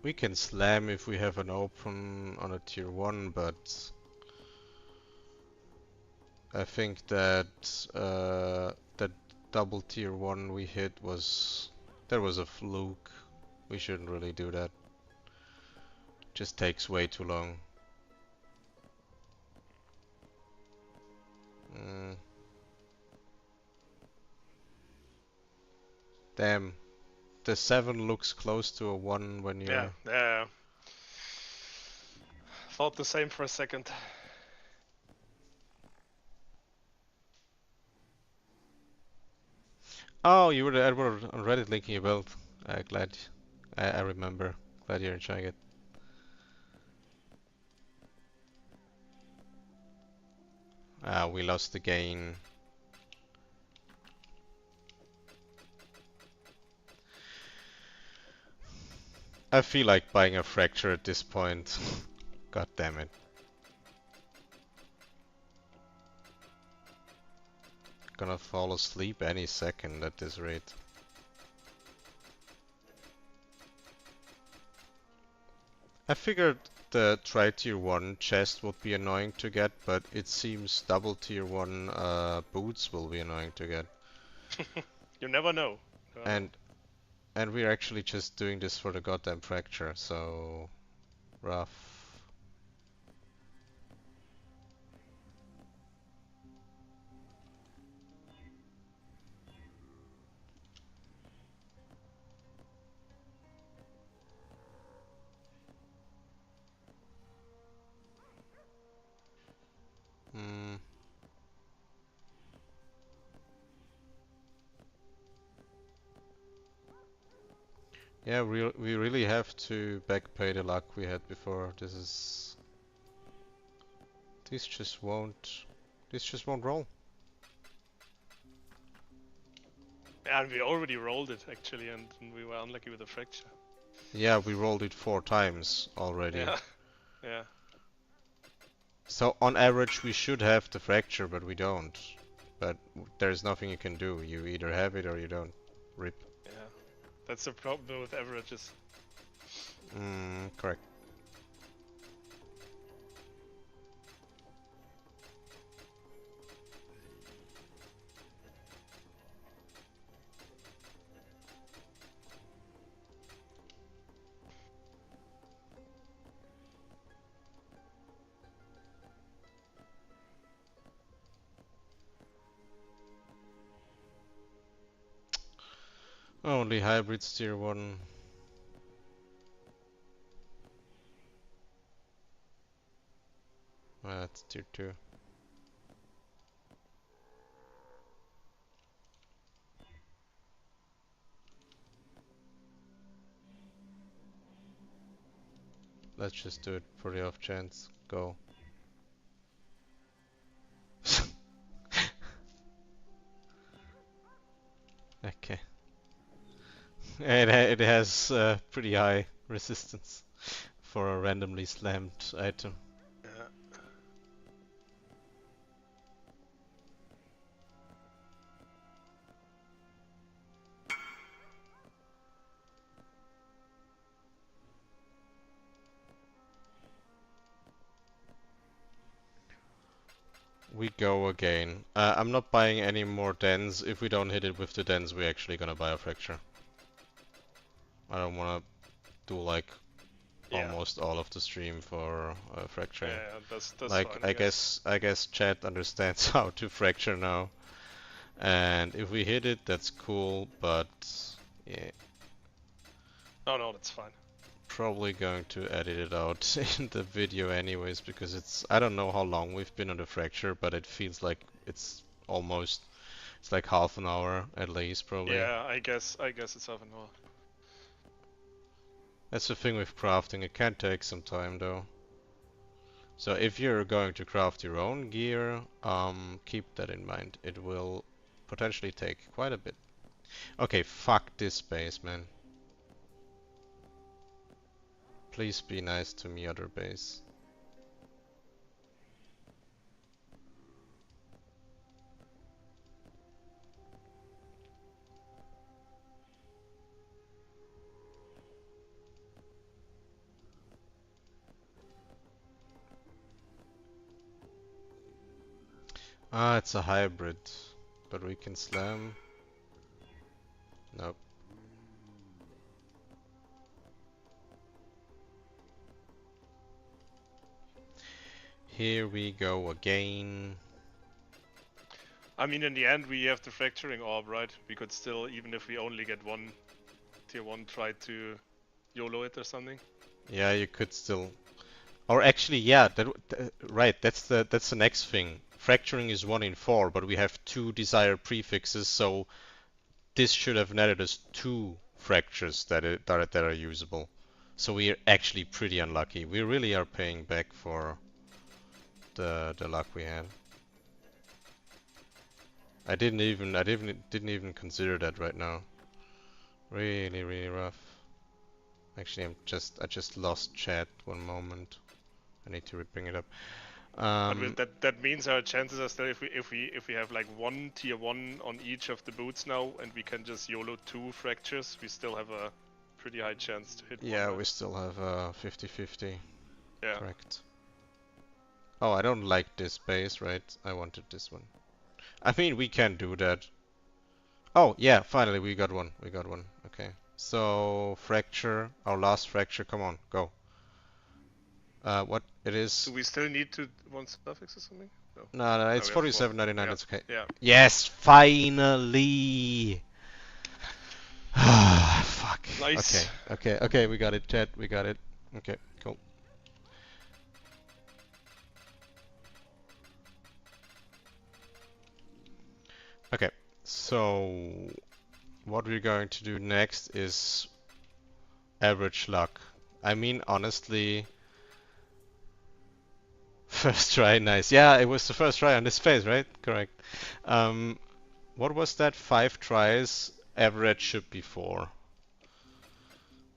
We can slam if we have an open on a tier 1, but I think that double tier 1 we hit was a fluke. We shouldn't really do that. Just takes way too long. Mm. Damn. The 7 looks close to a 1 when you're... Yeah. Thought the same for a second. Oh, you were the Edward on Reddit linking your build. Glad. I remember. Glad you're enjoying it. We lost the gain. I feel like buying a fracture at this point. God damn it. Gonna fall asleep any second at this rate. I figured the tri-tier 1 chest would be annoying to get, but it seems double tier 1 boots will be annoying to get. You never know. And we're actually just doing this for the goddamn fracture, so rough. Hmm. Yeah, we really have to backpay the luck we had before. This just won't roll. And we already rolled it actually, and we were unlucky with the fracture. Yeah, we rolled it 4 times already. Yeah. So on average we should have the fracture, but we don't. But there's nothing you can do. You either have it or you don't. Rip. Yeah. That's the problem with averages. Correct. Only hybrids tier 1. That's tier 2. Let's just do it for the off chance. Go. Okay. It has pretty high resistance for a randomly slammed item. Yeah. We go again. I'm not buying any more dens. If we don't hit it with the dens, we're actually gonna buy a fracture. I don't wanna do like Yeah. almost all of the stream for fracturing. Yeah, that's Like fine, I guess. I guess chat understands how to fracture now. And if we hit it, that's cool, but yeah, No, that's fine. probably going to edit it out in the video anyways because I don't know how long we've been on the fracture, but it feels like it's like half an hour at least probably. Yeah, I guess it's half an hour. That's the thing with crafting, it can take some time though. So if you're going to craft your own gear, keep that in mind. It will potentially take quite a bit. Okay, fuck this base, man. Please be nice to me, other base. Ah, it's a hybrid. But we can slam. Nope. Here we go again. I mean, in the end, we have the fracturing orb, right? We could still, even if we only get one tier 1, try to YOLO it or something. Yeah, you could still. Or actually, yeah, right. That's the next thing. Fracturing is 1 in 4, but we have 2 desired prefixes, so this should have netted us 2 fractures that are usable. So we are actually pretty unlucky. We really are paying back for the luck we had. I didn't even consider that right now. Really rough. Actually, I just lost chat. One moment. I need to bring it up. But that means our chances are still, if we have like one tier 1 on each of the boots now, and we can just YOLO 2 fractures, we still have a pretty high chance to hit yeah, one. we still have 50-50. Yeah. Correct. Oh, I don't like this base, right? I wanted this one. I mean, we can do that. Oh, yeah, finally we got one. We got one. Okay. So, fracture, our last fracture, come on, go. What it is? Do we still need to one suffix or something? No. No, it's We have 47.99, yeah. it's okay. Yeah. Yes, finally! Ah, fuck. Nice. Okay, we got it, chat, we got it. Okay, cool. Okay, so what we're going to do next is average luck. I mean, honestly, first try, nice. Yeah, it was the first try on this phase, right? Correct. What was that? 5 tries, average should be 4.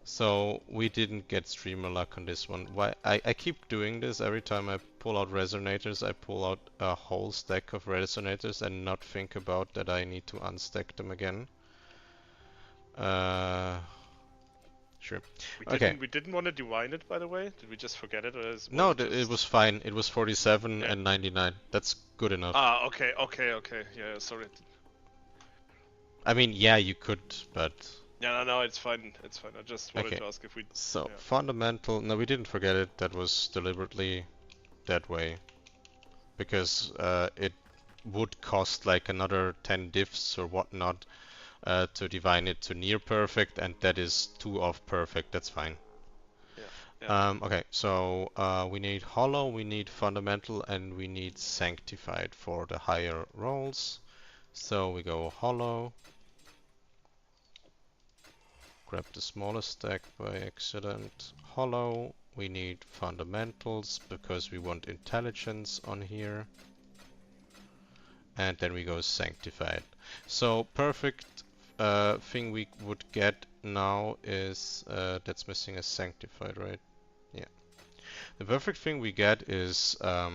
So we didn't get streamer luck on this one. Why? I keep doing this every time I pull out resonators. I pull out a whole stack of resonators and not think about that I need to unstack them again. Sure. We didn't want to divine it, by the way. Did we just forget it, or No, it was fine. It was 47 yeah. and 99. That's good enough. Ah, okay. Yeah, sorry. I mean, yeah, you could, but Yeah, no, it's fine. It's fine. I just wanted to ask if we. So, yeah. fundamental. No, we didn't forget it. That was deliberately that way. Because it would cost like another 10 diffs or whatnot to divine it to near perfect, and that is 2 off perfect. That's fine. Yeah. Yeah. Okay, so we need hollow, we need fundamental, and we need sanctified for the higher rolls. So we go hollow, grab the smallest stack by accident. Hollow, we need fundamentals because we want intelligence on here. And then we go sanctified. So perfect thing we would get now is that's missing a sanctified, right? Yeah. The perfect thing we get is uh,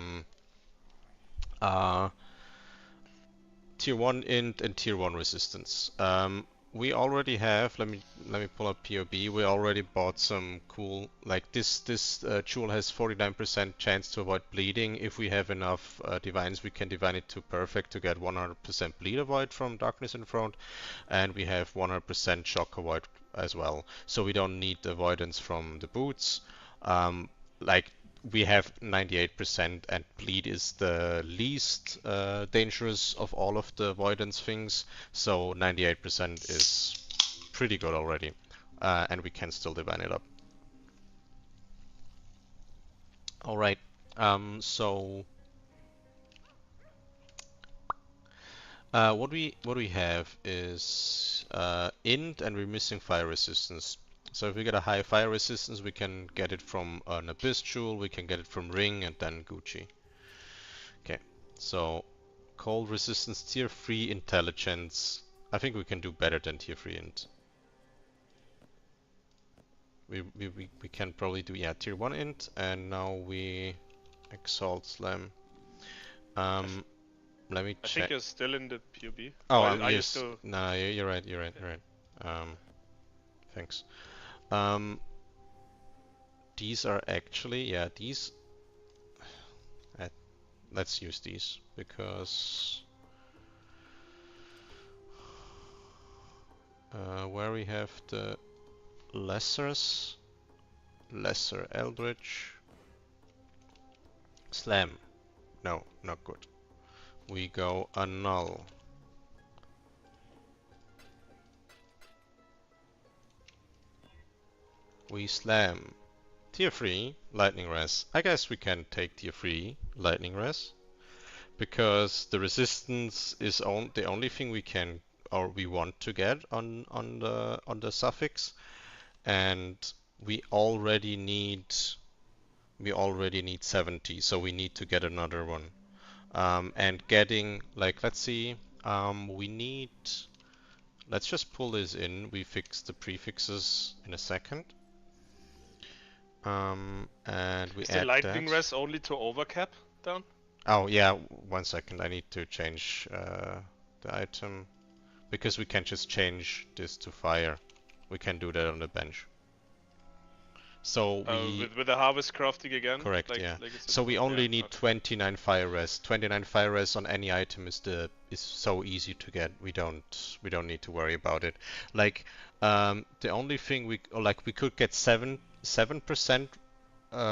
tier 1 int and tier 1 resistance. We already have, let me pull up POB. We already bought some cool, like this jewel has 49% chance to avoid bleeding. If we have enough divines, we can divine it to perfect to get 100% bleed avoid from Darkness in front, and we have 100% shock avoid as well. So we don't need avoidance from the boots. Like we have 98%, and bleed is the least dangerous of all of the avoidance things, so 98% is pretty good already, and we can still divine it up. Alright, so what we have is int, and we're missing fire resistance. So if we get a high fire resistance, we can get it from an Abyss Jewel, we can get it from Ring, and then Gucci. Okay, so cold resistance, tier 3 intelligence. I think we can do better than tier 3 int. We can probably do, yeah, tier 1 int, and now we exalt slam. Let me I check. think you're still in the POB. Oh, Or I'm are you used. still? No, you're right, you're right, you're right. Thanks. Um, these are actually, yeah, these. Uh, let's use these because where we have the lessers, lesser eldritch, slam. No, not good. We go annul. We slam. Tier 3, lightning res. I guess we can take tier 3, lightning res. Because the resistance is the only thing we can or we want to get on the suffix, and we already need 70, so we need to get another one. And getting, like, let's see, we need, let's just pull this in. We fix the prefixes in a second. And we Is the add lightning that. res only to overcap down? Oh yeah, 1 second. I need to change the item because we can just change this to fire. We can do that on the bench. So we With the harvest crafting again, correct, like yeah. like it's So we yeah, only need okay. 29 fire res. 29 fire res on any item is so easy to get. We don't need to worry about it. Like the only thing we could get 7%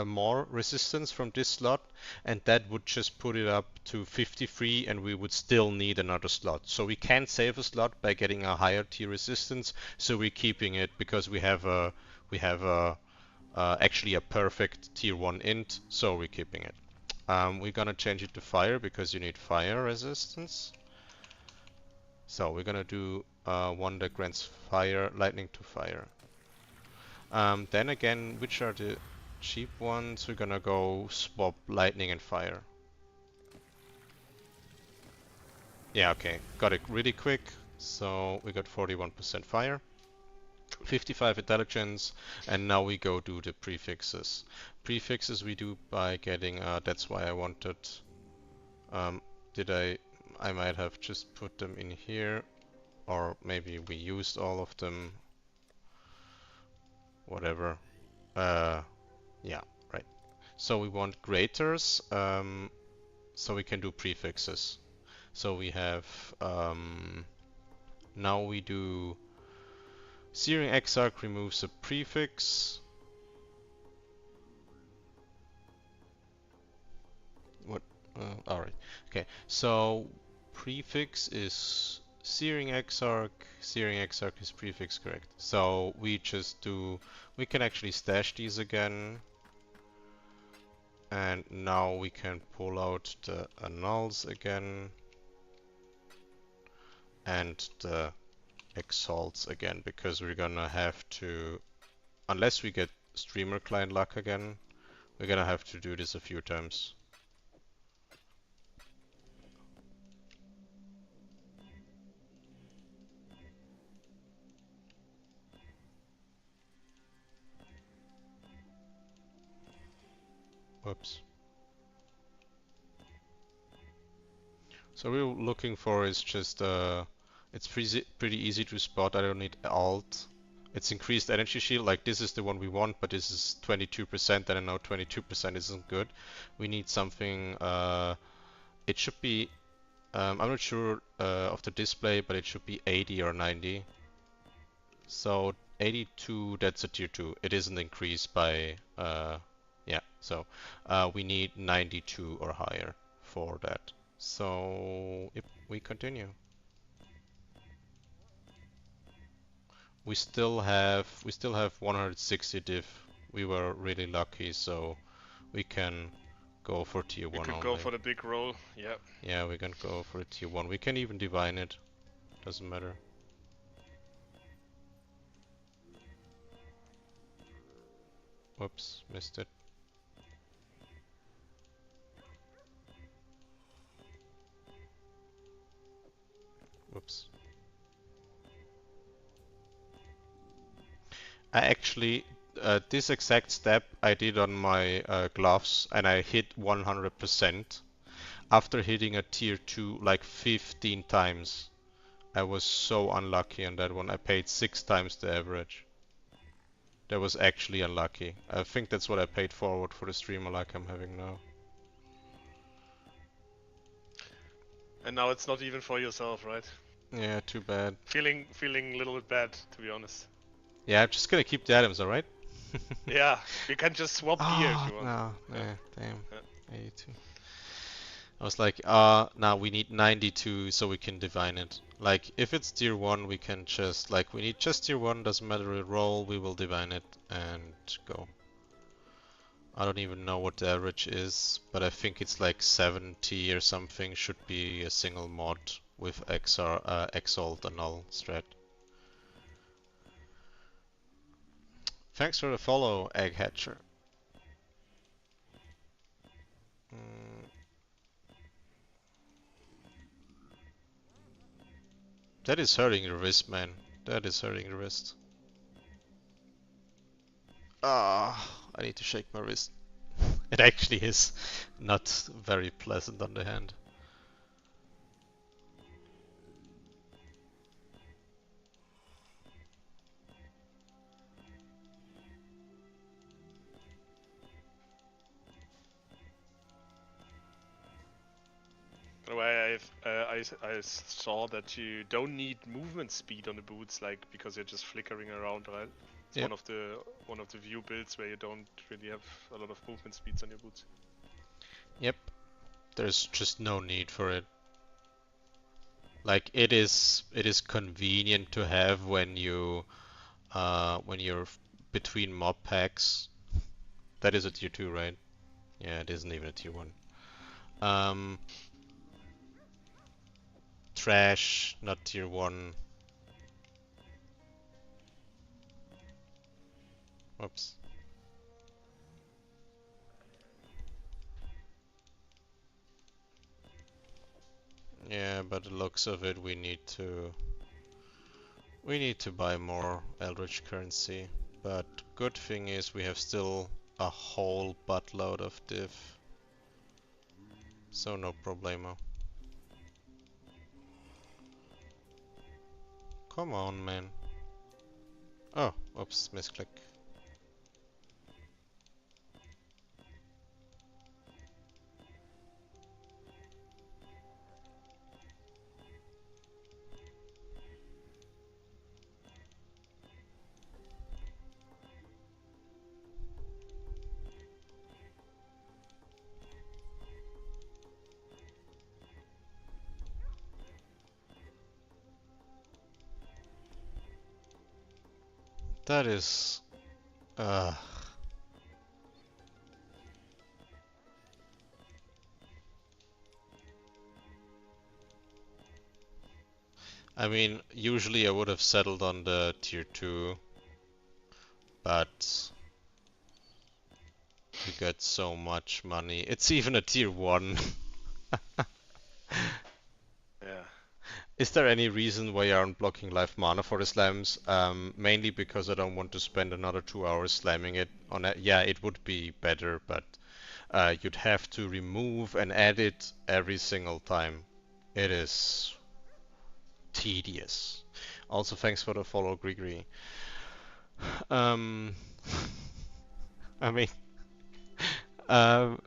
more resistance from this slot, and that would just put it up to 53, and we would still need another slot. So we can save a slot by getting a higher tier resistance. So we're keeping it because we have a actually a perfect tier 1 int, so we're keeping it. We're gonna change it to fire because you need fire resistance. So we're gonna do one that grants fire, lightning to fire. Then again, which are the cheap ones? We're gonna go swap lightning and fire. Yeah, okay, got it really quick. So we got 41% fire, 55 intelligence, and now we go do the prefixes. Prefixes we do by getting, that's why I wanted, um, I might have just put them in here, or maybe we used all of them, whatever. Yeah, right. So we want graters, so we can do prefixes. So we have, now we do Searing Exarch removes a prefix. What? Alright. Okay, so prefix is Searing Exarch. Searing Exarch is prefix correct. So we just do. We can actually stash these again. And now we can pull out the annuls again. And the exalts again, because we're gonna have to, unless we get streamer client luck again, we're gonna have to do this a few times. Whoops. So we're looking for is just it's pretty easy to spot. I don't need alt. It's increased energy shield. Like this is the one we want, but this is 22%, and I know 22% isn't good. We need something. It should be. I'm not sure of the display, but it should be 80 or 90. So 82, that's a tier 2. It isn't increased by, yeah, so we need 92 or higher for that. So if we continue. We still have 160 diff. We were really lucky, so we can go for tier We 1 could go only. for the big roll, yeah. Yeah, we can go for a tier 1. We can even divine it. Doesn't matter. Whoops, missed it. Whoops. I actually, this exact step I did on my gloves, and I hit 100% after hitting a tier 2 like 15 times. I was so unlucky on that one. I paid 6 times the average. That was actually unlucky. I think that's what I paid forward for the streamer like I'm having now. And now it's not even for yourself, right? Yeah, too bad. Feeling a little bit bad, to be honest. Yeah, I'm just gonna keep the items, alright? Yeah, you can just swap gear if Ah, you want. no, Yeah. nah, damn. Yeah. 82. I was like, now we need 92 so we can divine it. Like, if it's tier 1, we can just, like, we need just tier 1, doesn't matter the roll, we will divine it and go. I don't even know what the average is, but I think it's like 70 or something, should be a single mod with Exalt and null strat. Thanks for the follow, Egg Hatcher. That is hurting the wrist, man. That is hurting the wrist. Ah, I need to shake my wrist. It actually is not very pleasant on the hand. By the way, I saw that you don't need movement speed on the boots, like because you're just flickering around, right? It's Yep. one of the view builds where you don't really have a lot of movement speeds on your boots. Yep. There's just no need for it. Like it is convenient to have when you're between mob packs. That is a tier 2, right? Yeah, it isn't even a tier 1. Um, Trash, not tier 1. Whoops. Yeah, but the looks of it, we need to buy more Eldritch currency. But good thing is we have still a whole buttload of div. So no problemo. Come on, man. Oh, oops, misclick. That is... Uh, I mean, usually I would have settled on the tier 2, but you get so much money. It's even a tier 1. Yeah. Is there any reason why you aren't blocking live mana for the slams? Mainly because I don't want to spend another 2 hours slamming it on it. Yeah, it would be better, but you'd have to remove and edit every single time. It is tedious. Also, thanks for the follow, Grigri. Um, I mean, um,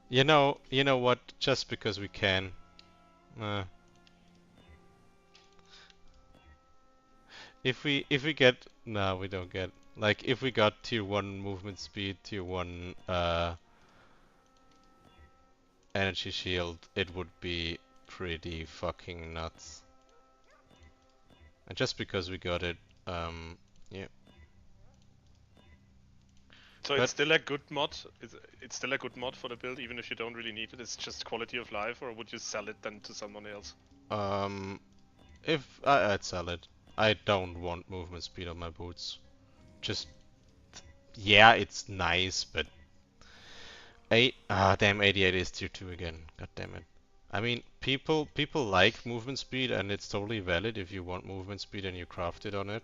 you know what? Just because we can. Uh, if we get no, we don't get like if we got tier 1 movement speed, tier 1 energy shield, it would be pretty fucking nuts. And just because we got it, yeah. So But it's still a good mod. It's still a good mod for the build, even if you don't really need it. It's just quality of life, or would you sell it then to someone else? um, I'd sell it. I don't want movement speed on my boots. Just yeah, it's nice, but damn, 88 is tier 2 again. God damn it. I mean, people like movement speed, and it's totally valid if you want movement speed and you craft it on it.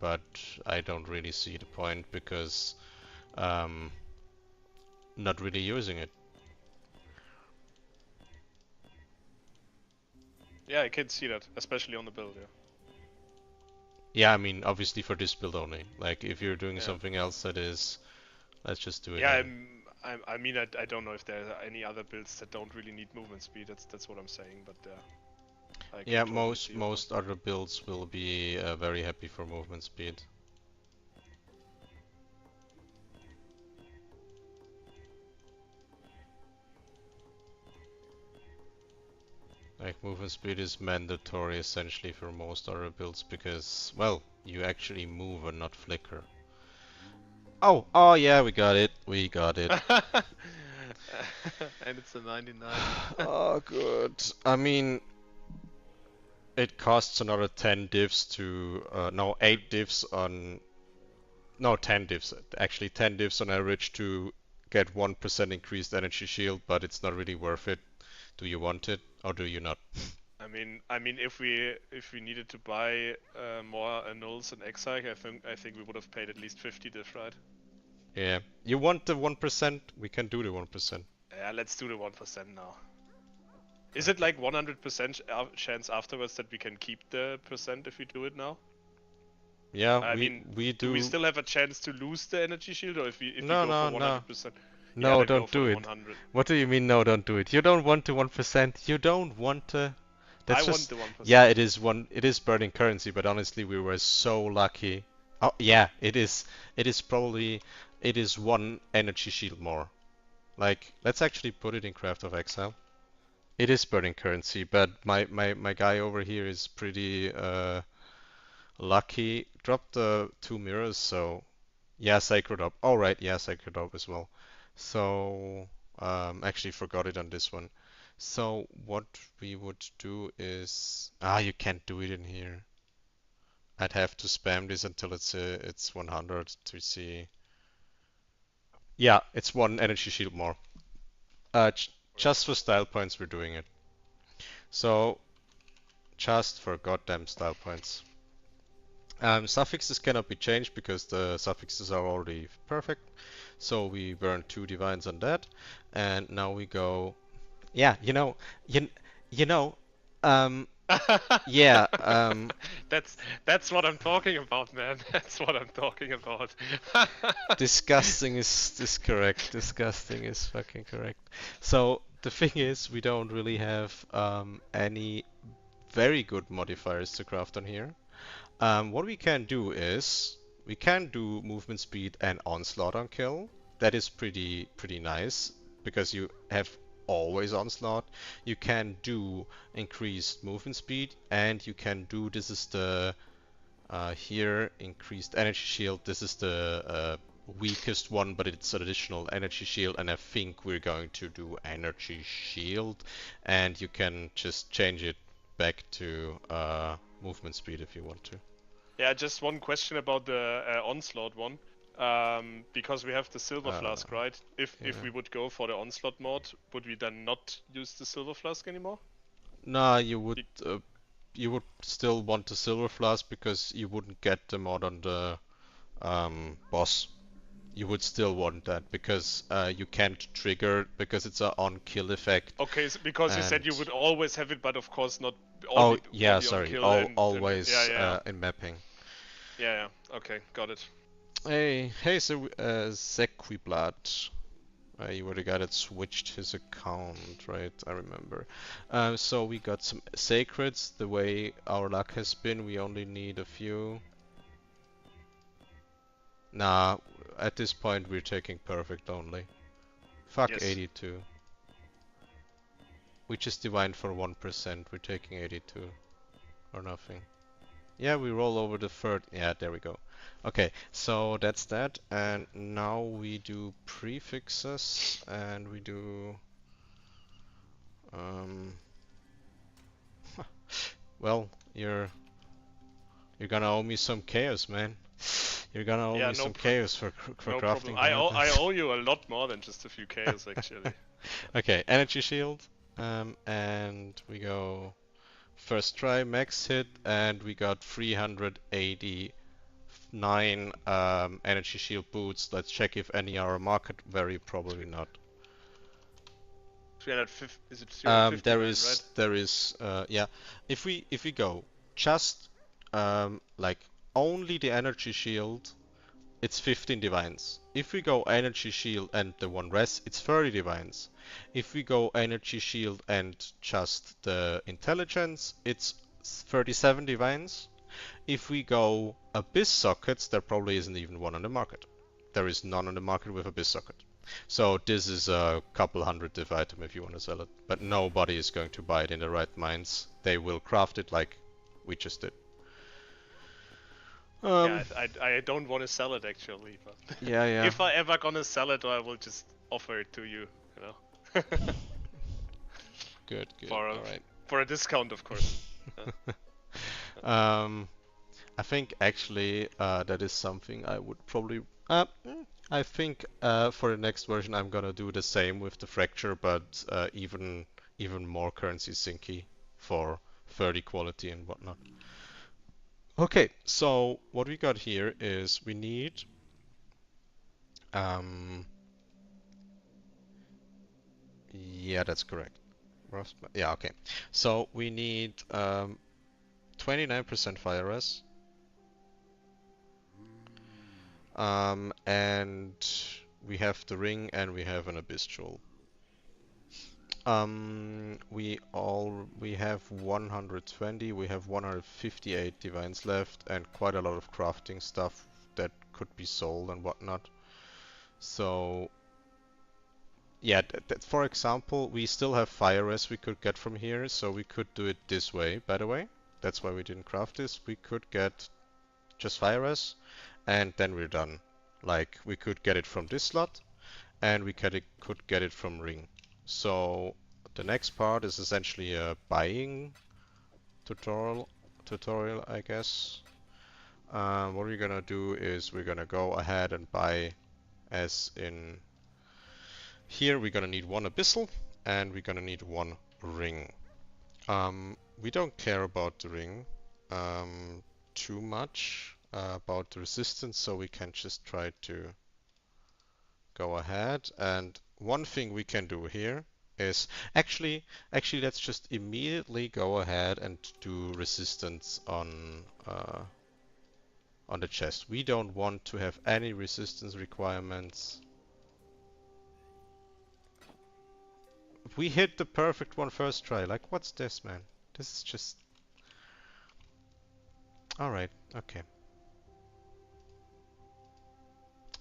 But I don't really see the point because um, not really using it. Yeah, I can see that, especially on the build. Yeah. Yeah, I mean, obviously for this build only. Like, if you're doing Yeah. something else that is, let's just do it Yeah. then. I mean, I don't know if there are any other builds that don't really need movement speed. That's what I'm saying. But I can Yeah, totally see your point. most other builds will be very happy for movement speed. Like, movement speed is mandatory essentially for most other builds because, well, you actually move and not flicker. Oh yeah, we got it. We got it. And it's a 99. Oh, good. I mean, it costs another 10 divs to, no, 8 divs on, no, 10 divs, actually 10 divs on average to get 1% increased energy shield, but it's not really worth it. Do you want it or do you not? I mean, if we needed to buy more nulls and exile, I think we would have paid at least 50 diff, right? Yeah. You want the 1%? We can do the 1%. Yeah, let's do the 1% now. Is it Okay. like 100% chance afterwards that we can keep the percent if we do it now? Yeah, I mean, we do we do. still have a chance to lose the energy shield, or if we No, go for no, no. 100%? Yeah, No, then go don't for do the it. 100. What do you mean, no, don't do it? You don't want the 1%. You don't want to. I That's want just. the Yeah, 1%. it is one. It is burning currency, but honestly, we were so lucky. Oh, yeah, it is. It is probably. It is one energy shield more. Like, let's actually put it in Craft of Exile. It is burning currency, but my guy over here is pretty lucky. Dropped the 2 mirrors, so yeah, Sacred Orb. All right, yeah, Sacred Orb as well. So, actually forgot it on this one. So what we would do is, you can't do it in here. I'd have to spam this until it's 100 to see. Yeah, it's one energy shield more. Just for style points, we're doing it. So just for goddamn style points. Suffixes cannot be changed because the suffixes are already perfect. So we burn 2 divines on that, and now we go. Yeah, you you know, um, yeah, That's what I'm talking about, man. That's what I'm talking about. disgusting is correct. Disgusting is fucking correct. So the thing is, we don't really have any very good modifiers to craft on here. What we can do is we can do movement speed and onslaught on kill. That is pretty nice because you have always onslaught. You can do increased movement speed and you can do this is the Here, increased energy shield. This is the weakest one, but it's an additional energy shield, and I think we're going to do energy shield, and you can just change it back to movement speed if you want to. Yeah, just one question about the onslaught one. Because we have the silver flask, right? If yeah. we would go for the onslaught mod, would we then not use the silver flask anymore? Nah, you would still want the silver flask because you wouldn't get the mod on the boss. You would still want that because you can't trigger because it's a on-kill effect. Okay, so because you said you And would always have it, but of course not oh only yeah, on sorry, kill and always yeah. in mapping. Yeah. Okay, got it. Hey, so Zequiblad. You were the guy that switched his account, right? I remember. So we got some sacreds. The way our luck has been, we only need a few. Nah, at this point we're taking perfect only. Fuck Yes. 82. We just divined for 1%. We're taking 82 or nothing. Yeah, we roll over the third. Yeah, there we go. Okay, so that's that. And now we do prefixes and we do um well, you're gonna owe me some chaos, man. You're gonna owe Yeah, me some chaos for no problem. crafting I the I weapons. owe you a lot more than just a few chaos actually. Okay, energy shield. And we go first try, max hit, and we got 389 energy shield boots. Let's check if any are market. Very probably not. 350 is it 359, right? There is yeah. If we go just like only the energy shield, it's 15 divines. If we go energy shield and the one rest, it's 30 divines. If we go energy shield and just the intelligence, it's 37 divines. If we go abyss sockets, there probably isn't even one on the market. There is none on the market with abyss socket. So this is a couple hundred div item if you want to sell it. But nobody is going to buy it in the right minds. They will craft it like we just did. Yeah, I don't want to sell it actually, but Yeah. if I ever gonna sell it, I will just offer it to you, you know. Good. For a, All right. for a discount, of course. I think actually that is something I would probably. I think for the next version I'm gonna do the same with the fracture, but even more currency sinky for 30 quality and whatnot. Okay, so what we got here is we need yeah, that's correct. Yeah, okay. So we need 29% fire res. And we have the ring and we have an abyss jewel. We have 120, we have 158 divines left and quite a lot of crafting stuff that could be sold and whatnot. So yeah, for example, we still have fire res we could get from here, so we could do it this way, by the way. That's why we didn't craft this. We could get just fire res and then we're done. Like we could get it from this slot and we could get it from ring. So the next part is essentially a buying tutorial, I guess. What we're gonna do is we're gonna go ahead and buy, as in here we're gonna need one abyssal and we're gonna need one ring. We don't care about the ring too much about the resistance, so we can just try to go ahead. And one thing we can do here is actually let's just immediately go ahead and do resistance on the chest. We don't want to have any resistance requirements. We hit the perfect one first try. Like, what's this, man? This is just... Alright, okay.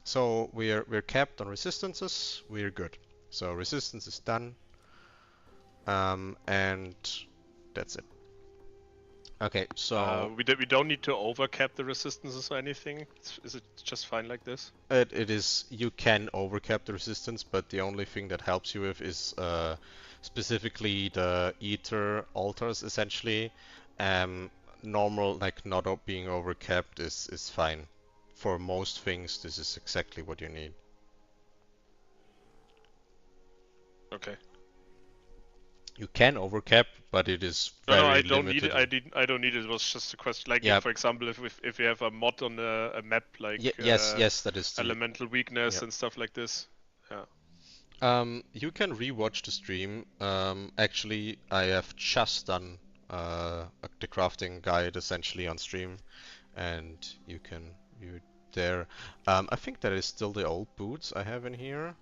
So we're capped on resistances. We're good. So resistance is done. And that's it. Okay, so We don't need to overcap the resistances or anything. Is it just fine like this? it is, you can overcap the resistance, but the only thing that helps you with is specifically the ether altars essentially. Normal, like not being overcapped is fine. For most things, this is exactly what you need. Okay. You can overcap, but it is No, very I don't need limited. it. I don't need it. It was just a question. Like, if, Yeah, for example, if you have a mod on a map like yes, that is the. elemental weakness Yeah. and stuff like this. Yeah. You can rewatch the stream. Actually, I have just done the crafting guide essentially on stream, and you can view it there. I think that is still the old boots I have in here.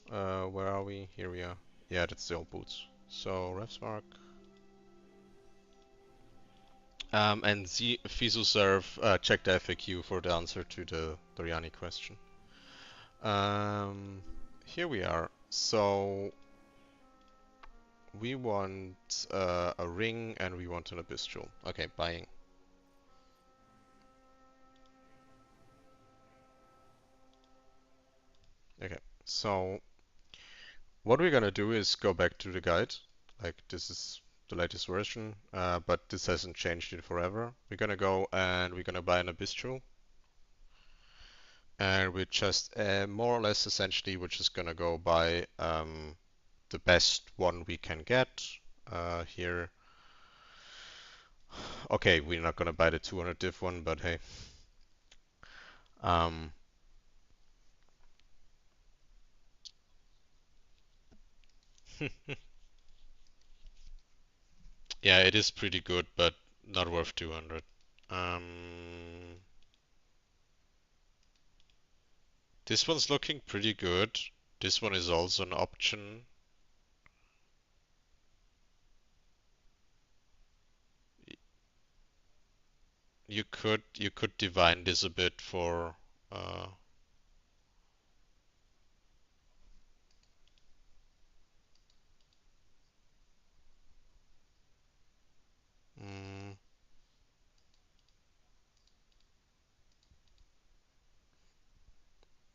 Where are we? Here we are. Yeah, that's the old boots. So, Revsmark. And Z Fizuserve, check the FAQ for the answer to the Doriani question. Here we are. So, we want a ring and we want an abyss jewel. Okay, buying. Okay, so what we're gonna do is go back to the guide. Like this is the latest version, but this hasn't changed in forever. We're gonna go and we're gonna buy an abyss jewel. And we're just more or less essentially we're just gonna go buy the best one we can get. Here. Okay, we're not gonna buy the 200 div one, but hey. Um, yeah, it is pretty good, but not worth 200. Um, this one's looking pretty good. This one is also an option. You could divine this a bit for uh, mm,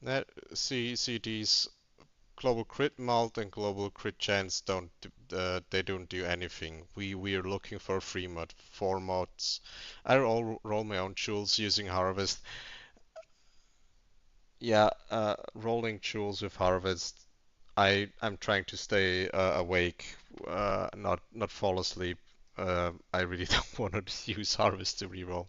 that, see these global crit mult and global crit chance they don't do anything. We are looking for free mod, four mods. I roll my own jewels using harvest. Yeah, rolling jewels with harvest. I'm trying to stay awake, not fall asleep. I really don't want to use harvest to reroll.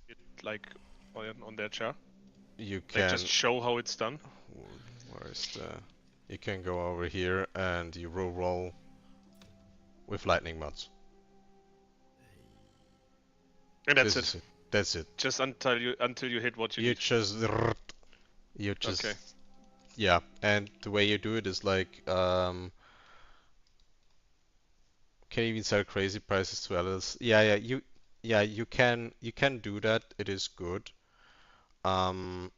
It like on their chart. You Like, just can, show how it's done. where is the? You can go over here and you roll with lightning mods. And that's This it. is it. That's it. Just until you hit what you You need. just you Okay. just yeah, and the way you do it is like can even sell crazy prices to others. Yeah, you can do that. It is good. Um,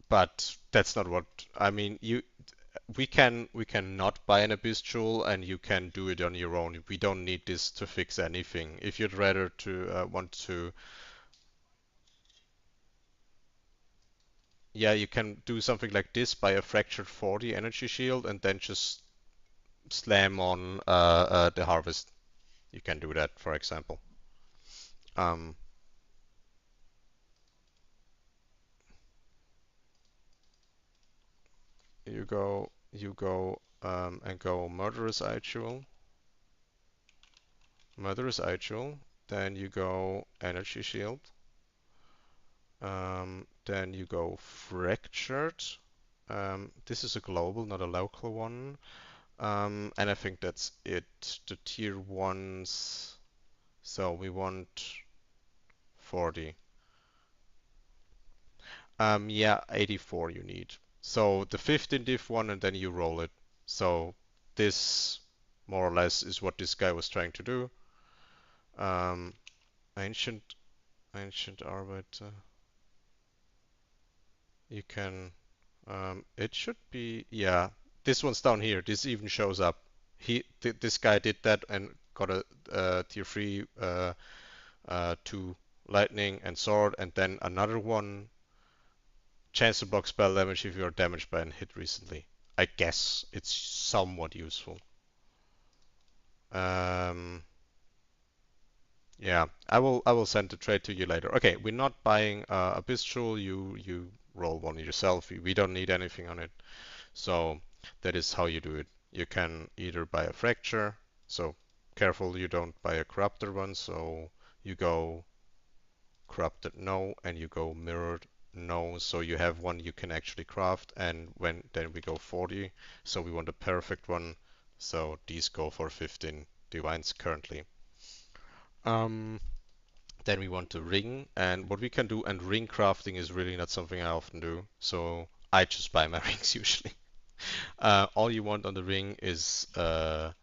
but that's not what I mean. We can not buy an abyss jewel, and you can do it on your own. We don't need this to fix anything. If you'd rather to want to, yeah, you can do something like this, buy a fractured 40 energy shield, and then just slam on the harvest. You can do that, for example. Um, you go and go murderous ritual. Then you go energy shield. Then you go fractured. This is a global, not a local one. And I think that's it. The tier ones. So we want 40. Yeah, 84 you need. So the 15 diff one, and then you roll it. So this more or less is what this guy was trying to do. Um, ancient Arbiter. you can, it should be, yeah, this one's down here. This even shows up. This guy did that and got a tier 3 2 lightning and sword, and then another one, chance to block spell damage if you are damaged by a hit recently. I guess it's somewhat useful. Um, yeah, I will send the trade to you later. Okay, we're not buying a Bistral. You roll one yourself. We don't need anything on it. So that is how you do it. You can either buy a fracture. So careful you don't buy a corrupted one. So you go corrupted no, and you go mirrored no. So you have one you can actually craft, and when then we go 40. So we want a perfect one. So these go for 15 divines currently. Um, then we want to ring, and what we can do, and ring crafting is really not something I often do, so I just buy my rings usually. All you want on the ring is down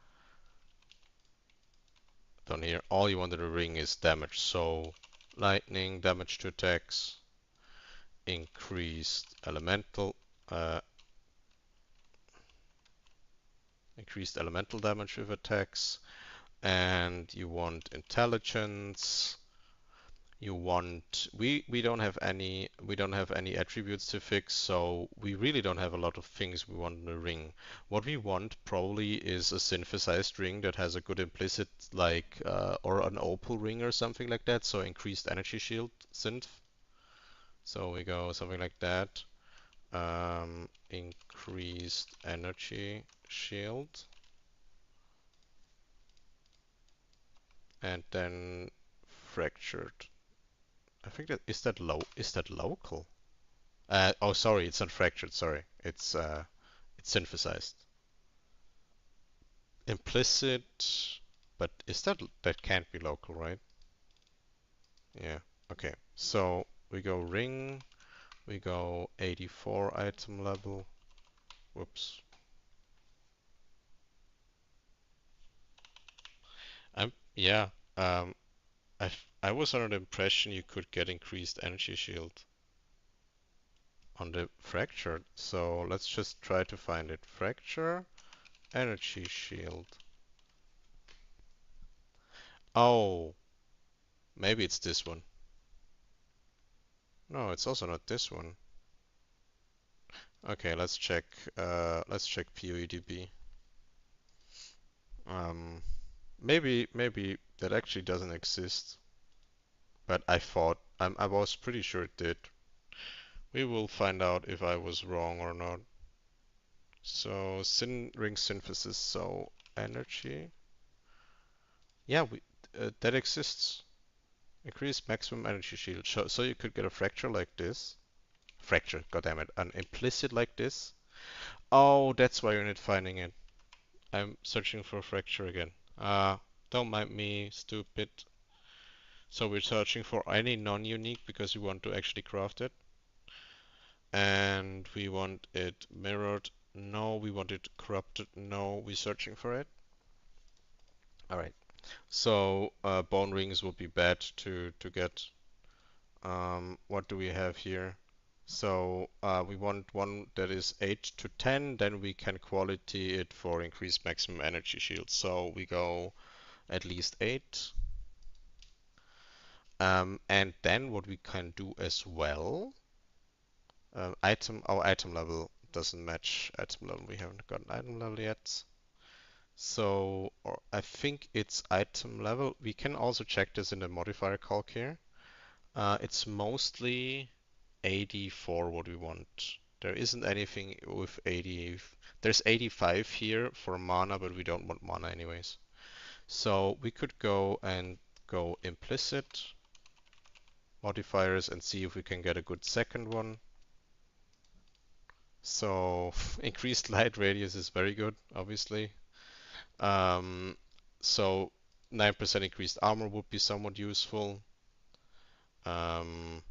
here. All you want on the ring is damage. So lightning damage to attacks, increased uh, increased elemental damage with attacks, and you want intelligence. You want we don't have any attributes to fix, so we really don't have a lot of things we want in a ring. What we want probably is a synthesized ring that has a good implicit, like or an opal ring or something like that, so increased energy shield synth. So we go something like that. Increased energy shield, and then fractured. I think that local. Oh, sorry, it's not fractured. Sorry, it's synthesized. Implicit, but that can't be local, right? Yeah. Okay. So we go ring. We go 84 item level. Whoops. Yeah. Um. I was under the impression you could get increased energy shield on the fractured. So let's just try to find it. Fracture energy shield. Oh, maybe it's this one. No, it's also not this one. Okay, let's check PoEDB. Um, maybe that actually doesn't exist, but I was pretty sure it did. We will find out if I was wrong or not. So ring synthesis, so energy. Yeah, that exists. Increase maximum energy shield. So you could get a fracture like this. Fracture, goddammit, an implicit like this. Oh, that's why you're not finding it. I'm searching for fracture again. Don't mind me, stupid. So we're searching for any non-unique because we want to actually craft it. And we want it mirrored. No, we want it corrupted. No, we're searching for it. Alright. So bone rings would be bad to get. What do we have here? So we want one that is 8 to 10, then we can quality it for increased maximum energy shield. So we go at least 8. And then what we can do as well, our item level doesn't match item level. We haven't got an item level yet. So I think it's item level. We can also check this in the modifier calc here. It's mostly 84 what we want. There isn't anything with 80. There's 85 here for mana, but we don't want mana anyways. So we could go and go implicit modifiers and see if we can get a good second one. So increased light radius is very good, obviously. So 9% increased armor would be somewhat useful. Um,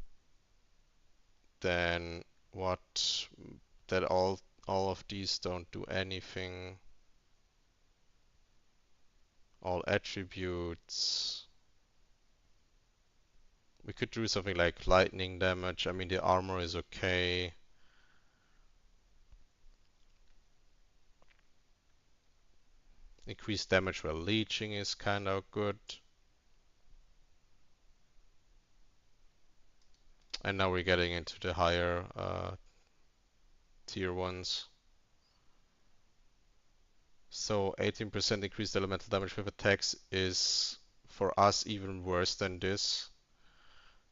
then what? That all of these don't do anything. All attributes. We could do something like lightning damage. I mean, the armor is okay. Increased damage while leeching is kind of good. And now we're getting into the higher tier ones. So 18% increased elemental damage with attacks is for us even worse than this.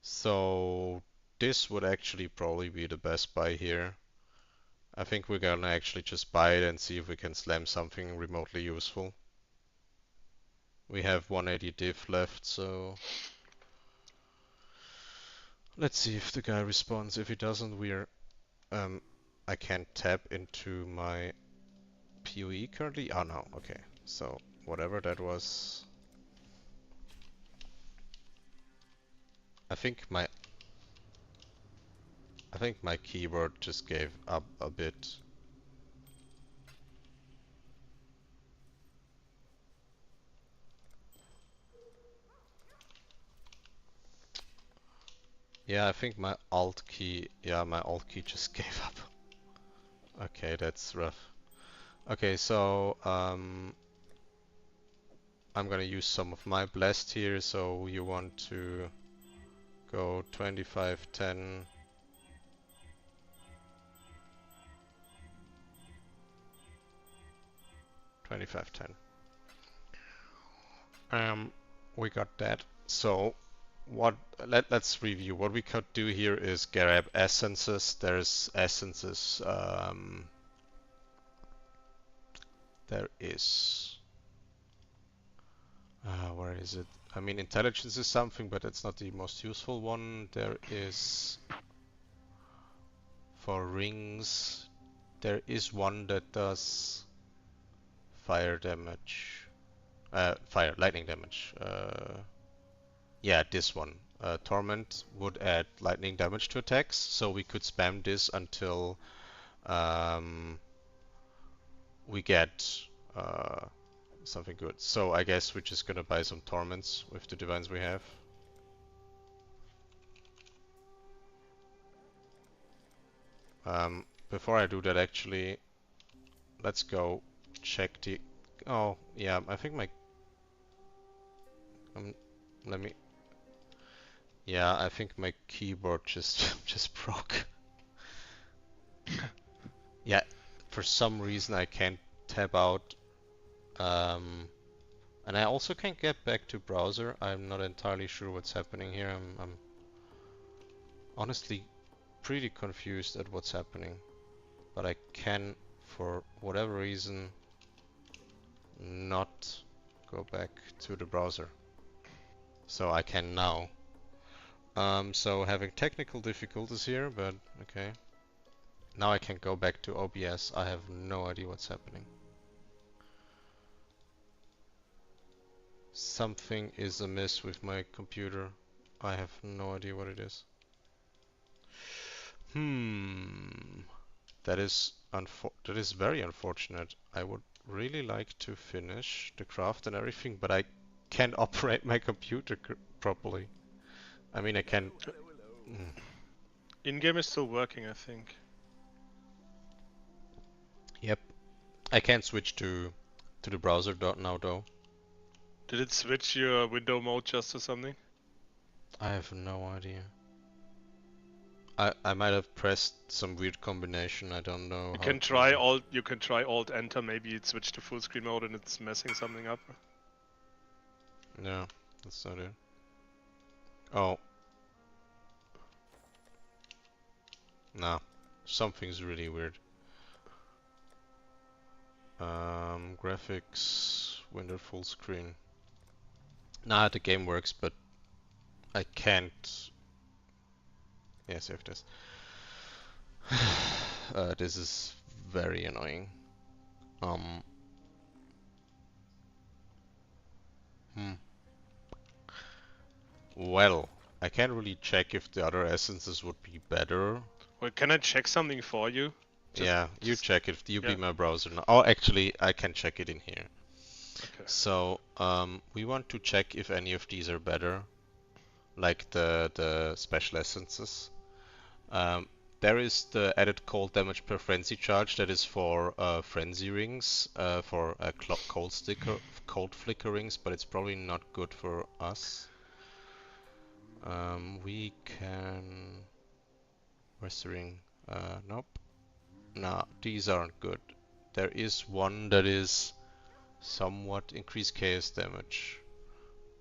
So this would actually probably be the best buy here. I think we're gonna actually just buy it and see if we can slam something remotely useful. We have 180 diff left, so let's see if the guy responds. If he doesn't, I can't tap into my PoE currently. Oh no, okay. So whatever that was, I think my keyboard just gave up a bit. Yeah, I think my alt key just gave up. Okay, that's rough. Okay, so I'm gonna use some of my blast here, so you want to go 25, 10. 25, 10. We got that. So let's review. What we could do here is grab essences. There's essences. There is. Where is it? I mean, intelligence is something, but it's not the most useful one. There is for rings. There is one that does fire damage. Lightning damage. Yeah, this one. Torment would add lightning damage to attacks, so we could spam this until we get something good. So I guess we're just gonna buy some torments with the divines we have. Before I do that, actually, let's go check the. Oh yeah, I think my. Let me. Yeah, I think my keyboard just just broke. Yeah, for some reason I can't tab out. And I also can't get back to browser. I'm not entirely sure what's happening here. I'm honestly pretty confused at what's happening. But I can, for whatever reason, not go back to the browser. So I can now. So having technical difficulties here, but okay. Now I can go back to OBS. I have no idea what's happening. Something is amiss with my computer. I have no idea what it is. That is very unfortunate. I would really like to finish the craft and everything, but I can't operate my computer properly. I mean, I can. In-game is still working, I think. Yep. I can't switch to the browser now though. Did it switch your window mode just to something? I have no idea. I might have pressed some weird combination. I don't know. You can try alt enter. Maybe it switched to full screen mode and it's messing something up. No, that's not it. Oh. No. Something's really weird. Graphics, window full screen. Nah, the game works, but I can't. Yeah, save this. This is very annoying. Well, I can't really check if the other essences would be better. Well, can I check something for you? You check it. You be my browser now. Oh, actually, I can check it in here. Okay. So, we want to check if any of these are better, like the special essences. there is the added cold damage per frenzy charge that is for frenzy rings, for cold flicker rings, but it's probably not good for us. We can... Where's the ring? Nope. Nah, these aren't good. There is one that is somewhat increased chaos damage.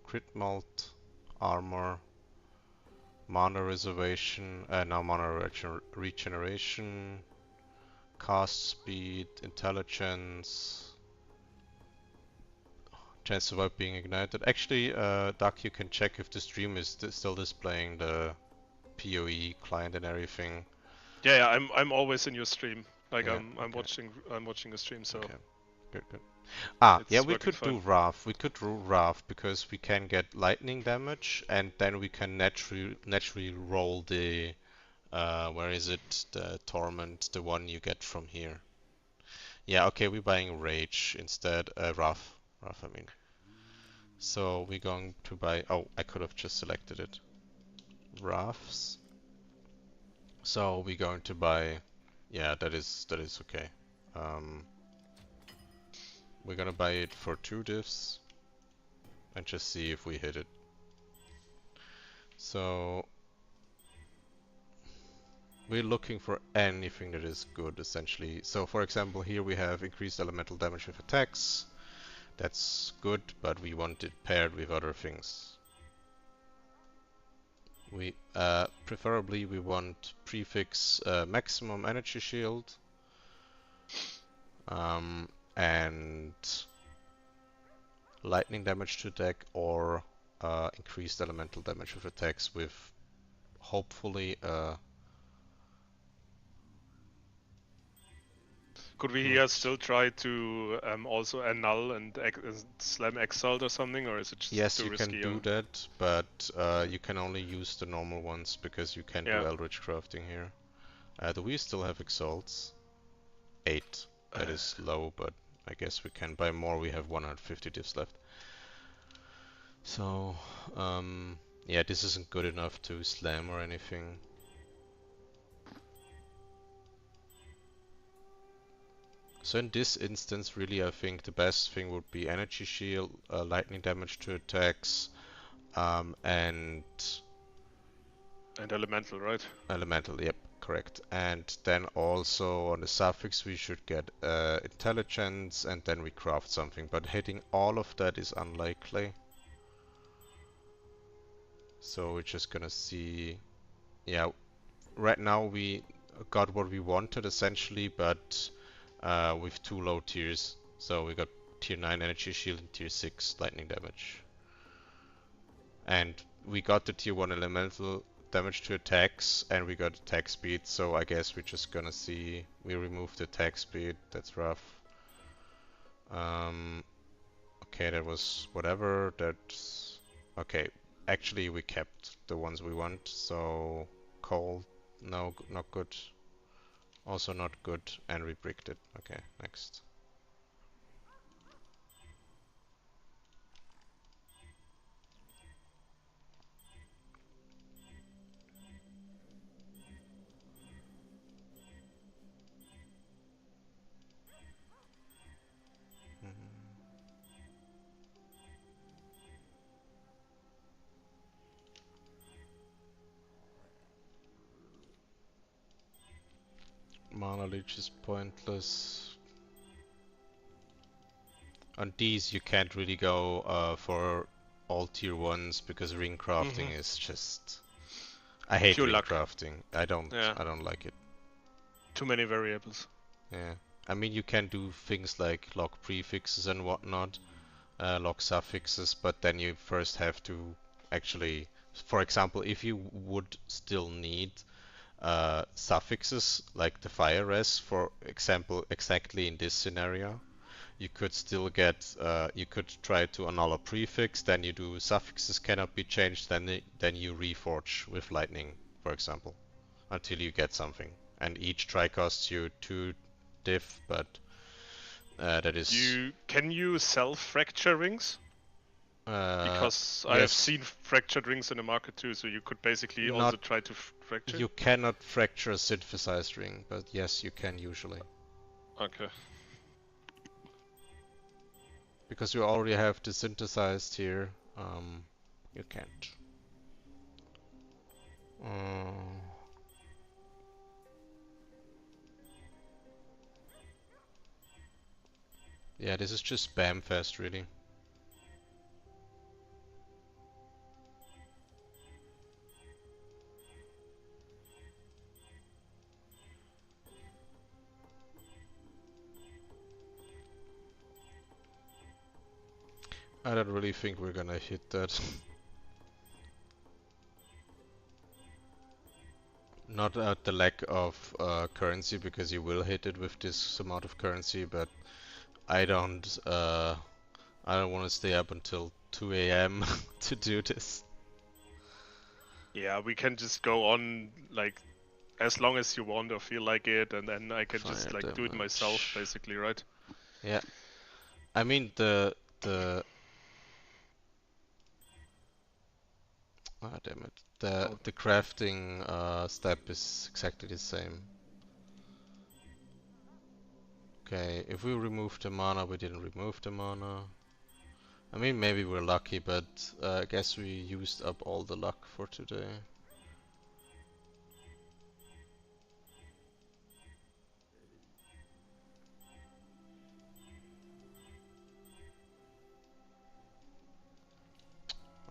Crit mult, armor, mana reservation, now mana regeneration, cast speed, intelligence, chance to survive being ignited. Actually, Doc, you can check if the stream is still displaying the PoE client and everything. Yeah, I'm always in your stream. Like Yeah, I'm watching the stream, so okay. Good, good. Ah, yeah, it's we working could do fine. Wrath. We could do Wrath because we can get lightning damage, and then we can naturally roll the where is it? The Torment, the one you get from here. Yeah, okay, we're buying Rage instead. Wrath. Wrath, I mean. So we're going to buy. Oh, I could have just selected it. Wraths. So we're going to buy. Yeah, that is okay. Um, we're gonna buy it for 2 diffs and just see if we hit it. So we're looking for anything that is good, essentially. So for example, here we have increased elemental damage with attacks. That's good, but we want it paired with other things. We preferably we want prefix maximum energy shield, and lightning damage to attack, or increased elemental damage with attacks with hopefully Could we here still try to also annul and slam exalt or something, or is it just yes, too you can risky? do that, but you can only use the normal ones because you can do Eldritch crafting here. Do we still have exalts? 8. That is low, but I guess we can buy more. We have 150 divs left. So, yeah, this isn't good enough to slam or anything. So in this instance, really, I think the best thing would be energy shield, lightning damage to attacks, and elemental, right? elemental, yep, correct. And then also on the suffix we should get intelligence, and then we craft something. But hitting all of that is unlikely. So we're just gonna see. Yeah, right now we got what we wanted essentially, but with 2 low tiers. So we got tier 9 energy shield and tier 6 lightning damage. And we got the tier 1 elemental damage to attacks, and we got attack speed, so I guess we're just gonna see. We remove the attack speed, that's rough. Okay, that was whatever, that's... Okay, actually we kept the ones we want, so cold, no, not good. Also not good, and we bricked it. Okay, next. Mana Leech is pointless. On these you can't really go for all tier 1s because ring crafting is just... I hate Pure ring luck. crafting. I don't like it. Too many variables. Yeah. I mean you can do things like lock prefixes and whatnot, lock suffixes, but then you first have to actually... For example, if you would still need suffixes like the fire res, for example, exactly in this scenario, you could still get, you could try to annul a prefix, then you do suffixes cannot be changed, then you reforge with lightning, for example, until you get something. And each try costs you 2 diff, but that is... Can you self-fracture rings? Because I have Yes, seen fractured rings in the market too, so you could basically not also try to fracture. you cannot fracture a synthesized ring, but yes, you can usually. Okay. Because you already have the synthesized here, you can't. Uh, yeah, this is just spam fest, really. I don't really think we're gonna hit that. Not at the lack of currency, because you will hit it with this amount of currency, but I don't I don't want to stay up until 2 a.m. to do this. Yeah, we can just go on like as long as you want or feel like it, and then I can just Fire like do it myself, damage. basically, right? Yeah, I mean the ah damn it, Oh, the crafting step is exactly the same. Okay, if we remove the mana, we didn't remove the mana. I mean, maybe we're lucky, but I guess we used up all the luck for today.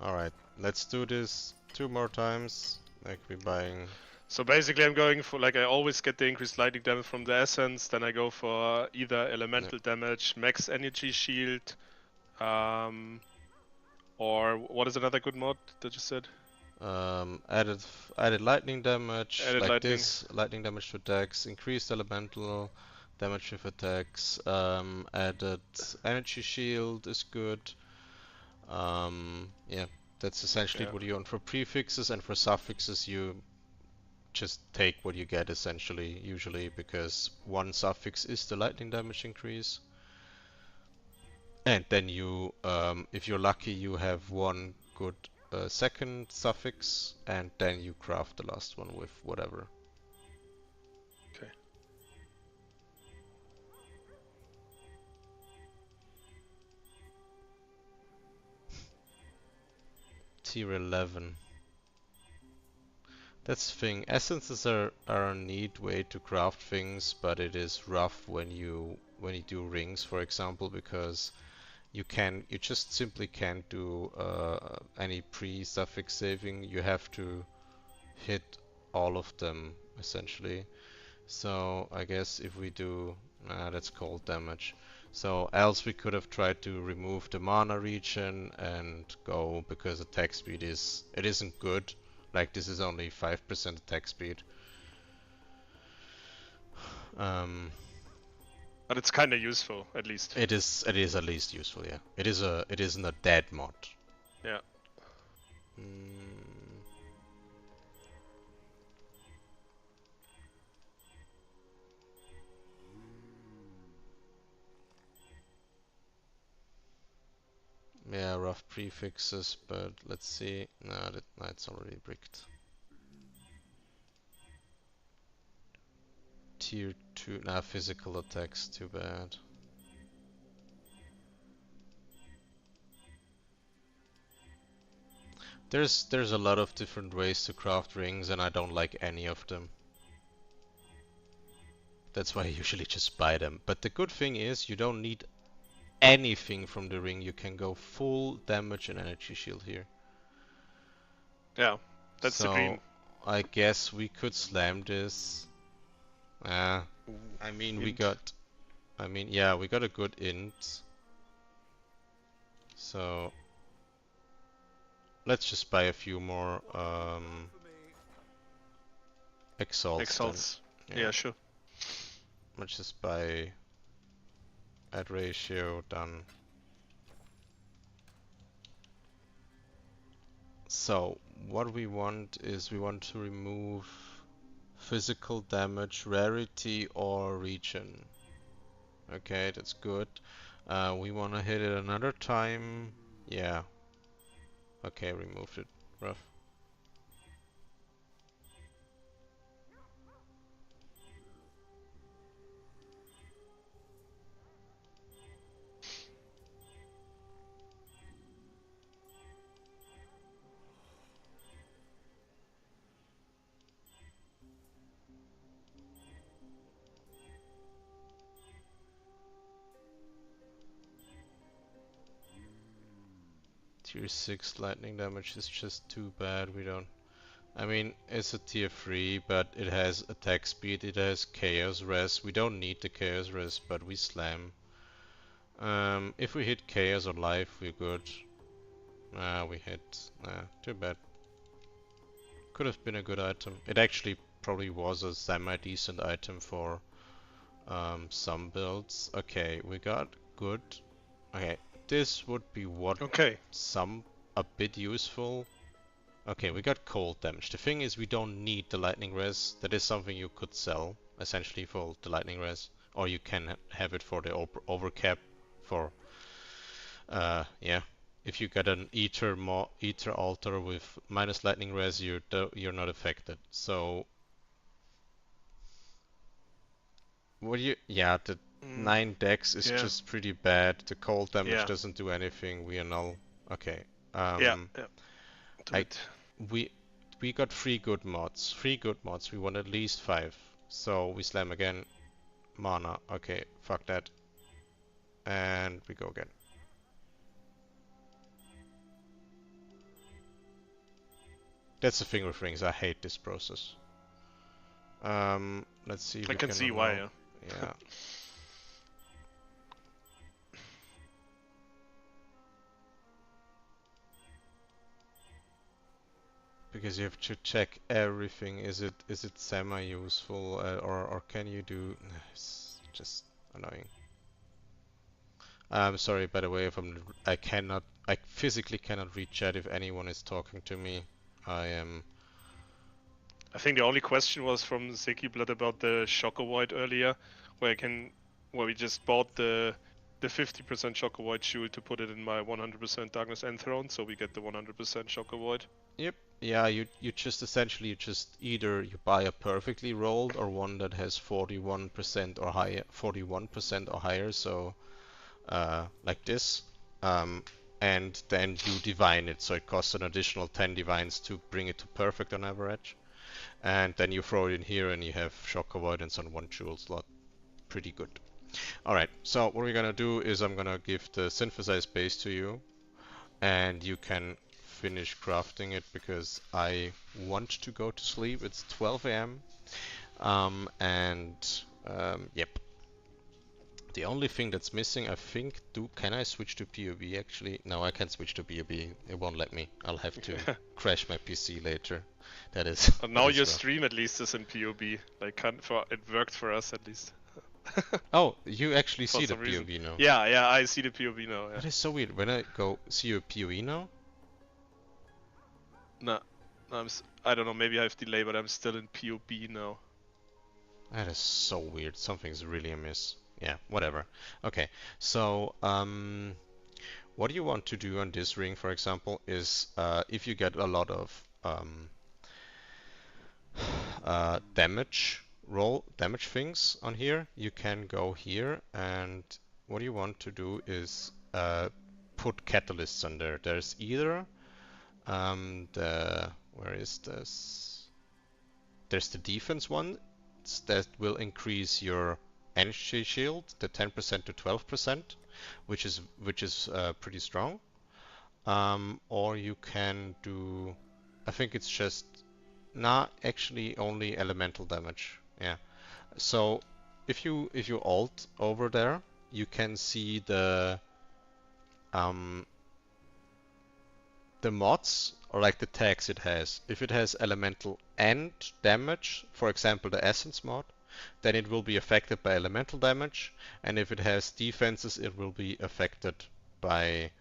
Alright, let's do this 2 more times. Like we're buying. so basically, I'm going for like I always get the increased lightning damage from the essence. Then I go for either Yeah. elemental damage, max energy shield, um, or what is another good mod that you said? Added lightning damage Added like lightning. this, lightning damage to attacks, increased elemental damage with attacks, added energy shield is good. Yeah, that's essentially Yeah. what you want for prefixes, and for suffixes you just take what you get essentially, usually, because one suffix is the lightning damage increase. And then you, if you're lucky, you have one good second suffix, and then you craft the last one with whatever. Okay. Tier 11. That's the thing. Essences are a neat way to craft things, but it is rough when you do rings, for example, because you just simply can't do any pre-suffix saving. You have to hit all of them essentially. So I guess if we do, that's cold damage. So else we could have tried to remove the mana region and go, because attack speed it isn't good. Like this is only 5% attack speed. Um, But it's kind of useful, at least. it is at least useful, yeah. It isn't a dead mod. Yeah. Mm, yeah, rough prefixes, but let's see. No, it's already bricked. Tier 2, nah, physical attacks, too bad. There's a lot of different ways to craft rings, and I don't like any of them. That's why I usually just buy them. But the good thing is you don't need anything from the ring. You can go full damage and energy shield here. Yeah. That's the So dream. I guess we could slam this. Uh, Ooh, I mean int. yeah, we got a good int. So let's just buy a few more exalts then. Exalts. Yeah, Yeah, sure. let's just buy add ratio done. So what we want is we want to remove physical damage, rarity, or region. Okay, that's good. We want to hit it another time. Yeah. Okay, removed it. Rough. Tier 6 lightning damage is just too bad. We don't. I mean, it's a tier 3, but it has attack speed, it has chaos res. We don't need the chaos res, but we slam. If we hit chaos or life, we're good. We hit. Too bad. Could have been a good item. It actually probably was a semi-decent item for some builds. Okay, we got good. Okay, this would be what Okay. a bit useful. Okay, we got cold damage. The thing is, we don't need the lightning res. That is something you could sell essentially for the lightning res, or you can have it for the overcap. For yeah, if you get an ether altar with minus lightning res, you're not affected. So what do you? Yeah, the 9 dex is Yeah. just pretty bad. The cold damage Yeah. doesn't do anything. We are null. Okay. Yeah. Yeah. Do I it. we we got 3 good mods. 3 good mods. We want at least 5. So we slam again. Mana. Okay, fuck that. And we go again. That's the thing with rings. I hate this process. Let's see if I we can can see why. unlock. Yeah. Because you have to check everything. Is it semi-useful or can you do? It's just annoying. I'm sorry, by the way, if I physically cannot read chat if anyone is talking to me. I am. I think the only question was from Zeki Blood about the Shock Avoid earlier, where we just bought the 50% Shock Avoid shield to put it in my 100% Darkness Enthroned, so we get the 100% Shock Avoid. Yep. Yeah, you just essentially either you buy a perfectly rolled or one that has 41% or higher, 41% or higher, so like this. And then you divine it, so it costs an additional 10 divines to bring it to perfect on average. And then you throw it in here and you have shock avoidance on 1 jewel slot. Pretty good. Alright, so what we're gonna do is I'm gonna give the synthesized base to you, and you can finish crafting it because I want to go to sleep. It's 12 a.m. Yep. The only thing that's missing, I think, can I switch to PoE actually? No, I can't switch to PoE. It won't let me. I'll have to crash my PC later. That is. And now your rough. stream at least is in POB. Like, it worked for us at least. Oh, you actually see the some reason. PoE now? Yeah, I see the POB now. Yeah. That is so weird. When I go see your PoE now? No, I don't know. Maybe I have delay, but I'm still in POB now. That is so weird. Something's really amiss. Yeah, whatever. Okay, so what you want to do on this ring, for example, is if you get a lot of damage things on here, you can go here, and what you want to do is put catalysts on there. There's either where is this? There's the defense one that will increase your energy shield, the 10% to 12%, which is pretty strong. Or you can do, I think it's just, actually only elemental damage. Yeah. So if you alt over there, you can see the mods, or like the tags it has. If it has elemental and damage, for example the essence mod, then it will be affected by elemental damage, and if it has defenses, it will be affected by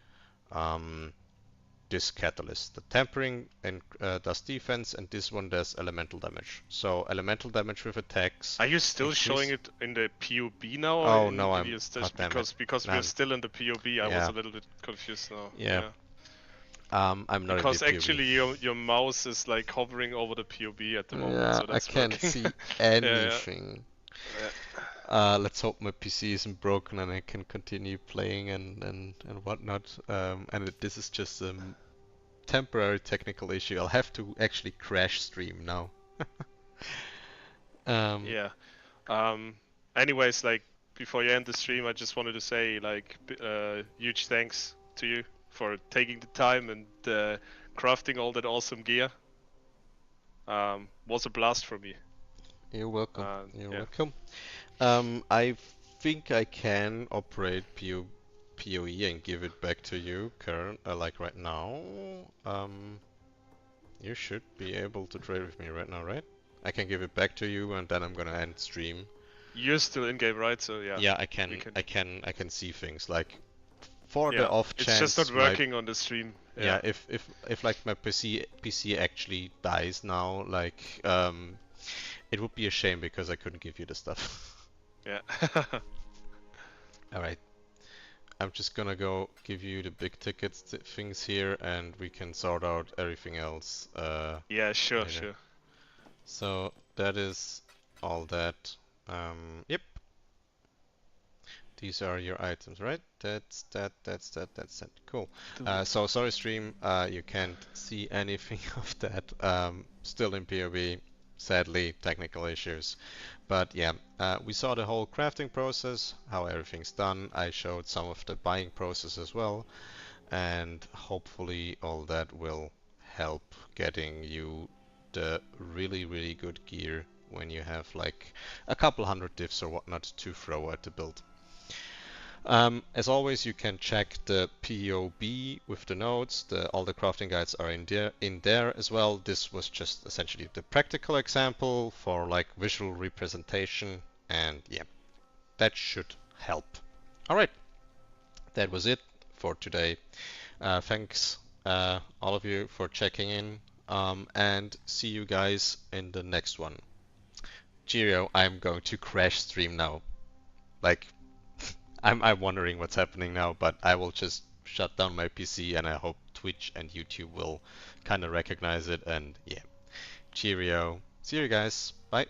this catalyst. The tempering and does defense, and this one does elemental damage. So elemental damage with attacks. Are you still showing it in the POB now? Oh no, I'm because we're still in the POB. I was a little bit confused now. Yeah. I'm not in the Because POV. actually your mouse is like hovering over the POV at the moment, Yeah, so I that's can't working. see Yeah, anything. yeah, Let's hope my PC isn't broken and I can continue playing and whatnot. This is just a temporary technical issue. I'll have to actually crash stream now. Um, yeah. Um, anyways, like before you end the stream, I just wanted to say like huge thanks to you for taking the time and crafting all that awesome gear. Was a blast for me. you're welcome. You're Yeah. welcome. I think I can operate PoE and give it back to you, current, like right now. You should be able to trade with me right now, right? I can give it back to you, and then I'm gonna end stream. You're still in game, right? So yeah, Yeah, we can. I can see things like for the Yeah, off it's just not chance my working on the stream. yeah Yeah, if like my PC actually dies now, like it would be a shame because I couldn't give you the stuff. yeah. All right. I'm just gonna go give you the big tickets things here, and we can sort out everything else Yeah, sure, later. sure. So that is all that. Yep, these are your items, right? That's that. Cool. So sorry, stream. You can't see anything of that. Still in POV. Sadly, technical issues. But yeah, we saw the whole crafting process, how everything's done. I showed some of the buying process as well, and hopefully all that will help getting you the really good gear when you have like a couple hundred diffs or whatnot to throw at the build. As always, you can check the POB with the notes. All the crafting guides are in there as well. This was just essentially the practical example for like visual representation, and yeah, that should help. All right, that was it for today. Thanks all of you for checking in, and see you guys in the next one. Cheerio! I'm going to crash stream now. Like I'm wondering what's happening now, but I will just shut down my PC and I hope Twitch and YouTube will kind of recognize it. And yeah, cheerio. See you guys. Bye.